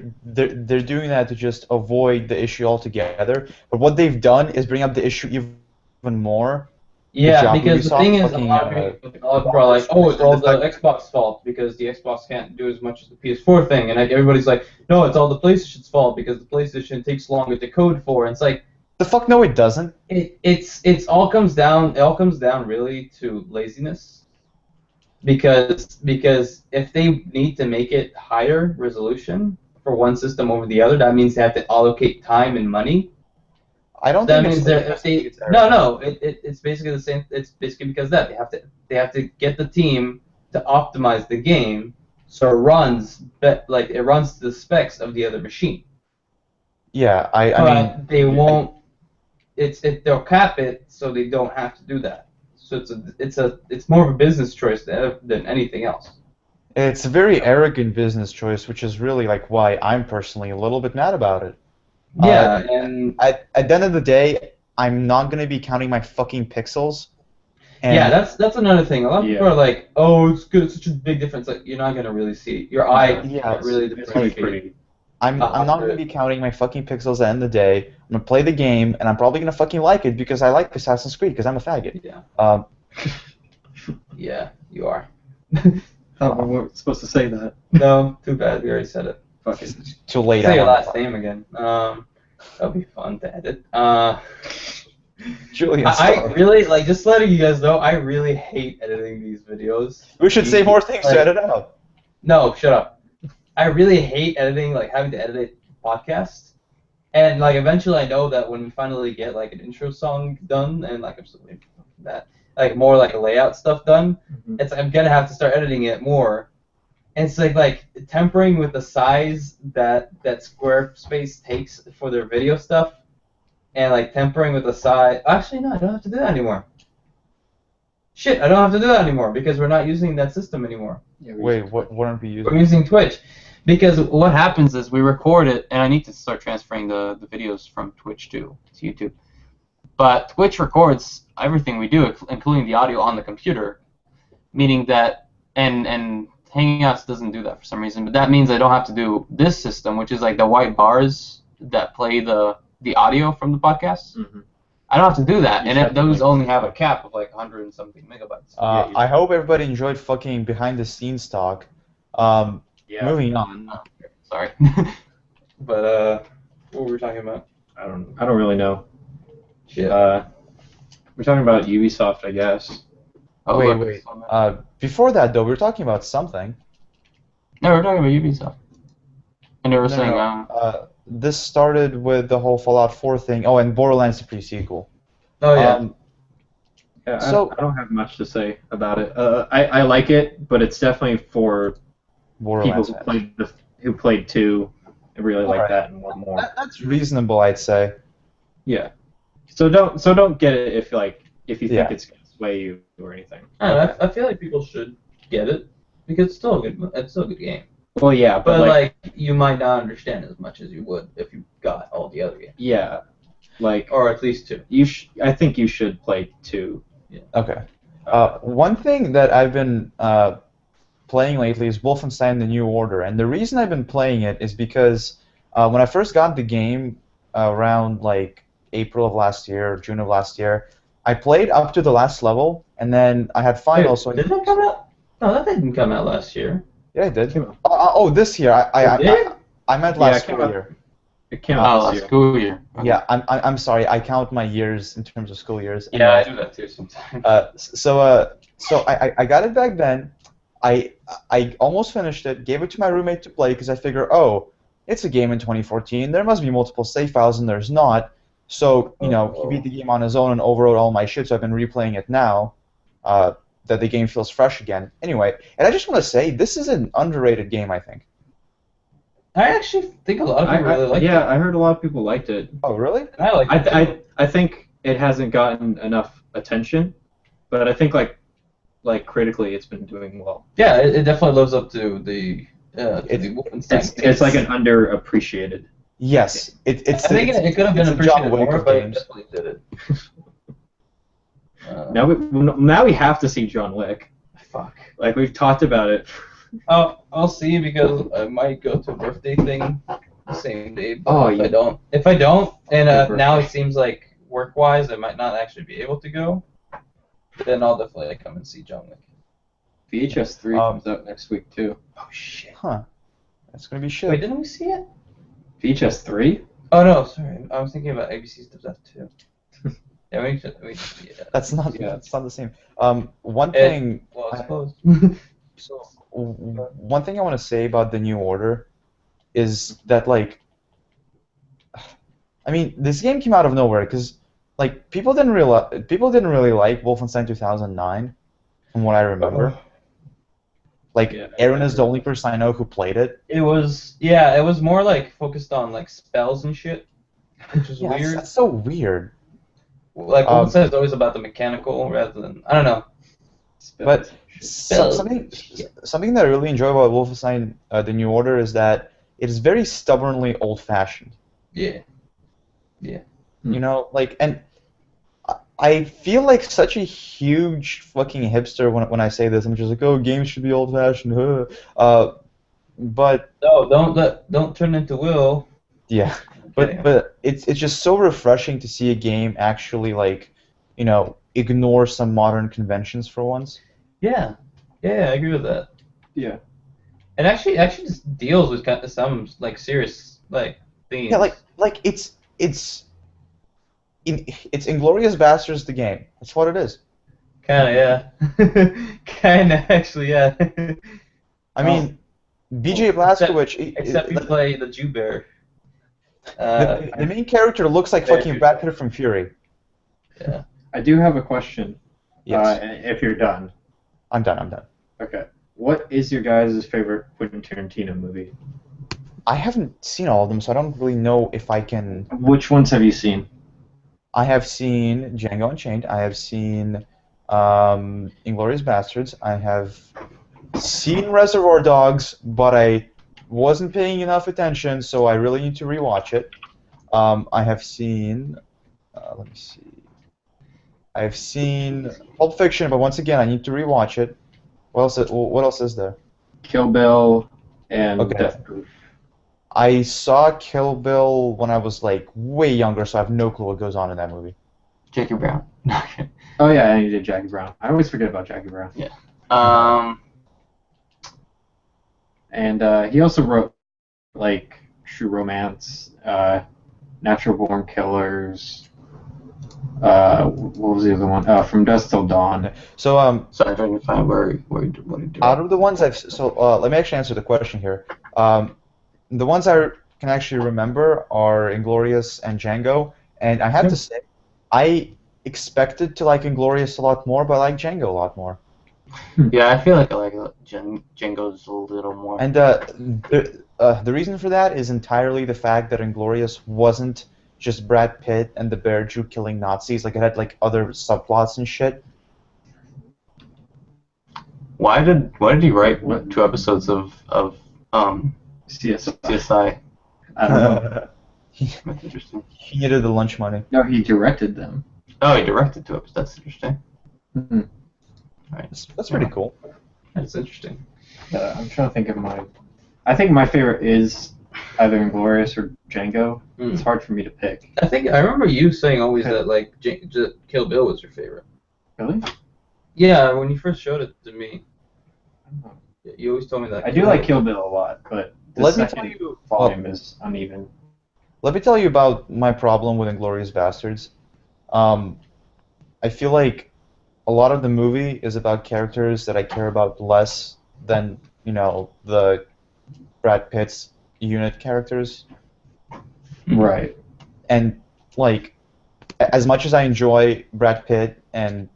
[SPEAKER 4] doing that to just avoid the issue altogether. But what they've done is bring up the issue even more.
[SPEAKER 1] Yeah,
[SPEAKER 4] job,
[SPEAKER 1] because the
[SPEAKER 4] Ubisoft
[SPEAKER 1] thing is, a
[SPEAKER 4] fucking,
[SPEAKER 1] lot of people are like, oh, it's all the Xbox fault because the Xbox can't do as much as the PS4 thing, and like everybody's like, no, it's all the PlayStation's fault because the PlayStation takes longer to code for. And it's like,
[SPEAKER 4] The fuck no, it doesn't.
[SPEAKER 1] it all comes down really to laziness, because if they need to make it higher resolution for one system over the other, that means they have to allocate time and money.
[SPEAKER 4] I don't
[SPEAKER 1] That
[SPEAKER 4] think
[SPEAKER 1] means that if they it's basically the same. It's basically because that they have to get the team to optimize the game so it runs like it runs to the specs of the other machine.
[SPEAKER 4] Yeah, I
[SPEAKER 1] But
[SPEAKER 4] mean,
[SPEAKER 1] they won't. They'll cap it so they don't have to do that. So it's more of a business choice than anything else.
[SPEAKER 4] it's a very arrogant business choice, which is really like why I'm personally a little bit mad about it.
[SPEAKER 1] Yeah, and
[SPEAKER 4] At the end of the day, I'm not gonna be counting my fucking pixels. And
[SPEAKER 1] yeah, that's another thing. A lot of people
[SPEAKER 2] Yeah.
[SPEAKER 1] are like, "Oh, it's good. It's such a big difference." Like you're not gonna really see it. Your eye
[SPEAKER 4] Yeah,
[SPEAKER 1] can't really
[SPEAKER 2] It's gonna be
[SPEAKER 1] differentiate.
[SPEAKER 2] pretty.
[SPEAKER 4] I'm not gonna be counting my fucking pixels at the end of the day. I'm gonna play the game, and I'm probably gonna fucking like it because I like Assassin's Creed because I'm a faggot.
[SPEAKER 1] Yeah,
[SPEAKER 4] Um,
[SPEAKER 1] yeah, you are.
[SPEAKER 2] Oh, we weren't supposed to say that.
[SPEAKER 1] No, too bad. We already said it.
[SPEAKER 2] Fuck it.
[SPEAKER 4] too late.
[SPEAKER 1] Say your
[SPEAKER 4] I'm on
[SPEAKER 1] last name again. That'll be fun to edit.
[SPEAKER 4] Julian.
[SPEAKER 1] I really like just letting you guys know. I really hate editing these videos.
[SPEAKER 4] We should say more things
[SPEAKER 1] Like-
[SPEAKER 4] to edit out.
[SPEAKER 1] No, shut up. I really hate editing, like having to edit podcasts. And like eventually, I know that when we finally get like an intro song done, and like I'm still waiting for that, like more like layout stuff done, it's I'm gonna have to start editing it more. And it's like tempering with the size that Squarespace takes for their video stuff, and like tempering with the size. Actually, no, I don't have to do that anymore. Shit, I don't have to do that anymore because we're not using that system anymore.
[SPEAKER 2] Yeah,
[SPEAKER 4] Wait, what aren't we
[SPEAKER 1] We're
[SPEAKER 4] using?
[SPEAKER 1] using Twitch. Because what happens is we record it, and I need to start transferring the videos from Twitch to YouTube. But Twitch records everything we do, including the audio on the computer, meaning that, and Hangouts doesn't do that for some reason, but that means I don't have to do this system, which is like the white bars that play the audio from the podcast.
[SPEAKER 2] Mm-hmm.
[SPEAKER 1] I don't have to do that,
[SPEAKER 2] You
[SPEAKER 1] and
[SPEAKER 2] just have to,
[SPEAKER 1] those
[SPEAKER 2] like,
[SPEAKER 1] only have a cap of like 100 and something megabytes.
[SPEAKER 4] I hope everybody enjoyed fucking behind the scenes talk.
[SPEAKER 2] Yeah.
[SPEAKER 4] Moving on.
[SPEAKER 1] Sorry. But, what were we talking about?
[SPEAKER 2] I don't really know.
[SPEAKER 1] Shit.
[SPEAKER 2] We're talking about Ubisoft, I guess.
[SPEAKER 1] Oh,
[SPEAKER 4] wait,
[SPEAKER 1] look,
[SPEAKER 4] wait.
[SPEAKER 1] it's on there.
[SPEAKER 4] Before that though, we were talking about something.
[SPEAKER 1] No, we're talking about Ubisoft. And they were saying,
[SPEAKER 4] This started with the whole Fallout 4 thing. Oh, and Borderlands the pre-sequel.
[SPEAKER 1] oh yeah.
[SPEAKER 2] Yeah,
[SPEAKER 4] So-
[SPEAKER 2] I don't have much to say about it. I like it, but it's definitely for people
[SPEAKER 4] Borderlands.
[SPEAKER 2] who played 2 and really like
[SPEAKER 4] Alright.
[SPEAKER 2] that and want more.
[SPEAKER 4] That's reasonable, I'd say.
[SPEAKER 2] Yeah. So don't get it if you
[SPEAKER 4] Yeah.
[SPEAKER 2] think it's gonna sway you or anything.
[SPEAKER 1] I don't know, I feel like people should get it because it's still a good game.
[SPEAKER 2] Well, yeah,
[SPEAKER 1] But
[SPEAKER 2] but
[SPEAKER 1] like you might not understand as much as you would if you got all the other games,
[SPEAKER 2] yeah, like
[SPEAKER 1] or at least 2.
[SPEAKER 2] I think you should play 2.
[SPEAKER 4] Okay. One thing that I've been playing lately is Wolfenstein: The New Order, and the reason I've been playing it is because when I first got the game around like April of last year or June of last year, I played up to the last level, and then I had finals. So
[SPEAKER 1] Did that come out? No, that didn't come out last year.
[SPEAKER 4] yeah, I did.
[SPEAKER 2] Came out.
[SPEAKER 4] Oh, this year.
[SPEAKER 1] It did?
[SPEAKER 4] I meant
[SPEAKER 2] Yeah,
[SPEAKER 4] last
[SPEAKER 2] it came
[SPEAKER 4] school
[SPEAKER 2] out-
[SPEAKER 4] year.
[SPEAKER 2] It came
[SPEAKER 1] Oh,
[SPEAKER 2] out this
[SPEAKER 1] last
[SPEAKER 2] year.
[SPEAKER 1] school year. Okay.
[SPEAKER 4] Yeah, I'm sorry. I count my years in terms of school years.
[SPEAKER 1] Yeah, I
[SPEAKER 4] Anyway,
[SPEAKER 1] do that too sometimes.
[SPEAKER 4] So I got it back then. I almost finished it. Gave it to my roommate to play because I figure, oh, it's a game in 2014. There must be multiple save files, and there's not. So he beat the game on his own and overwrote all my shit. So I've been replaying it now. That the game feels fresh again. Anyway, and I just want to say this is an underrated game. I think.
[SPEAKER 1] I actually think a lot of people really like it.
[SPEAKER 2] I heard a lot of people liked it.
[SPEAKER 4] Oh, really?
[SPEAKER 1] I like it too.
[SPEAKER 2] I think it hasn't gotten enough attention, but I think like critically it's been doing well.
[SPEAKER 1] Yeah, it definitely lives up to the Wolfenstein.
[SPEAKER 2] It's like an underappreciated.
[SPEAKER 4] Yes. It's.
[SPEAKER 1] I think it could have been
[SPEAKER 4] it's a John
[SPEAKER 1] appreciated
[SPEAKER 4] Wick
[SPEAKER 1] more,
[SPEAKER 4] of
[SPEAKER 1] but it
[SPEAKER 4] games.
[SPEAKER 1] definitely did it.
[SPEAKER 2] Now we have to see John Wick.
[SPEAKER 1] Fuck.
[SPEAKER 2] Like we've talked about it.
[SPEAKER 1] I'll see because I might go to a birthday thing the same day. But
[SPEAKER 2] Oh,
[SPEAKER 1] if I don't, and
[SPEAKER 2] Birthday.
[SPEAKER 1] now it seems like work-wise I might not actually be able to go, then I'll definitely come and see John Wick.
[SPEAKER 2] VHS 3 comes out next week too.
[SPEAKER 1] Oh shit.
[SPEAKER 4] Huh. That's gonna be shit.
[SPEAKER 1] Wait, didn't we see it?
[SPEAKER 2] VHS 3?
[SPEAKER 1] Oh no, sorry. I was thinking about ABC stuff too. Yeah, we should see it.
[SPEAKER 4] That's not.
[SPEAKER 2] Yeah.
[SPEAKER 4] That's not the same. One thing.
[SPEAKER 1] Well, I suppose.
[SPEAKER 4] So one thing I want to say about the New Order is that like, I mean, this game came out of nowhere because like people didn't really like Wolfenstein 2009, from what I remember. Like
[SPEAKER 2] Yeah.
[SPEAKER 4] Aaron is the only person I know who played it.
[SPEAKER 1] It was more like focused on like spells and shit, which is
[SPEAKER 4] Yeah,
[SPEAKER 1] weird.
[SPEAKER 4] that's so weird.
[SPEAKER 1] Like Wolfenstein is always about the mechanical rather than I don't know.
[SPEAKER 4] But
[SPEAKER 1] Spells.
[SPEAKER 4] something that I really enjoy about Wolfenstein: The New Order is that it is very stubbornly old-fashioned.
[SPEAKER 1] Yeah.
[SPEAKER 4] You know, like, and I feel like such a huge fucking hipster when I say this. I'm just like, oh, games should be old-fashioned. But
[SPEAKER 1] No, don't turn into Will.
[SPEAKER 4] yeah,
[SPEAKER 1] Okay.
[SPEAKER 4] but it's just so refreshing to see a game actually like, you know, ignore some modern conventions for once.
[SPEAKER 1] Yeah, I agree with that.
[SPEAKER 2] Yeah.
[SPEAKER 1] And actually just deals with kind of some like serious like themes.
[SPEAKER 4] Yeah, like it's Inglorious Bastards the game. That's what it is.
[SPEAKER 1] Kind of, yeah. Kind of, actually, yeah.
[SPEAKER 4] I mean, BJ Blazkowicz.
[SPEAKER 1] Except you play the Jew Bear.
[SPEAKER 4] The main character looks like fucking Brad Pitt from Fury.
[SPEAKER 1] Yeah.
[SPEAKER 2] I do have a question.
[SPEAKER 4] Yes.
[SPEAKER 2] If you're done.
[SPEAKER 4] I'm done.
[SPEAKER 2] Okay. What is your guys' favorite Quentin Tarantino movie?
[SPEAKER 4] I haven't seen all of them, so I don't really know if I can.
[SPEAKER 2] Which ones have you seen?
[SPEAKER 4] I have seen Django Unchained. I have seen Inglourious Bastards. I have seen Reservoir Dogs, but I wasn't paying enough attention, so I really need to rewatch it. I have seen. Let me see. I have seen Pulp Fiction, but once again, I need to rewatch it. What else is there?
[SPEAKER 2] Kill Bill and
[SPEAKER 4] Okay.
[SPEAKER 2] Death Proof.
[SPEAKER 4] I saw Kill Bill when I was like way younger, so I have no clue what goes on in that movie.
[SPEAKER 3] Jackie Brown.
[SPEAKER 2] Oh yeah, and you did Jackie Brown. I always forget about Jackie Brown. And he also wrote like True Romance, Natural Born Killers. What was the other one? From Dusk Till Dawn.
[SPEAKER 4] So
[SPEAKER 3] So I'm trying to find what he did.
[SPEAKER 4] out of the ones let me actually answer the question here. The ones I can actually remember are Inglourious and Django, and I have to say, I expected to like Inglourious a lot more, but I like Django a lot more.
[SPEAKER 3] Yeah, I feel like I like Django's a little more.
[SPEAKER 4] And the reason for that is entirely the fact that Inglourious wasn't just Brad Pitt and the bear Jew killing Nazis. Like it had like other subplots and shit.
[SPEAKER 3] Why did he write 2 episodes of
[SPEAKER 2] CSI. I don't know.
[SPEAKER 3] That's interesting.
[SPEAKER 4] He needed the lunch money.
[SPEAKER 2] No, he directed them.
[SPEAKER 3] Oh, he directed 2 episodes. That's interesting.
[SPEAKER 2] Mm-hmm.
[SPEAKER 3] Right.
[SPEAKER 4] That's pretty cool.
[SPEAKER 1] That's interesting.
[SPEAKER 2] I'm trying to think of my. I think my favorite is either Inglourious or Django. It's hard for me to pick.
[SPEAKER 1] I remember you saying always that like Kill Bill was your favorite.
[SPEAKER 2] Really?
[SPEAKER 1] Yeah, when you first showed it to me, you always told me that.
[SPEAKER 2] I do like Kill Bill a lot, but the
[SPEAKER 4] Let me
[SPEAKER 2] second
[SPEAKER 4] tell you.
[SPEAKER 2] volume is uneven.
[SPEAKER 4] Let me tell you about my problem with Inglourious Bastards. I feel like a lot of the movie is about characters that I care about less than, you know, the Brad Pitt's unit characters.
[SPEAKER 2] Right.
[SPEAKER 4] And, like, as much as I enjoy Brad Pitt and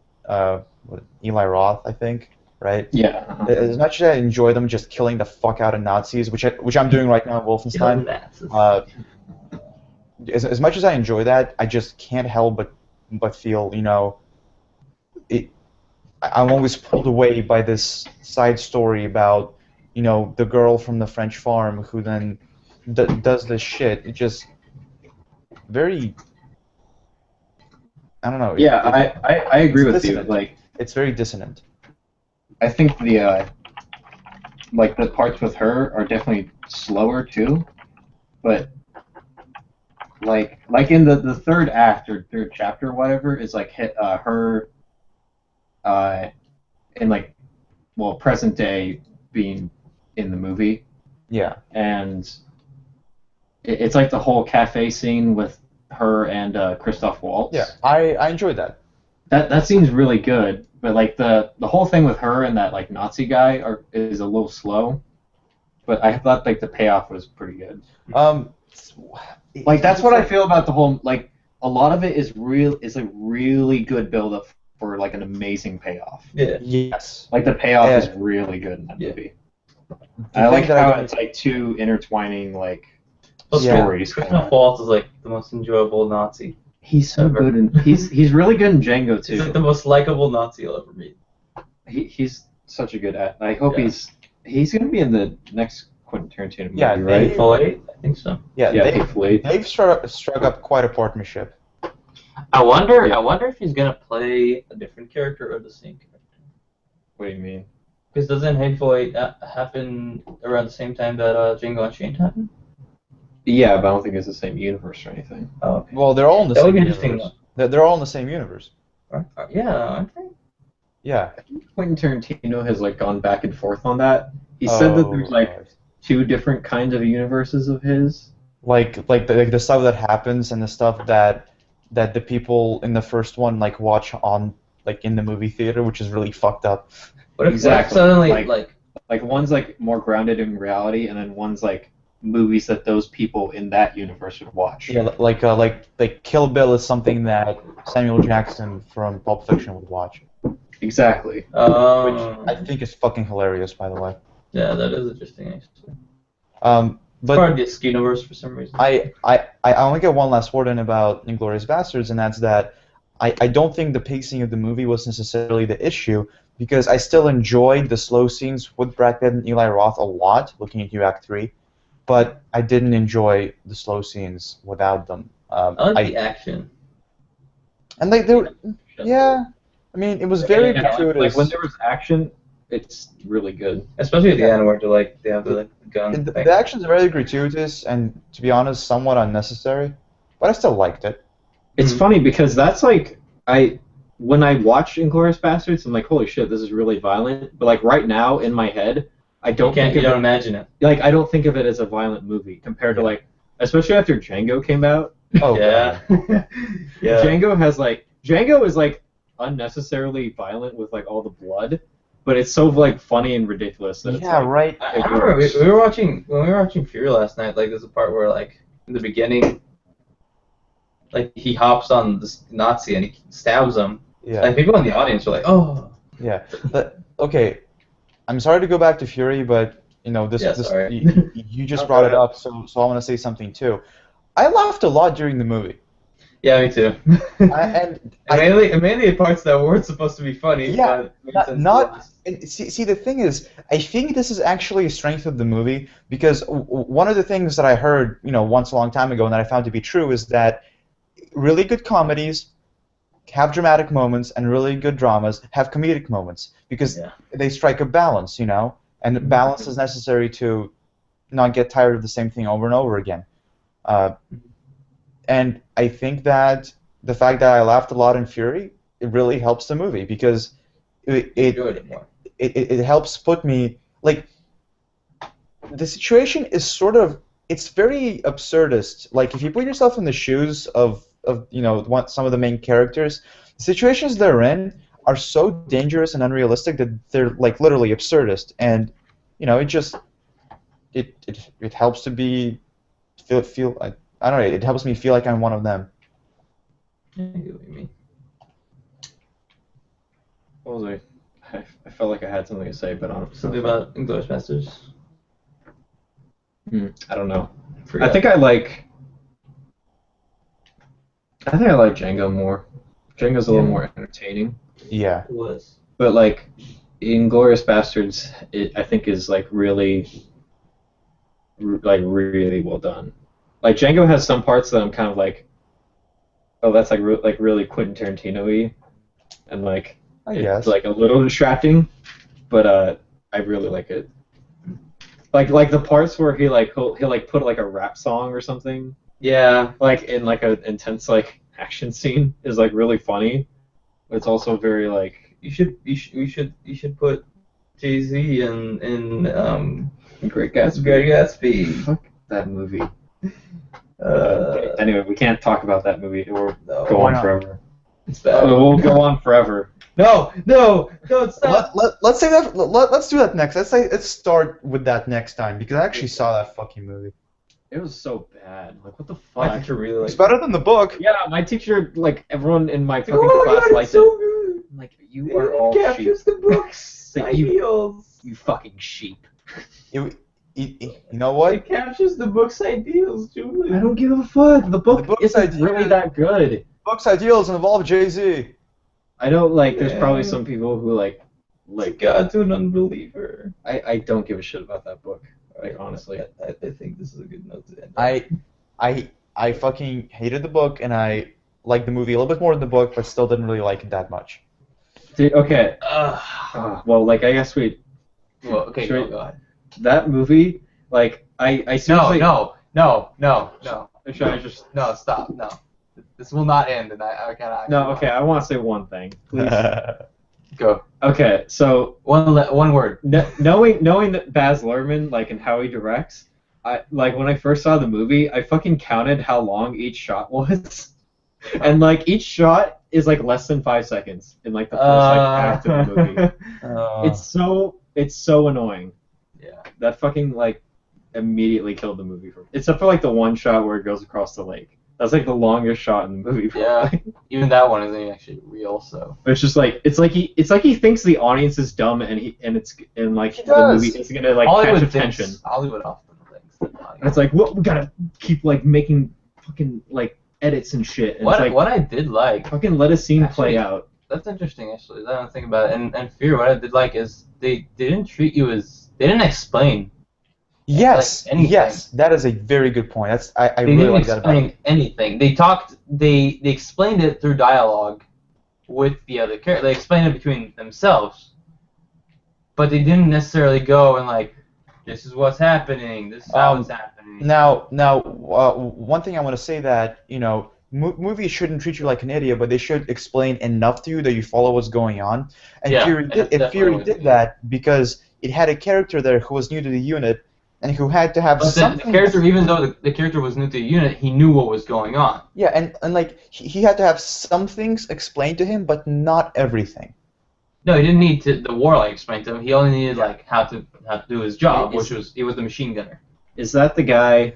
[SPEAKER 4] Eli Roth, I think, right?
[SPEAKER 2] Yeah.
[SPEAKER 4] As much as I enjoy them just killing the fuck out of Nazis, which I'm doing right now in Wolfenstein, as much as I enjoy that, I just can't help but feel, you know, I'm always pulled away by this side story about, you know, the girl from the French farm who then does this shit. It just very, I don't know.
[SPEAKER 2] Yeah, I agree with you.
[SPEAKER 4] dissonant.
[SPEAKER 2] Like,
[SPEAKER 4] it's very dissonant.
[SPEAKER 2] I think the like the parts with her are definitely slower too, but like in the third act or third chapter or whatever is like her in like, well, present day being in the movie.
[SPEAKER 4] Yeah.
[SPEAKER 2] And it's like the whole cafe scene with her and Christoph Waltz.
[SPEAKER 4] Yeah, I enjoyed that.
[SPEAKER 2] That seems really good, but like the whole thing with her and that like Nazi guy is a little slow. But I thought like the payoff was pretty good. Like that's what I feel about the whole, like a lot of it is like really good build up for like an amazing payoff.
[SPEAKER 1] Yeah.
[SPEAKER 4] Yes.
[SPEAKER 2] Like the payoff
[SPEAKER 4] Yeah.
[SPEAKER 2] is really good in that
[SPEAKER 1] Yeah.
[SPEAKER 2] movie.
[SPEAKER 4] The
[SPEAKER 2] I
[SPEAKER 4] thing
[SPEAKER 2] like
[SPEAKER 4] that I
[SPEAKER 2] how
[SPEAKER 4] don't-
[SPEAKER 2] it's like two intertwining like
[SPEAKER 1] Plus,
[SPEAKER 4] Yeah.
[SPEAKER 2] stories.
[SPEAKER 1] Christopher Waltz is like the most enjoyable Nazi.
[SPEAKER 2] He's so
[SPEAKER 1] Ever.
[SPEAKER 2] good, and he's really good in Django
[SPEAKER 1] He's like
[SPEAKER 2] too.
[SPEAKER 1] the most likable Nazi you'll ever meet.
[SPEAKER 2] He's such a good actor. I hope
[SPEAKER 1] Yeah.
[SPEAKER 2] he's gonna be in the next Quentin Tarantino movie,
[SPEAKER 4] Yeah,
[SPEAKER 2] right?
[SPEAKER 1] Hateful Eight? I think so.
[SPEAKER 4] Yeah,
[SPEAKER 2] Yeah,
[SPEAKER 4] they,
[SPEAKER 2] Hateful Eight.
[SPEAKER 4] they've struck up quite a partnership.
[SPEAKER 1] I wonder.
[SPEAKER 2] Yeah.
[SPEAKER 1] I wonder if he's gonna play a different character or the same character.
[SPEAKER 2] What do you mean?
[SPEAKER 1] Because doesn't Hateful Eight happen around the same time that Django Unchained happened?
[SPEAKER 2] Yeah, but I don't think it's the same universe or anything.
[SPEAKER 1] Oh, okay.
[SPEAKER 4] Well, they're all in the
[SPEAKER 1] That would
[SPEAKER 4] same
[SPEAKER 1] be interesting,
[SPEAKER 4] universe. They're all in the same universe.
[SPEAKER 1] Yeah, aren't they?
[SPEAKER 4] Yeah.
[SPEAKER 2] Quentin Tarantino has like gone back and forth on that. He said that there's like
[SPEAKER 4] God.
[SPEAKER 2] two different kinds of universes of his.
[SPEAKER 4] like the stuff that happens and the stuff that the people in the first one like watch on like in the movie theater, which is really fucked up.
[SPEAKER 1] What if
[SPEAKER 2] Exactly.
[SPEAKER 1] suddenly
[SPEAKER 2] Like- Like one's like more grounded in reality, and then one's like movies that those people in that universe would watch.
[SPEAKER 4] Yeah, like Kill Bill is something that Samuel Jackson from Pulp Fiction would watch,
[SPEAKER 2] Exactly.
[SPEAKER 4] which I think is fucking hilarious, by the way.
[SPEAKER 1] yeah, that is interesting actually.
[SPEAKER 4] But
[SPEAKER 1] Part of this universe for some reason.
[SPEAKER 4] I only get one last word in about Inglourious Basterds, and that's that I don't think the pacing of the movie was necessarily the issue, because I still enjoyed the slow scenes with Brad Pitt and Eli Roth a lot, looking at you Act 3, but I didn't enjoy the slow scenes without them.
[SPEAKER 1] I like the action.
[SPEAKER 4] And they were, yeah, I mean, it was very
[SPEAKER 2] Yeah,
[SPEAKER 4] gratuitous.
[SPEAKER 2] like when there was action, it's really good.
[SPEAKER 1] Especially at the end where they have the gun
[SPEAKER 4] And
[SPEAKER 1] thing.
[SPEAKER 4] the actions are very gratuitous and, to be honest, somewhat unnecessary, but I still liked it.
[SPEAKER 2] It's
[SPEAKER 1] Mhm.
[SPEAKER 2] funny because that's like when I watch Inglourious Basterds, I'm like, holy shit, this is really violent. But like right now in my head, I don't think
[SPEAKER 1] You
[SPEAKER 2] of
[SPEAKER 1] don't
[SPEAKER 2] it,
[SPEAKER 1] imagine it.
[SPEAKER 2] like I don't think of it as a violent movie compared to like, especially after Django came out.
[SPEAKER 4] Oh,
[SPEAKER 1] Yeah. Yeah.
[SPEAKER 2] Django is like unnecessarily violent with like all the blood, but it's so like funny and ridiculous that it's
[SPEAKER 4] yeah,
[SPEAKER 2] like,
[SPEAKER 4] right.
[SPEAKER 1] I remember we were watching Fury last night. Like, there's a part where like in the beginning, like he hops on this Nazi and he stabs him.
[SPEAKER 4] Yeah.
[SPEAKER 1] Like people in the audience were like, "Oh."
[SPEAKER 4] Yeah. But, okay, I'm sorry to go back to Fury, but you know
[SPEAKER 1] Yeah, sorry.
[SPEAKER 4] you just brought it up, so I want to say something too. I laughed a lot during the movie.
[SPEAKER 1] Yeah, me too.
[SPEAKER 4] And
[SPEAKER 1] mainly parts that weren't supposed to be funny.
[SPEAKER 4] Yeah,
[SPEAKER 1] but made sense to
[SPEAKER 4] not
[SPEAKER 1] us.
[SPEAKER 4] and see the thing is, I think this is actually a strength of the movie, because one of the things that I heard, once a long time ago and that I found to be true is that really good comedies have dramatic moments and really good dramas have comedic moments, because
[SPEAKER 1] Yeah.
[SPEAKER 4] they strike a balance, and balance is necessary to not get tired of the same thing over and over again. And I think that the fact that I laughed a lot in Fury, it really helps the movie, because it
[SPEAKER 1] Enjoyed it more.
[SPEAKER 4] it helps put me, like, the situation is sort of, it's very absurdist. Like, if you put yourself in the shoes of some of the main characters, the situations they're in are so dangerous and unrealistic that they're like literally absurdist, and it just it helps to feel I don't know, it helps me feel like I'm one of them.
[SPEAKER 1] I get what you mean.
[SPEAKER 2] what was I felt like I had something to say, but I don't.
[SPEAKER 1] Something about Inglourious Basterds.
[SPEAKER 2] I don't know.
[SPEAKER 1] Forgot.
[SPEAKER 2] I think I like Django more. Django's a little more entertaining,
[SPEAKER 4] Yeah.
[SPEAKER 1] It was.
[SPEAKER 2] but like Inglourious Basterds, I think is like really well done. Like Django has some parts that I'm kind of like, oh, that's like really Quentin Tarantino-y, and like
[SPEAKER 4] I
[SPEAKER 2] it's
[SPEAKER 4] guess.
[SPEAKER 2] like a little distracting, but I really like it. Like the parts where he'll put like a rap song or something,
[SPEAKER 1] Yeah.
[SPEAKER 2] like in like an intense like action scene, is like really funny. But it's also very like
[SPEAKER 1] You should put Jay-Z in
[SPEAKER 2] Great Gatsby.
[SPEAKER 1] Great Gatsby.
[SPEAKER 2] Fuck that movie. Anyway, we can't talk about that movie. We'll
[SPEAKER 1] No,
[SPEAKER 2] go
[SPEAKER 4] why
[SPEAKER 2] on
[SPEAKER 4] not?
[SPEAKER 2] forever.
[SPEAKER 1] It's bad.
[SPEAKER 2] We'll go on forever.
[SPEAKER 1] No, stop.
[SPEAKER 4] Let's say that. Let's do that next. Let's start with that next time, because I actually saw that fucking movie.
[SPEAKER 2] It was so bad. Like, what the
[SPEAKER 1] My
[SPEAKER 2] fuck?
[SPEAKER 1] teacher really
[SPEAKER 4] It's
[SPEAKER 1] liked
[SPEAKER 4] better than the book.
[SPEAKER 2] Yeah, my teacher, like everyone in my
[SPEAKER 1] it.
[SPEAKER 2] fucking
[SPEAKER 1] Oh my
[SPEAKER 2] class
[SPEAKER 1] god,
[SPEAKER 2] liked
[SPEAKER 1] it's so good.
[SPEAKER 2] I'm like, you are all
[SPEAKER 1] captures
[SPEAKER 2] sheep.
[SPEAKER 1] the book's
[SPEAKER 2] Like,
[SPEAKER 1] ideals.
[SPEAKER 2] You fucking sheep.
[SPEAKER 4] You know what?
[SPEAKER 1] It captures the book's ideals, Julie.
[SPEAKER 2] I don't give a fuck. The book
[SPEAKER 4] book's
[SPEAKER 2] isn't
[SPEAKER 4] idea-
[SPEAKER 2] really that good.
[SPEAKER 4] Book's ideals involve Jay-Z.
[SPEAKER 2] I don't like. There's
[SPEAKER 1] Yeah.
[SPEAKER 2] probably some people who like.
[SPEAKER 1] God to an unbeliever.
[SPEAKER 2] I don't give a shit about that book. Like honestly.
[SPEAKER 1] I think this is a good note to end on.
[SPEAKER 4] I fucking hated the book, and I liked the movie a little bit more than the book, but still didn't really like it that much.
[SPEAKER 2] Okay. Well, like I guess we.
[SPEAKER 1] Well, okay,
[SPEAKER 2] Should
[SPEAKER 1] go ahead.
[SPEAKER 2] That movie, like I seriously.
[SPEAKER 1] No.
[SPEAKER 2] Should I just?
[SPEAKER 1] No, stop. No. This will not end, and I gotta.
[SPEAKER 2] No. Okay. I want to say one thing, please.
[SPEAKER 1] Go.
[SPEAKER 2] Okay. So
[SPEAKER 1] One word.
[SPEAKER 2] knowing that Baz Luhrmann, like, and how he directs, I like when I first saw the movie, I fucking counted how long each shot was, and like each shot is like less than 5 seconds in like the first act of the movie. It's so annoying.
[SPEAKER 1] Yeah.
[SPEAKER 2] That fucking like immediately killed the movie for me. Except for like the one shot where it goes across the lake. That's like the longest shot in the movie.
[SPEAKER 1] Yeah. Even that one isn't actually real, so.
[SPEAKER 2] But it's just like it's like he thinks the audience is dumb and like
[SPEAKER 4] He
[SPEAKER 2] the
[SPEAKER 4] does.
[SPEAKER 2] movie is gonna like
[SPEAKER 1] Hollywood
[SPEAKER 2] catch attention.
[SPEAKER 1] thinks. Hollywood often thinks that not.
[SPEAKER 2] And it's like, well, we gotta keep like making fucking like edits and shit. And it's like,
[SPEAKER 1] What I did like.
[SPEAKER 2] fucking let a scene
[SPEAKER 1] Actually,
[SPEAKER 2] play out.
[SPEAKER 1] That's interesting, actually. I don't think about it. And Fear, what I did like is they didn't treat you as. They didn't explain.
[SPEAKER 4] Yes,
[SPEAKER 1] Like anything.
[SPEAKER 4] yes, that is a very good point. I
[SPEAKER 1] They
[SPEAKER 4] really
[SPEAKER 1] didn't
[SPEAKER 4] like that about it.
[SPEAKER 1] explain anything. They explained it through dialogue with the other characters. They explained it between themselves, but they didn't necessarily go and like, this is what's happening. This is how it's happening.
[SPEAKER 4] Now, one thing I want to say that movies shouldn't treat you like an idiot, but they should explain enough to you that you follow what's going on. And
[SPEAKER 1] Yeah,
[SPEAKER 4] Fury
[SPEAKER 1] that's
[SPEAKER 4] did,
[SPEAKER 1] definitely
[SPEAKER 4] did that because it had a character there who was new to the unit and who had to have
[SPEAKER 1] But
[SPEAKER 4] something.
[SPEAKER 1] the character, even though the character was new to the unit, he knew what was going on.
[SPEAKER 4] Yeah, and like he had to have some things explained to him, but not everything.
[SPEAKER 1] No, he didn't need the warlock explained to him. He only needed like how to do his job,
[SPEAKER 2] Is-
[SPEAKER 1] which was he was the machine gunner.
[SPEAKER 2] Is that the guy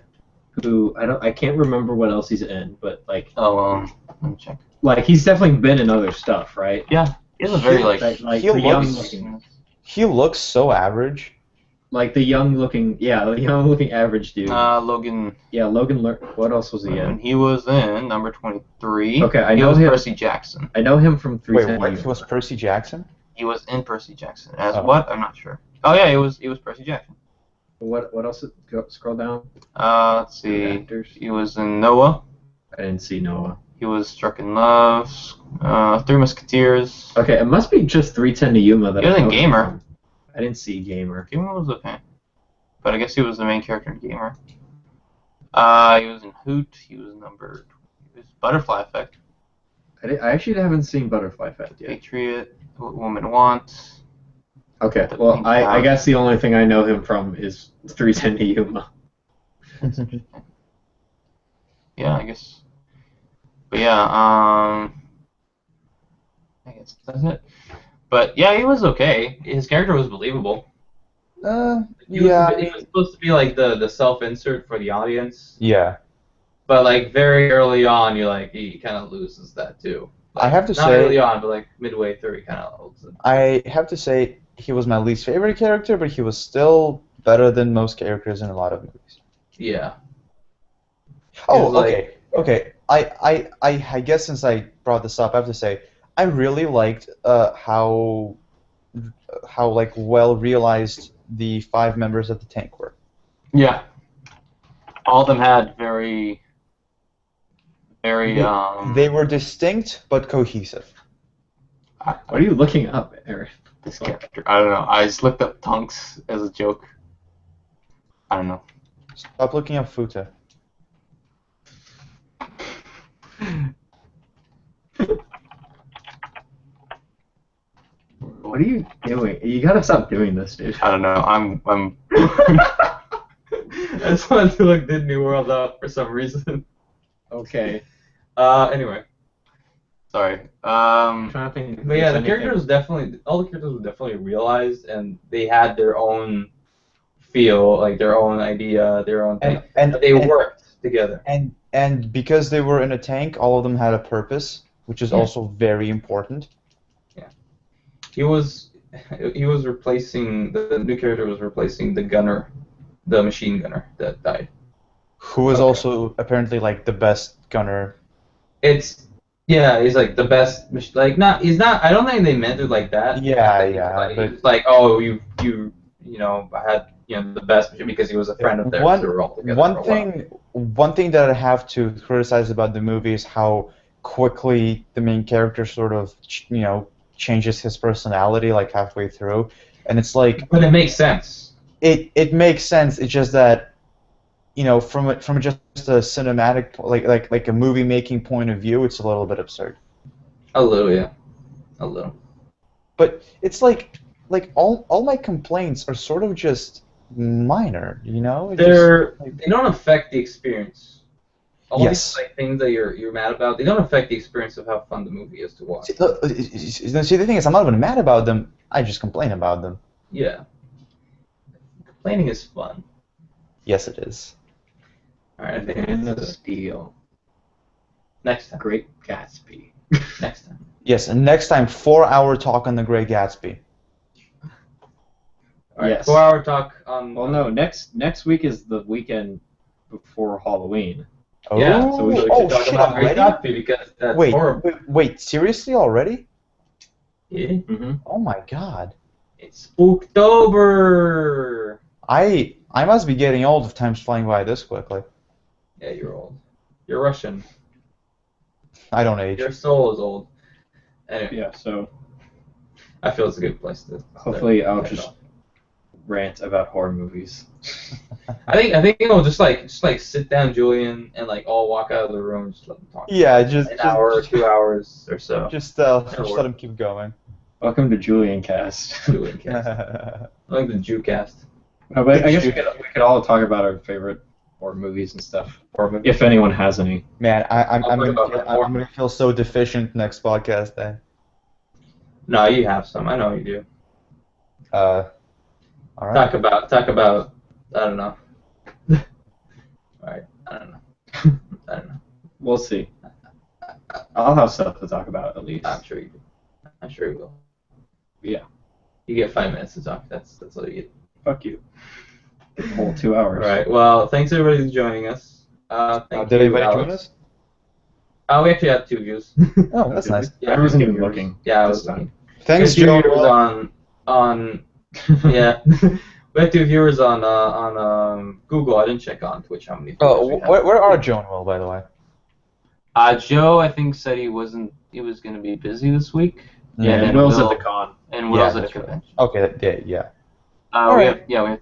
[SPEAKER 2] who I can't remember what else he's in, but like
[SPEAKER 1] Oh, let me check.
[SPEAKER 2] like he's definitely been in other stuff, right?
[SPEAKER 1] Yeah, he has a very like.
[SPEAKER 2] Like
[SPEAKER 4] he
[SPEAKER 2] the young
[SPEAKER 4] looks-
[SPEAKER 2] looking,
[SPEAKER 4] He looks so average.
[SPEAKER 2] like the young looking average dude.
[SPEAKER 1] Logan.
[SPEAKER 2] Yeah, what else was he in?
[SPEAKER 1] And he was in number 23.
[SPEAKER 2] Okay, I
[SPEAKER 1] he
[SPEAKER 2] know
[SPEAKER 1] was
[SPEAKER 2] him.
[SPEAKER 1] Percy Jackson.
[SPEAKER 2] I know him from
[SPEAKER 4] Wait,
[SPEAKER 2] 310.
[SPEAKER 4] what? He was Percy Jackson?
[SPEAKER 1] He was in Percy Jackson. As
[SPEAKER 4] Oh.
[SPEAKER 1] what? I'm not sure. Oh yeah, he was Percy Jackson.
[SPEAKER 2] What else? Scroll down.
[SPEAKER 1] Let's see.
[SPEAKER 2] Actors.
[SPEAKER 1] He was in Noah.
[SPEAKER 2] I didn't see Noah.
[SPEAKER 1] He was Struck in Love. Three Musketeers.
[SPEAKER 2] Okay, it must be just 310 to Yuma that
[SPEAKER 1] He was
[SPEAKER 2] I
[SPEAKER 1] in
[SPEAKER 2] know him
[SPEAKER 1] Gamer.
[SPEAKER 2] from. I didn't see Gamer.
[SPEAKER 1] Gamer was okay, but I guess he was the main character in Gamer. He was in Hoot. He was Butterfly Effect.
[SPEAKER 2] I actually haven't seen Butterfly Effect yet.
[SPEAKER 1] Patriot. What Woman Wants.
[SPEAKER 2] Okay,
[SPEAKER 1] The
[SPEAKER 2] well,
[SPEAKER 1] Pink
[SPEAKER 2] I
[SPEAKER 1] House.
[SPEAKER 2] guess the only thing I know him from is 310 to Yuma.
[SPEAKER 1] Yeah, I guess. But yeah, I guess that's it. But yeah, he was okay. His character was believable. He was supposed to be like the self-insert for the audience,
[SPEAKER 4] Yeah.
[SPEAKER 1] but like very early on, he kind of loses that too.
[SPEAKER 4] I have to
[SPEAKER 1] Not
[SPEAKER 4] say-
[SPEAKER 1] early on, but like midway through, he kind of holds it.
[SPEAKER 4] I have to say he was my least favorite character, but he was still better than most characters in a lot of movies.
[SPEAKER 1] Yeah.
[SPEAKER 4] Oh,
[SPEAKER 1] was like-
[SPEAKER 4] okay, okay. I guess since I brought this up, I have to say I really liked how like well realized the 5 members of the tank were.
[SPEAKER 1] Yeah. All of them had very.
[SPEAKER 4] They were distinct but cohesive.
[SPEAKER 2] What are you looking up, Eric?
[SPEAKER 1] This character. I don't know. I just looked up Tonks as a joke. I don't know.
[SPEAKER 4] Stop looking up Futa.
[SPEAKER 2] What are you doing? You gotta stop doing this, dude.
[SPEAKER 1] I don't know. I'm. I just wanted to look Disney World up for some reason.
[SPEAKER 2] Okay.
[SPEAKER 1] Anyway. Sorry.
[SPEAKER 2] I'm trying to think. if
[SPEAKER 1] But yeah,
[SPEAKER 2] there's
[SPEAKER 1] the characters
[SPEAKER 2] anything-
[SPEAKER 1] definitely, all the characters were definitely realized, and they had their own feel, like their own idea, their own thing.
[SPEAKER 4] And
[SPEAKER 1] But they worked together.
[SPEAKER 4] and because they were in a tank, all of them had a purpose, which is
[SPEAKER 1] Yeah.
[SPEAKER 4] also very important.
[SPEAKER 1] He was replacing the new character was replacing the gunner, the machine gunner that died.
[SPEAKER 4] Who was
[SPEAKER 1] Okay.
[SPEAKER 4] also apparently like the best gunner.
[SPEAKER 1] It's he's like the best. Like not, he's not. I don't think they meant it like that.
[SPEAKER 4] Yeah,
[SPEAKER 1] I think
[SPEAKER 4] yeah,
[SPEAKER 1] it's
[SPEAKER 4] but
[SPEAKER 1] it's like, oh, you know, I had the best because he was a friend of theirs.
[SPEAKER 4] one
[SPEAKER 1] They were all together for a while.
[SPEAKER 4] one thing that I have to criticize about the movie is how quickly the main character sort of changes his personality like halfway through, and it's like
[SPEAKER 1] But it makes sense.
[SPEAKER 4] it makes sense. It's just that from just a cinematic like a movie making point of view, it's a little bit absurd.
[SPEAKER 1] A little, yeah, a little.
[SPEAKER 4] But it's like all my complaints are sort of just minor, It's
[SPEAKER 1] They don't affect the experience. All
[SPEAKER 4] Yes.
[SPEAKER 1] these things that you're mad about, they don't affect the experience of how fun the movie is to watch.
[SPEAKER 4] See, the thing is, I'm not even mad about them. I just complain about them.
[SPEAKER 1] Yeah, complaining is fun.
[SPEAKER 4] Yes, it is.
[SPEAKER 1] All right, I think
[SPEAKER 2] Man
[SPEAKER 1] it's
[SPEAKER 2] of Steel.
[SPEAKER 1] next time.
[SPEAKER 2] Great Gatsby.
[SPEAKER 1] Next time.
[SPEAKER 4] Yes, and next time, 4-hour talk on The Great Gatsby.
[SPEAKER 1] All right,
[SPEAKER 2] Yes.
[SPEAKER 1] 4-hour talk on.
[SPEAKER 2] Well, no. Next week is the weekend before Halloween.
[SPEAKER 4] Oh,
[SPEAKER 1] Yeah, so we should talk
[SPEAKER 4] shit,
[SPEAKER 1] about Great
[SPEAKER 4] already?
[SPEAKER 1] Gatsby because that's
[SPEAKER 4] Wait,
[SPEAKER 1] horrible.
[SPEAKER 4] wait, seriously already?
[SPEAKER 1] Yeah.
[SPEAKER 2] Mm-hmm.
[SPEAKER 4] Oh my god.
[SPEAKER 1] It's Spooktober.
[SPEAKER 4] I must be getting old if time's flying by this quickly.
[SPEAKER 1] Yeah, you're old. You're Russian.
[SPEAKER 4] I don't age.
[SPEAKER 1] Your soul is old. Anyway,
[SPEAKER 2] Yeah. So
[SPEAKER 1] I feel it's a good place to.
[SPEAKER 2] hopefully I'll
[SPEAKER 1] start
[SPEAKER 2] just
[SPEAKER 1] off.
[SPEAKER 2] rant about horror movies.
[SPEAKER 1] I think I'll just sit down, Julian, and all walk out of the room and just let them talk.
[SPEAKER 4] Yeah, just
[SPEAKER 1] An hour or 2 hours or so.
[SPEAKER 4] just
[SPEAKER 1] That'll
[SPEAKER 4] let
[SPEAKER 1] work.
[SPEAKER 4] him keep going.
[SPEAKER 2] Welcome to Julian Cast.
[SPEAKER 1] Julian cast. I like the Jew cast.
[SPEAKER 2] No, but I guess we could all talk about our favorite horror movies and stuff, or if anyone has any.
[SPEAKER 4] Man, I'm
[SPEAKER 1] I'll
[SPEAKER 4] gonna
[SPEAKER 1] talk
[SPEAKER 4] feel,
[SPEAKER 1] about more.
[SPEAKER 4] I'm gonna feel so deficient next podcast day.
[SPEAKER 1] No, you have some. I know you do.
[SPEAKER 4] All right.
[SPEAKER 1] Talk about. I don't know. Alright, I don't know. I don't know.
[SPEAKER 2] We'll see. I'll have stuff to talk about at least.
[SPEAKER 1] I'm sure you do. I'm sure you will.
[SPEAKER 2] Yeah.
[SPEAKER 1] You get 5 minutes to talk. That's all you get.
[SPEAKER 2] Fuck you. The whole 2 hours.
[SPEAKER 1] All right. Well, thanks everybody for joining us. Thank
[SPEAKER 4] Did
[SPEAKER 1] you,
[SPEAKER 4] anybody
[SPEAKER 1] Alex.
[SPEAKER 4] join us?
[SPEAKER 1] We actually had 2 views.
[SPEAKER 4] Oh, that's nice.
[SPEAKER 1] Yeah,
[SPEAKER 2] I wasn't even
[SPEAKER 1] 2 viewers.
[SPEAKER 2] looking.
[SPEAKER 1] Yeah, I
[SPEAKER 2] this
[SPEAKER 1] was
[SPEAKER 2] time.
[SPEAKER 1] looking.
[SPEAKER 4] Thanks,
[SPEAKER 1] We had 2
[SPEAKER 4] Joe.
[SPEAKER 1] viewers on yeah. We had 2 viewers on Google. I didn't check on Twitch how many.
[SPEAKER 4] Oh,
[SPEAKER 1] viewers we had.
[SPEAKER 4] where are Joe and Will, by the way?
[SPEAKER 3] Joe, I think, said he was going to be busy this week.
[SPEAKER 2] Yeah,
[SPEAKER 3] and
[SPEAKER 2] and Will's
[SPEAKER 3] Will-
[SPEAKER 2] at the con.
[SPEAKER 3] And Will's
[SPEAKER 4] Yeah,
[SPEAKER 3] at a
[SPEAKER 4] that's right.
[SPEAKER 3] convention.
[SPEAKER 4] Okay, yeah.
[SPEAKER 3] We
[SPEAKER 4] Alright.
[SPEAKER 3] have viewers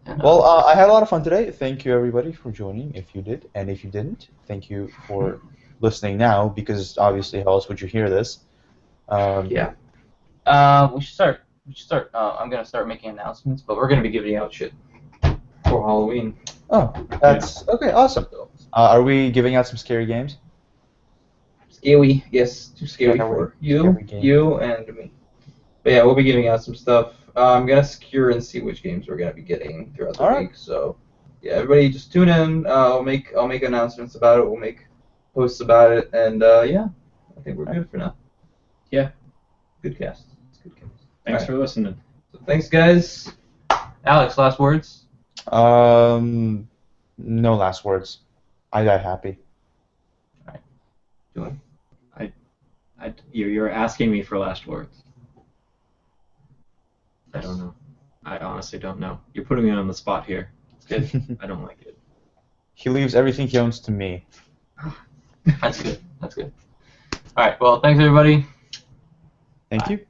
[SPEAKER 3] and
[SPEAKER 4] Well, I had a lot of fun today. Thank you, everybody, for joining, if you did. And if you didn't, thank you for listening now, because obviously, how else would you hear this?
[SPEAKER 1] Yeah. We should start. I'm gonna start making announcements, but we're gonna be giving out shit for Halloween.
[SPEAKER 4] Oh, that's... Okay, awesome. Are we giving out some scary games?
[SPEAKER 1] Scary, yes, too scary
[SPEAKER 4] Scary-
[SPEAKER 1] for you,
[SPEAKER 4] scary game.
[SPEAKER 1] you and me. But yeah, we'll be giving out some stuff. I'm gonna secure and see which games we're gonna be getting throughout the
[SPEAKER 4] Alright.
[SPEAKER 1] week. So yeah, everybody just tune in. I'll make announcements about it. We'll make posts about it, and yeah, I think we're good for now.
[SPEAKER 2] Yeah.
[SPEAKER 1] Good cast. It's a good cast.
[SPEAKER 2] Thanks
[SPEAKER 1] Alright.
[SPEAKER 2] for listening.
[SPEAKER 1] So thanks, guys. Alex, last words.
[SPEAKER 4] No last words. I got happy.
[SPEAKER 1] Julian.
[SPEAKER 2] You're asking me for last words. I don't know. I honestly don't know. You're putting me on the spot here. It's good. I don't like it.
[SPEAKER 4] He leaves everything he owns to me.
[SPEAKER 3] That's good. That's good. All right. Well, thanks everybody.
[SPEAKER 4] Thank you.